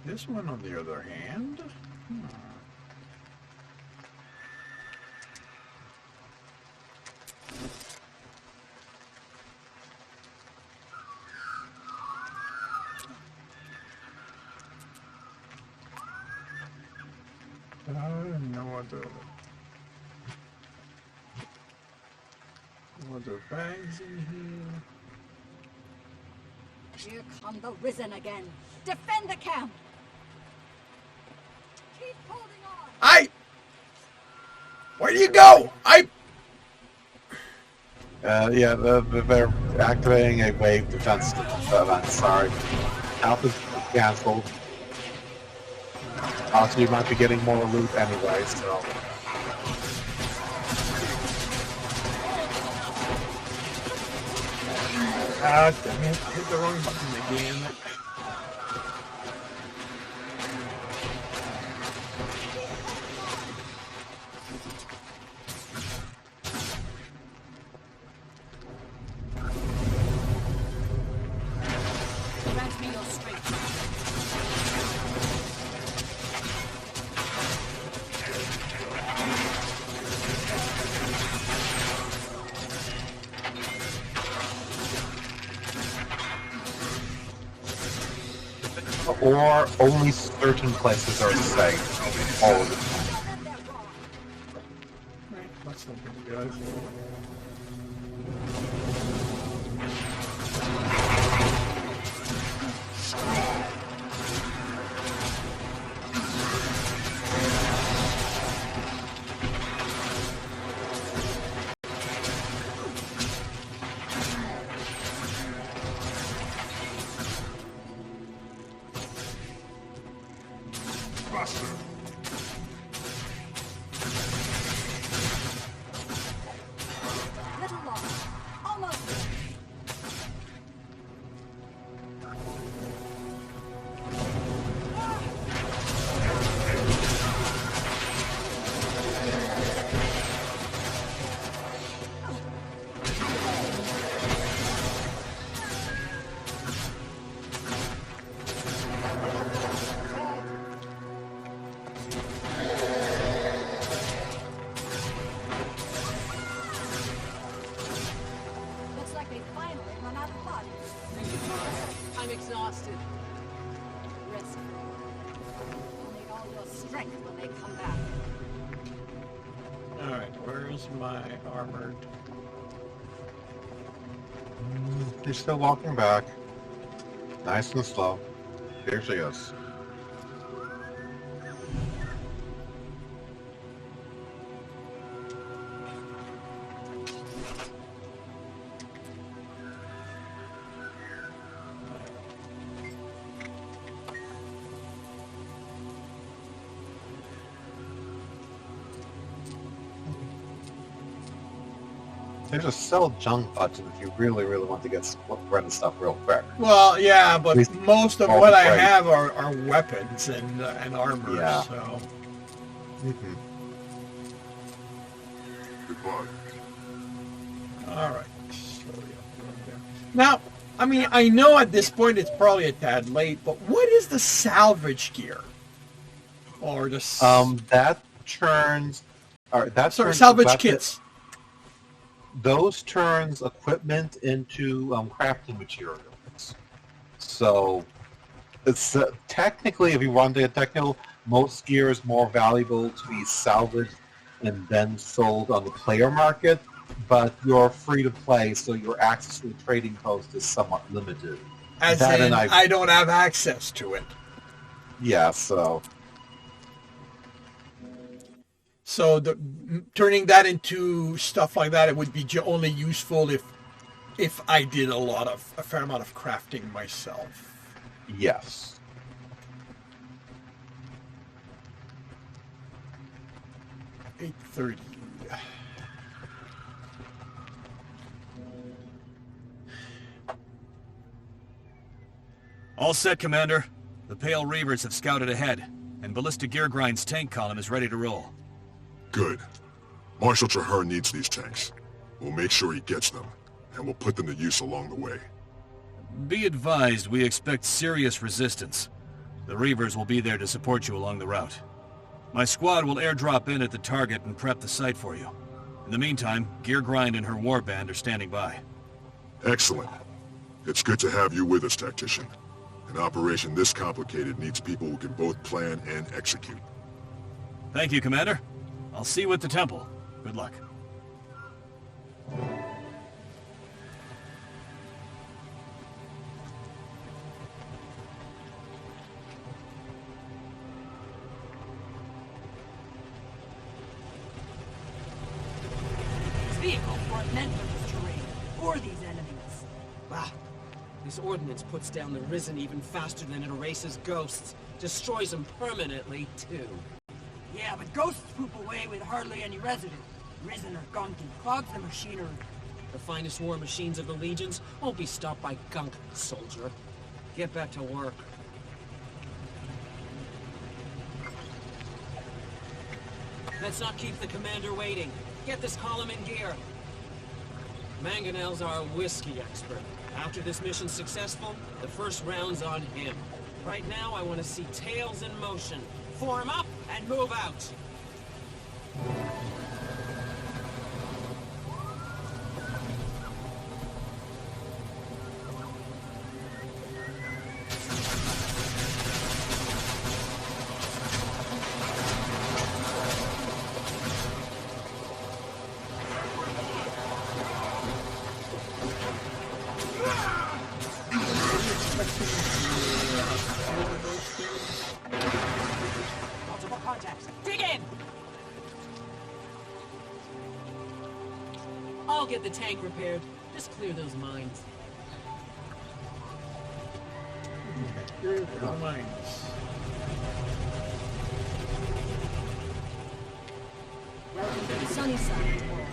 This one, on the other hand... No other bags in here. Here come the Risen again. Defend the camp. Keep holding on. Where do you go? Yeah, they're activating a wave defense event. Sorry. Health is cancelled. Also, you might be getting more loot anyway, so... Ah, damn it. Hit the wrong button again. Grant me your strength. Or only certain places are safe all of the time. Right, that's not good, guys. Little lost. Almost there. Looks like they finally run out of bodies. I'm exhausted. Rest. You'll need all your strength when they come back. Alright, where's my armored? She's still walking back. Nice and slow. Here she is. They just sell junk buttons if you really, really want to get rid of stuff real quick. Well, yeah, but most of what I right. have are weapons and armor, Yeah. so... Mm-hmm. Goodbye. Alright. Now, I mean, I know at this point it's probably a tad late, but what is the salvage gear? Or just... That turns... that Sorry, turns salvage weapon- kits. Those turns equipment into crafting materials. So, it's technically, if you want to get technical, most gear is more valuable to be salvaged and then sold on the player market, but you're free to play, so your access to the trading post is somewhat limited. As That in, and I don't have access to it. Yeah, so... So turning that into stuff like that, it would be only useful if I did a fair amount of crafting myself. Yes. $830. All set, Commander. The Pale Reavers have scouted ahead, and Ballista Geargrind's tank column is ready to roll. Good. Marshal Traherne needs these tanks. We'll make sure he gets them, and we'll put them to use along the way. Be advised, we expect serious resistance. The Reavers will be there to support you along the route. My squad will airdrop in at the target and prep the site for you. In the meantime, Geargrind and her warband are standing by. Excellent. It's good to have you with us, Tactician. An operation this complicated needs people who can both plan and execute. Thank you, Commander. I'll see you at the temple. Good luck. These vehicles weren't meant for this terrain, or these enemies. Wow. This ordnance puts down the Risen even faster than it erases ghosts. Destroys them permanently, too. Yeah, but ghosts poop away with hardly any residue. Risen are gunk and clogs the machinery. The finest war machines of the Legions won't be stopped by gunk, soldier. Get back to work. Let's not keep the commander waiting. Get this column in gear. Mangonel's our whiskey expert. After this mission's successful, the first round's on him. Right now, I want to see tails in motion. Form up and move out. Multiple contacts. Dig in! I'll get the tank repaired. Just clear those mines. Welcome to the sunny side, all.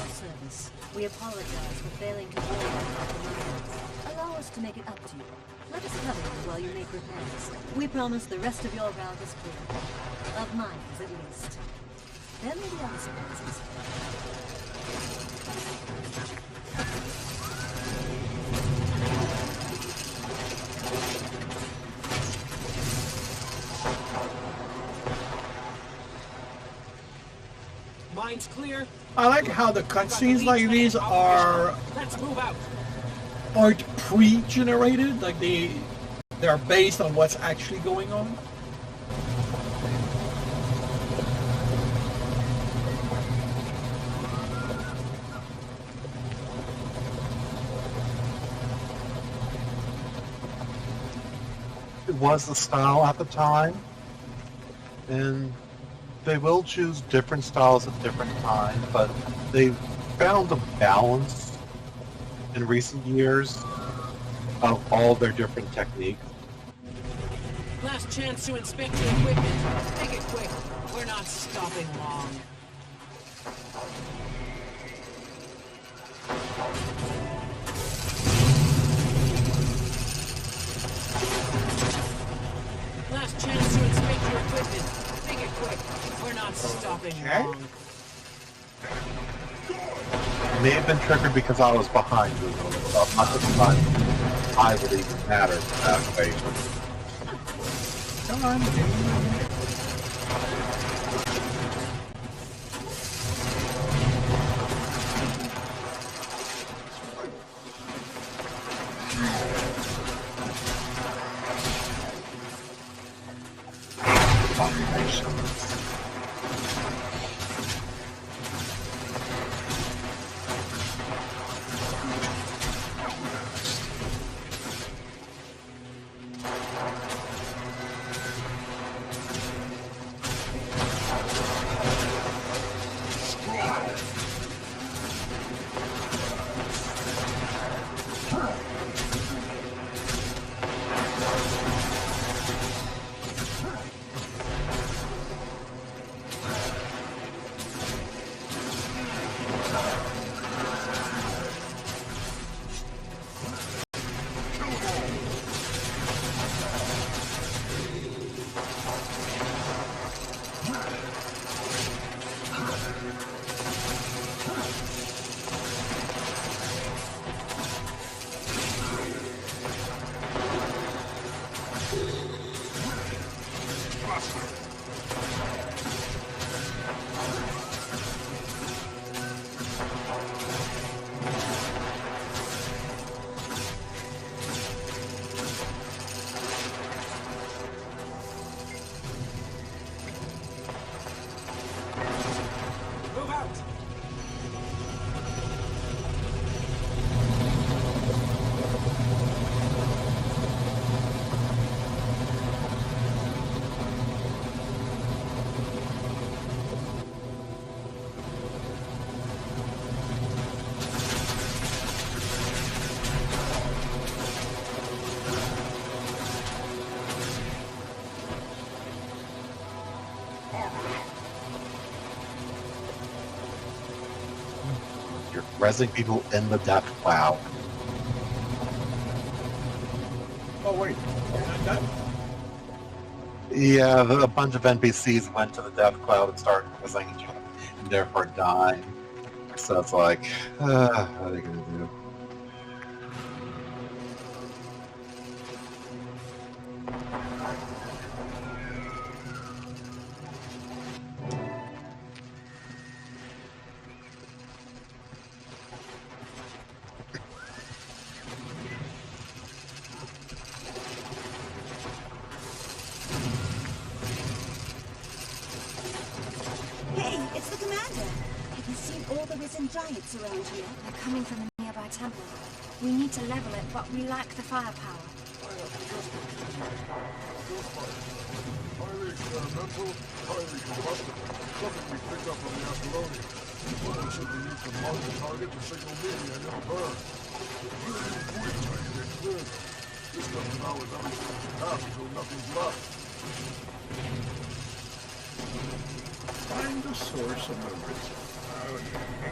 Service. We apologize for failing to warn you about the mines. Allow us to make it up to you. Let us cover you while you make repairs. We promise the rest of your route is clear. Of mines, at least. There may be other surprises. Mine's clear. I like how the cutscenes like these Let's move out. aren't pre-generated, like they're based on what's actually going on. It was the style at the time, and they will choose different styles at different times, but they found a balance in recent years of all their different techniques. Last chance to inspect your equipment. Make it quick. We're not stopping long. Last chance to inspect your equipment. Make it quick. We're not stopping long. It may have been triggered because I was behind you, so I'm not just time I would even matter in that way. Come on, rezzing people in the Death Cloud. Oh wait, you're not done? Yeah, a bunch of NPCs went to the Death Cloud and started rezzing each other, and therefore dying. So it's like, what are they gonna do? Hey, it's the commander. Have you seen all the risen giants around here? They're coming from the nearby temple. We need to level it, but we lack the firepower. Highly experimental, highly combustible. Something we picked up from the Apollonia. Someone said we need to mark the target to signal me and it'll burn. Very quick, tiny bit clear. This stuff now is everything to pass until nothing's left. Find the source of the reason. Okay.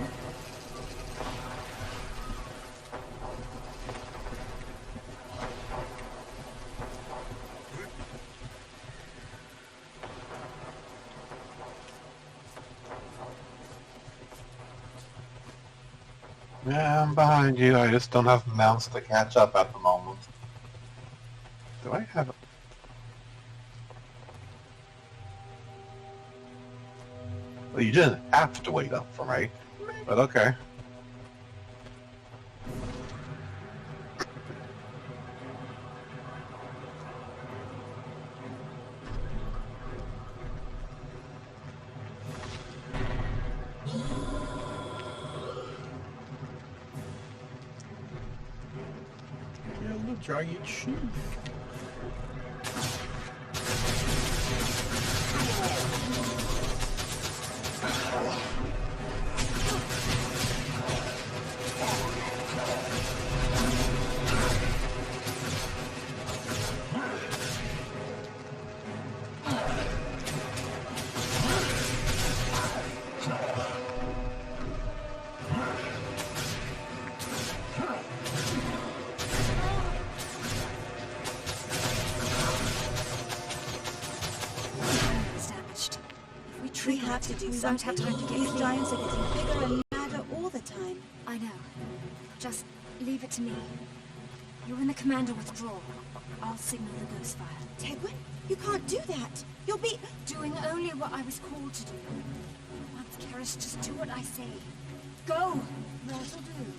Yeah, I'm behind you. I just don't have mounts to catch up at the moment. Do I have... Well, you didn't have to wait up for me, but okay. Yellow giant sheep. We have to do something. Won't have time to get These clear. giants are getting bigger and madder all the time. I know. Just leave it to me. You and the commander withdraw. I'll signal the ghost fire. Tegwin, you can't do that. You'll be... Doing only what I was called to do. Once, Karis, just do what I say. Go! That'll do.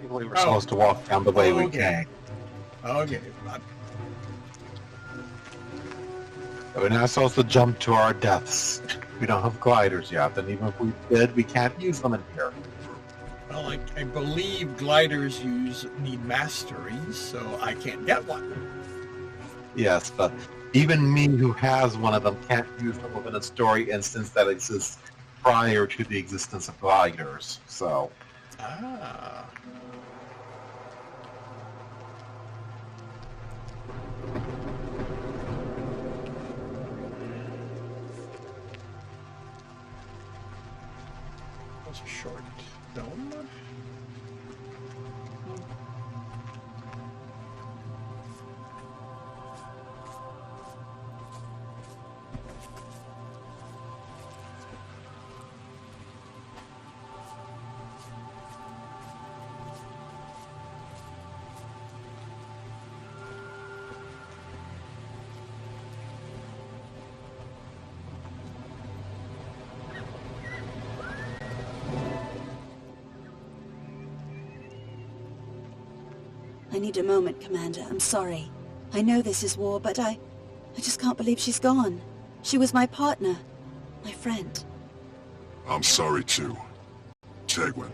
We were supposed to walk down the way we came. Okay. We're not supposed to jump to our deaths. We don't have gliders yet, and even if we did, we can't use them in here. Well, I believe gliders need mastery, so I can't get one. Yes, but even me who has one of them can't use them within a story instance that exists prior to the existence of gliders, so... Ah. That's a short dome. I need a moment, Commander. I'm sorry. I know this is war, but I just can't believe she's gone. She was my partner. My friend. I'm sorry too. Tegwin,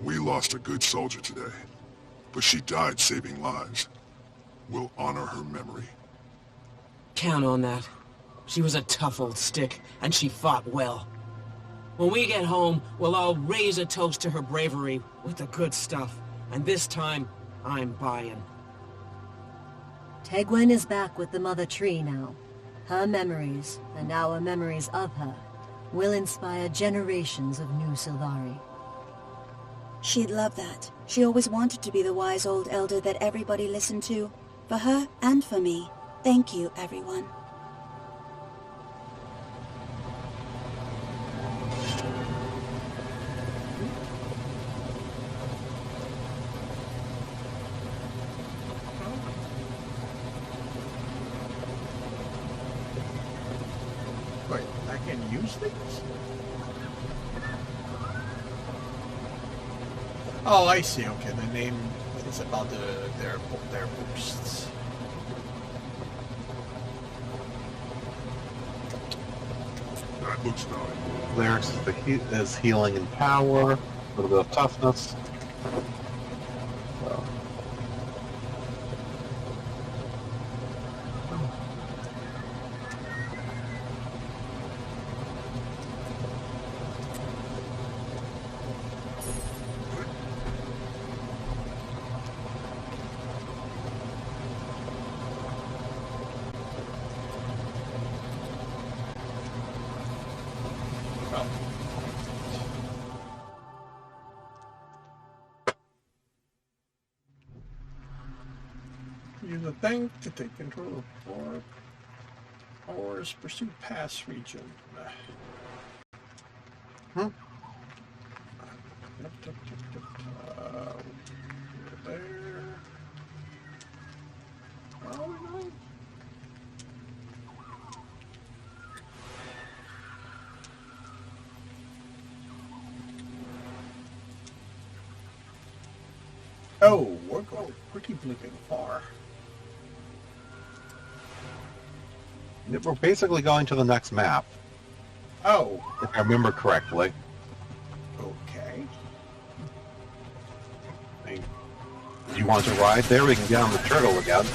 we lost a good soldier today. But she died saving lives. We'll honor her memory. Count on that. She was a tough old stick, and she fought well. When we get home, we'll all raise a toast to her bravery with the good stuff. And this time, I'm buying. Tegwin is back with the Mother Tree now. Her memories, and our memories of her, will inspire generations of new Sylvari. She'd love that. She always wanted to be the wise old elder that everybody listened to. For her and for me. Thank you, everyone. Wait, I can use these? Oh, I see. Okay, the name is about their boosts. That looks nice. There's is healing and power, a little bit of toughness. So. Use a tank to take control of port. Ores pursue pass region. There. Oh, no. Oh, we're going pretty flipping far. We're basically going to the next map. Oh. If I remember correctly. Okay. Do you want to ride there? We can get on the turtle again.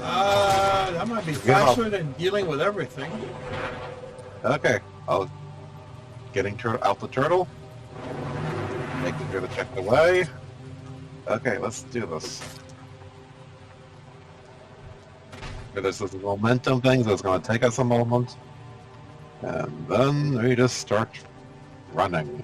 That might be faster than dealing with everything. Okay. I'll getting out the turtle. Making sure to check the way. Okay, let's do this. There's this momentum thing that's going to take us a moment. And then we just start running.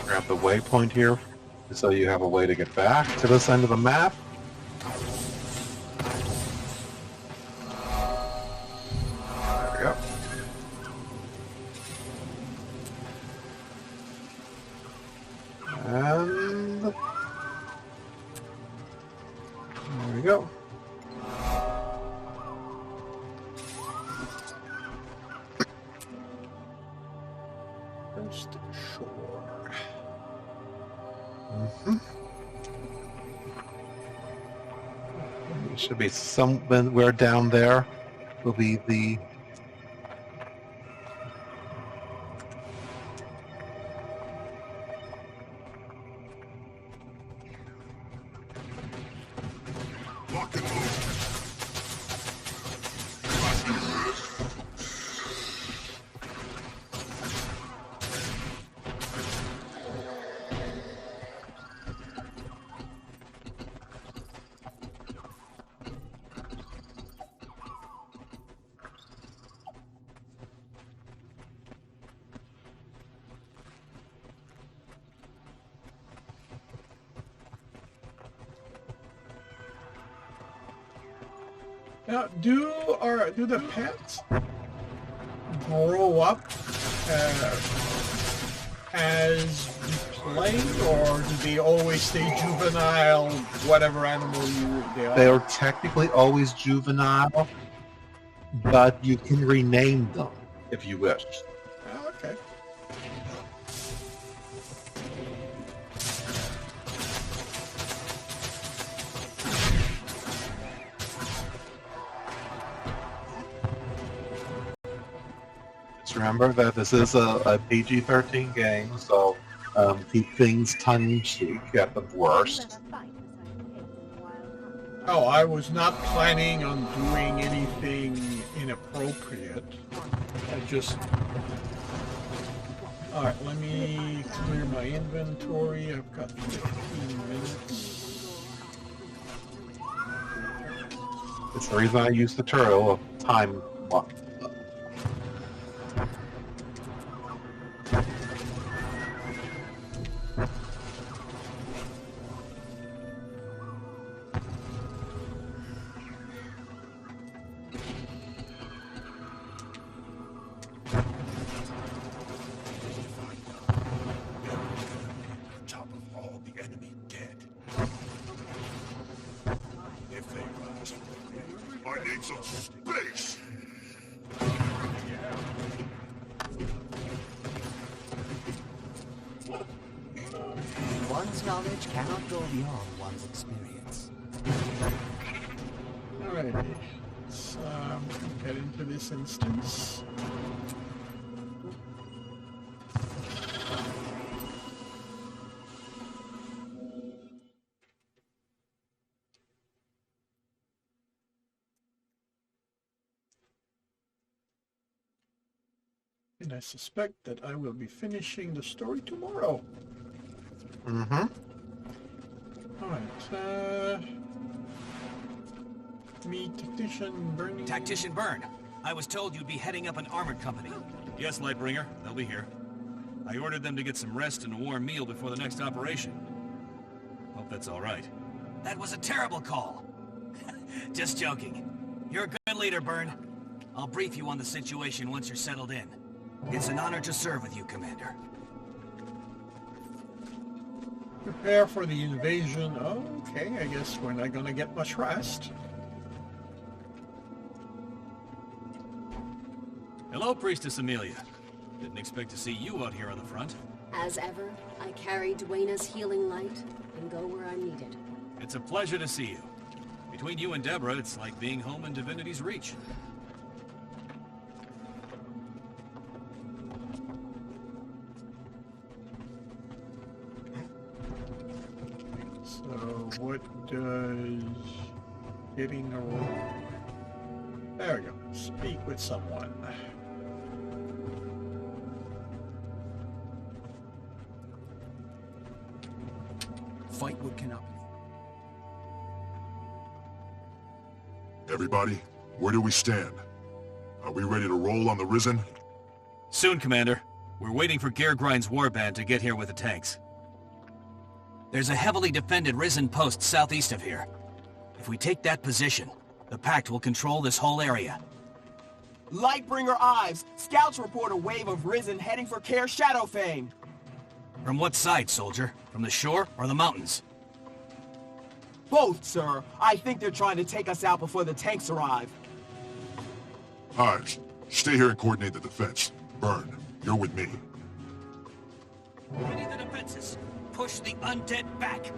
Grab the waypoint here, so you have a way to get back to this end of the map. There we go. And there we go. Coast to shore. It should be somewhere down there. Will be the Now, do the pets grow up as you play, or do they always stay juvenile, whatever animal they are? They are technically always juvenile, but you can rename them if you wish. Oh, okay. Just remember that this is a PG-13 game, so keep things tongue-in-cheek at the worst. Oh, I was not planning on doing anything inappropriate. I just... Alright, let me clear my inventory. I've got 15 minutes. It's the reason I use the turtle of time lock. Top of all the enemy dead. If they last, I need some space. One's knowledge cannot go beyond one's experience. Alrighty, let's get into this instance. And I suspect that I will be finishing the story tomorrow. Mm-hmm. Alright, meet Tactician Burning. Tactician Burn, I was told you'd be heading up an armored company. Yes, Lightbringer, they'll be here. I ordered them to get some rest and a warm meal before the next operation. Hope that's all right. That was a terrible call. Just joking. You're a good leader, Burn. I'll brief you on the situation once you're settled in. It's an honor to serve with you, Commander. Prepare for the invasion. Okay, I guess we're not gonna get much rest. Hello, Priestess Amelia. Didn't expect to see you out here on the front. As ever, I carry Dwena's healing light and go where I'm needed. It's a pleasure to see you. Between you and Deborah, it's like being home in Divinity's Reach. So what does getting a... There we go. Speak with someone. Fight what cannot be. Everybody, where do we stand? Are we ready to roll on the Risen? Soon, Commander. We're waiting for Geargrind's warband to get here with the tanks. There's a heavily defended Risen post southeast of here. If we take that position, the Pact will control this whole area. Lightbringer Ives, scouts report a wave of Risen heading for Caer Shadowfang. From what side, soldier? From the shore or the mountains? Both, sir. I think they're trying to take us out before the tanks arrive. Ives, stay here and coordinate the defense. Burn, you're with me. Ready the defenses. Push the undead back.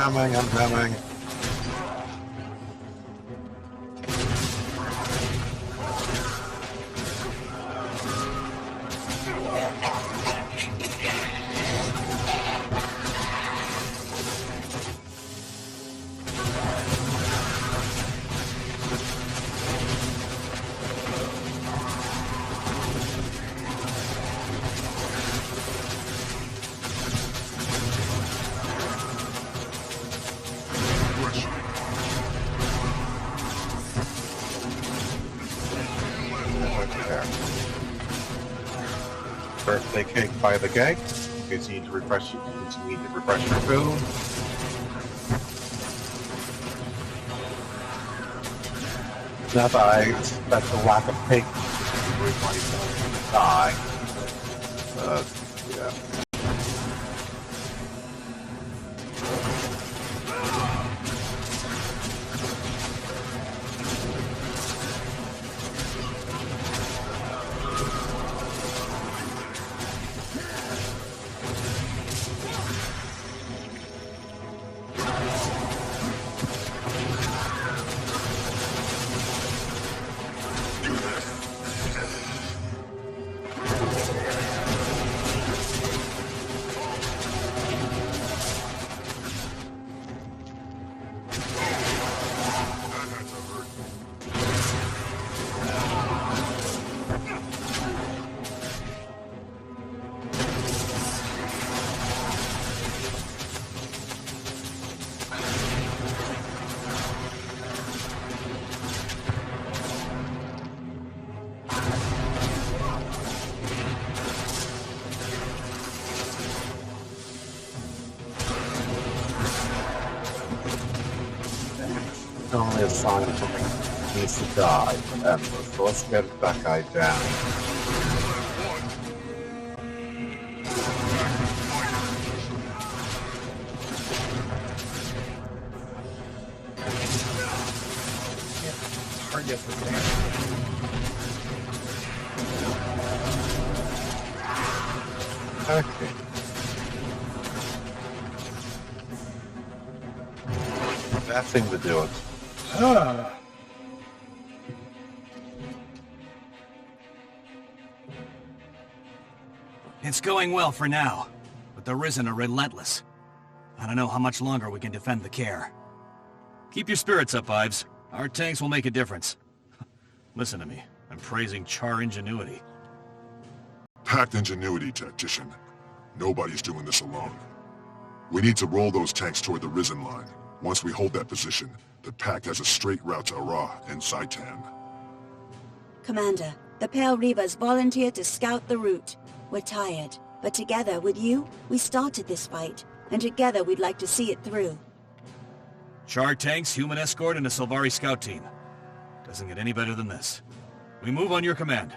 coming. Birthday cake by the gate. In case you need to refresh your food. Not that I expect a lack of cake to everybody to die. Yeah. Only a sign of something needs to die. So let's get that guy down. Target the damage. Okay. That seemed to do it. It's going well for now, but the Risen are relentless. I don't know how much longer we can defend the Care. Keep your spirits up, Ives. Our tanks will make a difference. Listen to me. I'm praising Char ingenuity. Pact ingenuity, Tactician. Nobody's doing this alone. We need to roll those tanks toward the Risen line. Once we hold that position, the Pact has a straight route to Arah and Zhaitan. Commander, the Pale Reavers volunteered to scout the route. We're tired, but together with you, we started this fight, and together we'd like to see it through. Char tanks, human escort, and a Sylvari scout team. Doesn't get any better than this. We move on your command.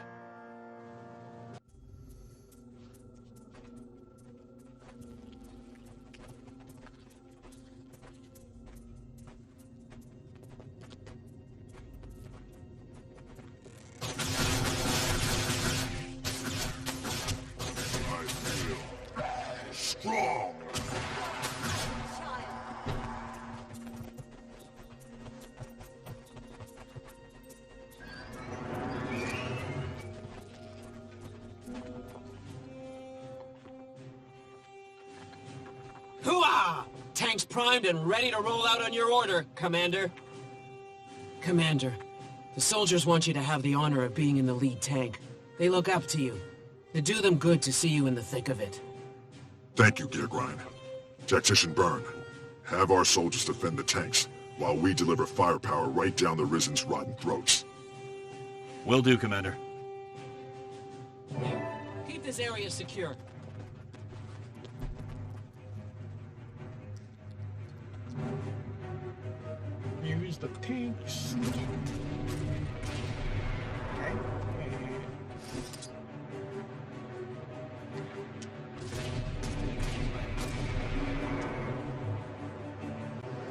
Strong! Hooah! Tanks primed and ready to roll out on your order, Commander. Commander, the soldiers want you to have the honor of being in the lead tank. They look up to you. It'd do them good to see you in the thick of it. Thank you, Geargrind. Tactician Burn, have our soldiers defend the tanks, while we deliver firepower right down the Risen's rotten throats. Will do, Commander. Keep this area secure. Use the tanks.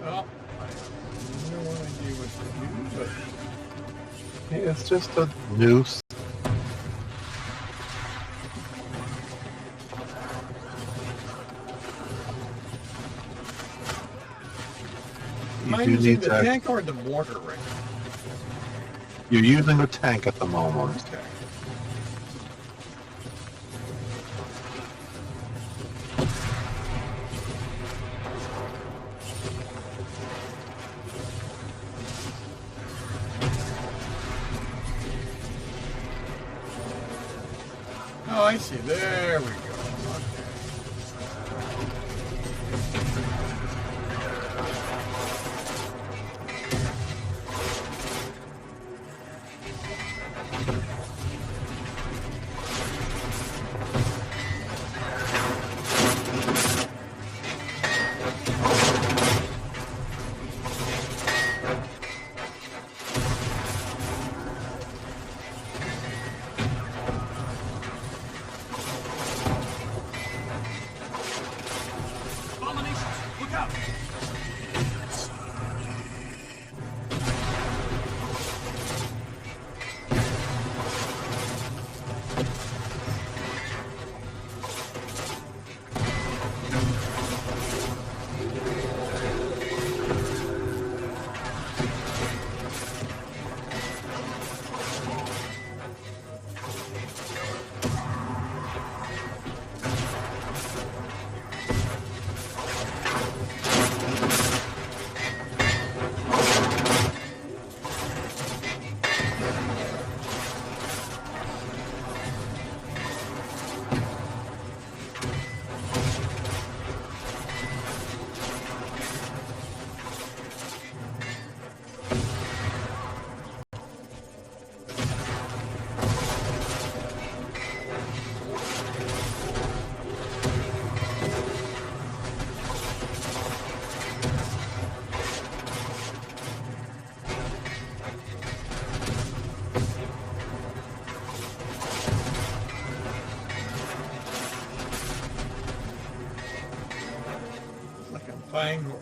Oh, I have no idea what to do, but It's just a noose. using need the to... tank or the mortar ring? You're using the tank at the moment. Okay. Oh, I see. There we go.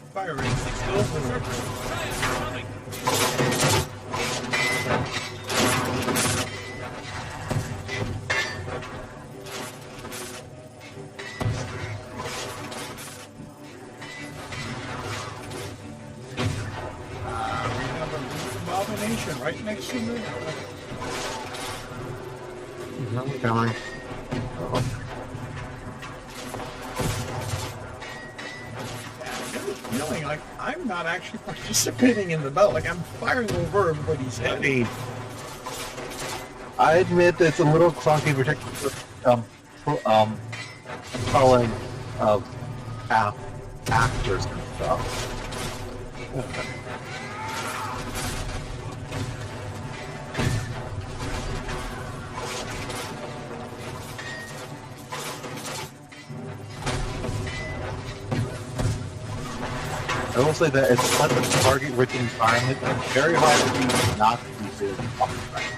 Firing abomination right next to me. I'm coming. Feeling like I'm not actually participating in the battle, like I'm firing over everybody's head. I admit it's a little clunky, particularly calling of actors and stuff. I will say that it's such a target-rich environment, it's very hard to be not to be really upright.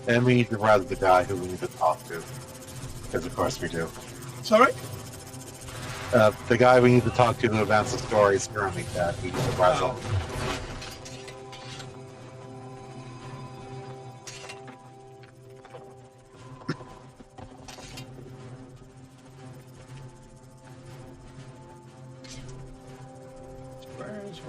And we need to rather the guy who we need to talk to. Because of course we do. Sorry? The guy we need to talk to who advances the story is currently dead. We need to rather. Where is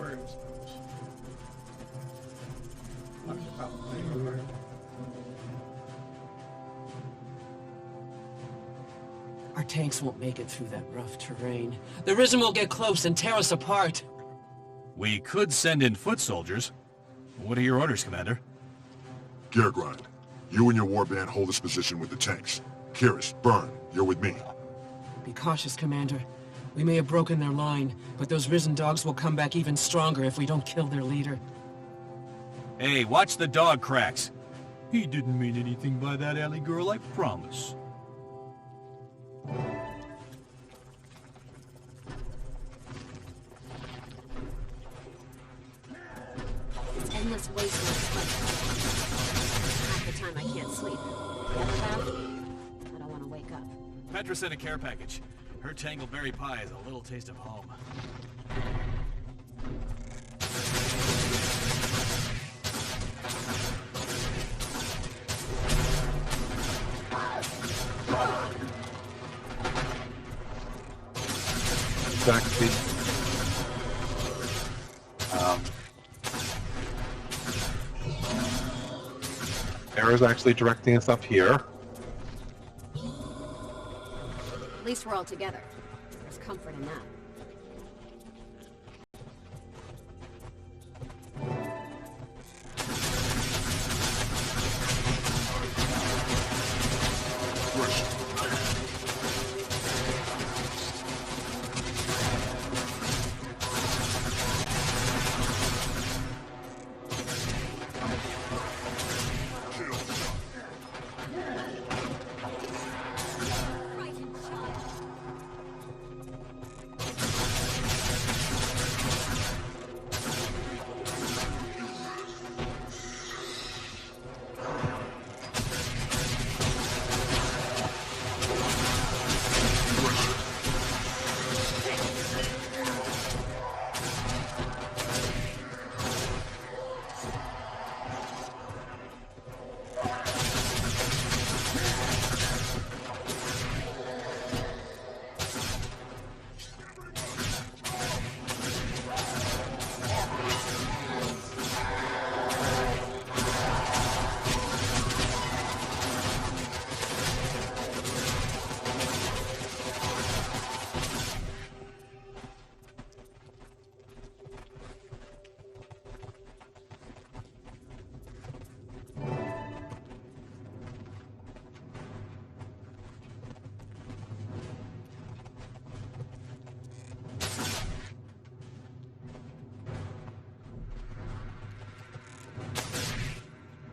Our tanks won't make it through that rough terrain. The Risen will get close and tear us apart. We could send in foot soldiers. What are your orders, Commander? Geargrind, you and your warband hold this position with the tanks. Kiris, Burn, you're with me. Be cautious, Commander. We may have broken their line, but those Risen dogs will come back even stronger if we don't kill their leader. Hey, watch the dog cracks. He didn't mean anything by that, alley girl, I promise. this wasteland half the time I can't sleep. Ever have? I don't want to wake up. Petra sent a care package. Her tangleberry pie is a little taste of home. Exactly. Era's actually directing us up here. At least we're all together. There's comfort in that.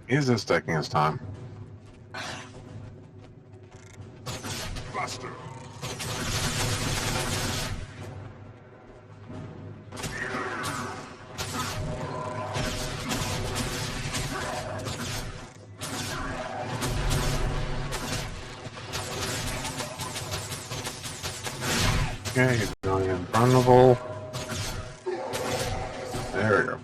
He's just taking his time. Buster! Okay, he's going invulnerable. There we go.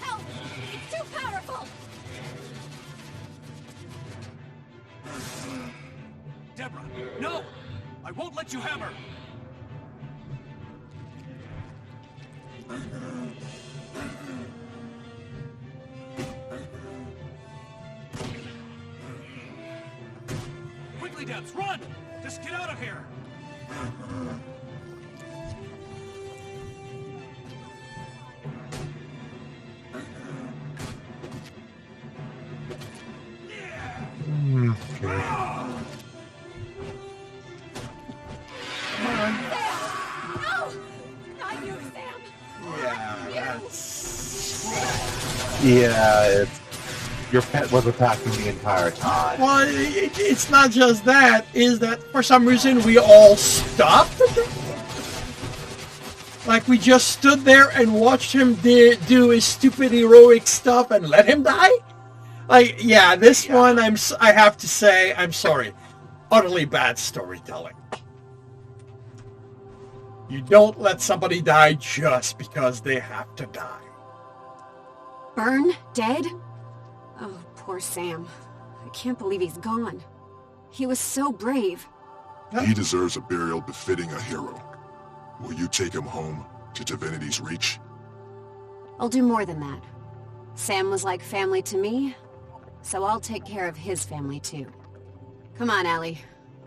Help! It's too powerful! Deborah, no! I won't let you have her! Quickly, Debs, run! Just get out of here! Okay. No! Not you, Sam! Yeah, Yeah, it's your pet was attacking the entire time. Well, it's not just that. Is that for some reason we all stopped? Like we just stood there and watched him do his stupid heroic stuff and let him die? Like, yeah, this one I have to say, I'm sorry, utterly bad storytelling. You don't let somebody die just because they have to die. Burn? Dead? Oh, poor Sam. I can't believe he's gone. He was so brave. He deserves a burial befitting a hero. Will you take him home to Divinity's Reach? I'll do more than that. Sam was like family to me, so I'll take care of his family too. Come on, Ellie.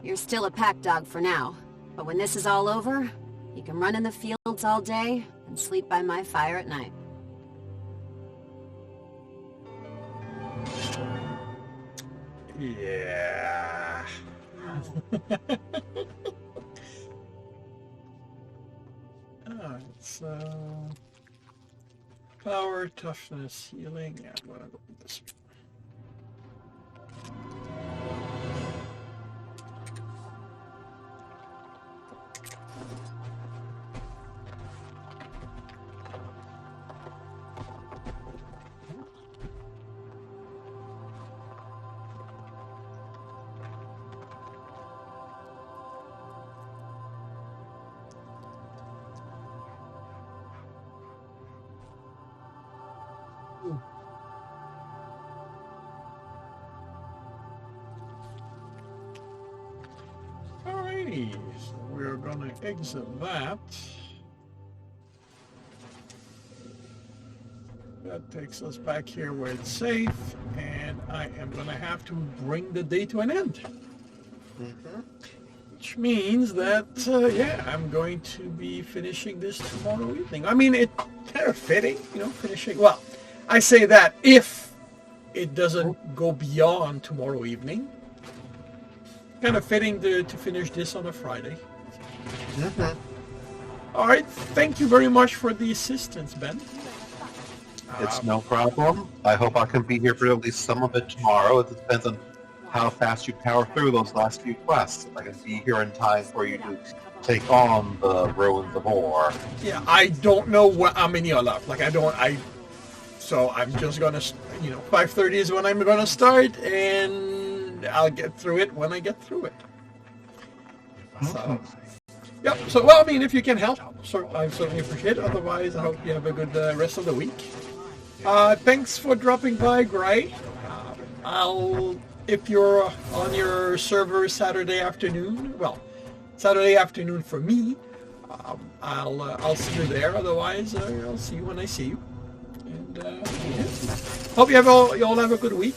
You're still a pack dog for now, but when this is all over, you can run in the fields all day and sleep by my fire at night. Yeah. Alright, so... Power, toughness, healing. Yeah, I'm gonna go with this one. Okay, so we're gonna exit that. That takes us back here where it's safe, and I am gonna have to bring the day to an end. Which means that, yeah, I'm going to be finishing this tomorrow evening. I mean, it's kind of fitting, you know, finishing. Well, I say that if it doesn't go beyond tomorrow evening. Kind of fitting to finish this on a Friday. All right, thank you very much for the assistance, Ben. It's no problem. I hope I can be here for at least some of it tomorrow. It depends on how fast you power through those last few quests. If I can be here in time for you to take on the Ruins of Ore. Yeah, I don't know how many are left. Like, so I'm just gonna, you know, 5:30 is when I'm gonna start, and I'll get through it when I get through it. So, yep. So, well, I mean, if you can help, I certainly appreciate it. Otherwise, I hope you have a good rest of the week. Thanks for dropping by, Gray. If you're on your server Saturday afternoon, well, Saturday afternoon for me, I'll see you there. Otherwise, I'll see you when I see you. And yeah. Hope you all have a good week,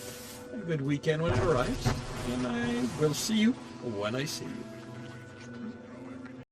a good weekend when it arrives, and I will see you when I see you.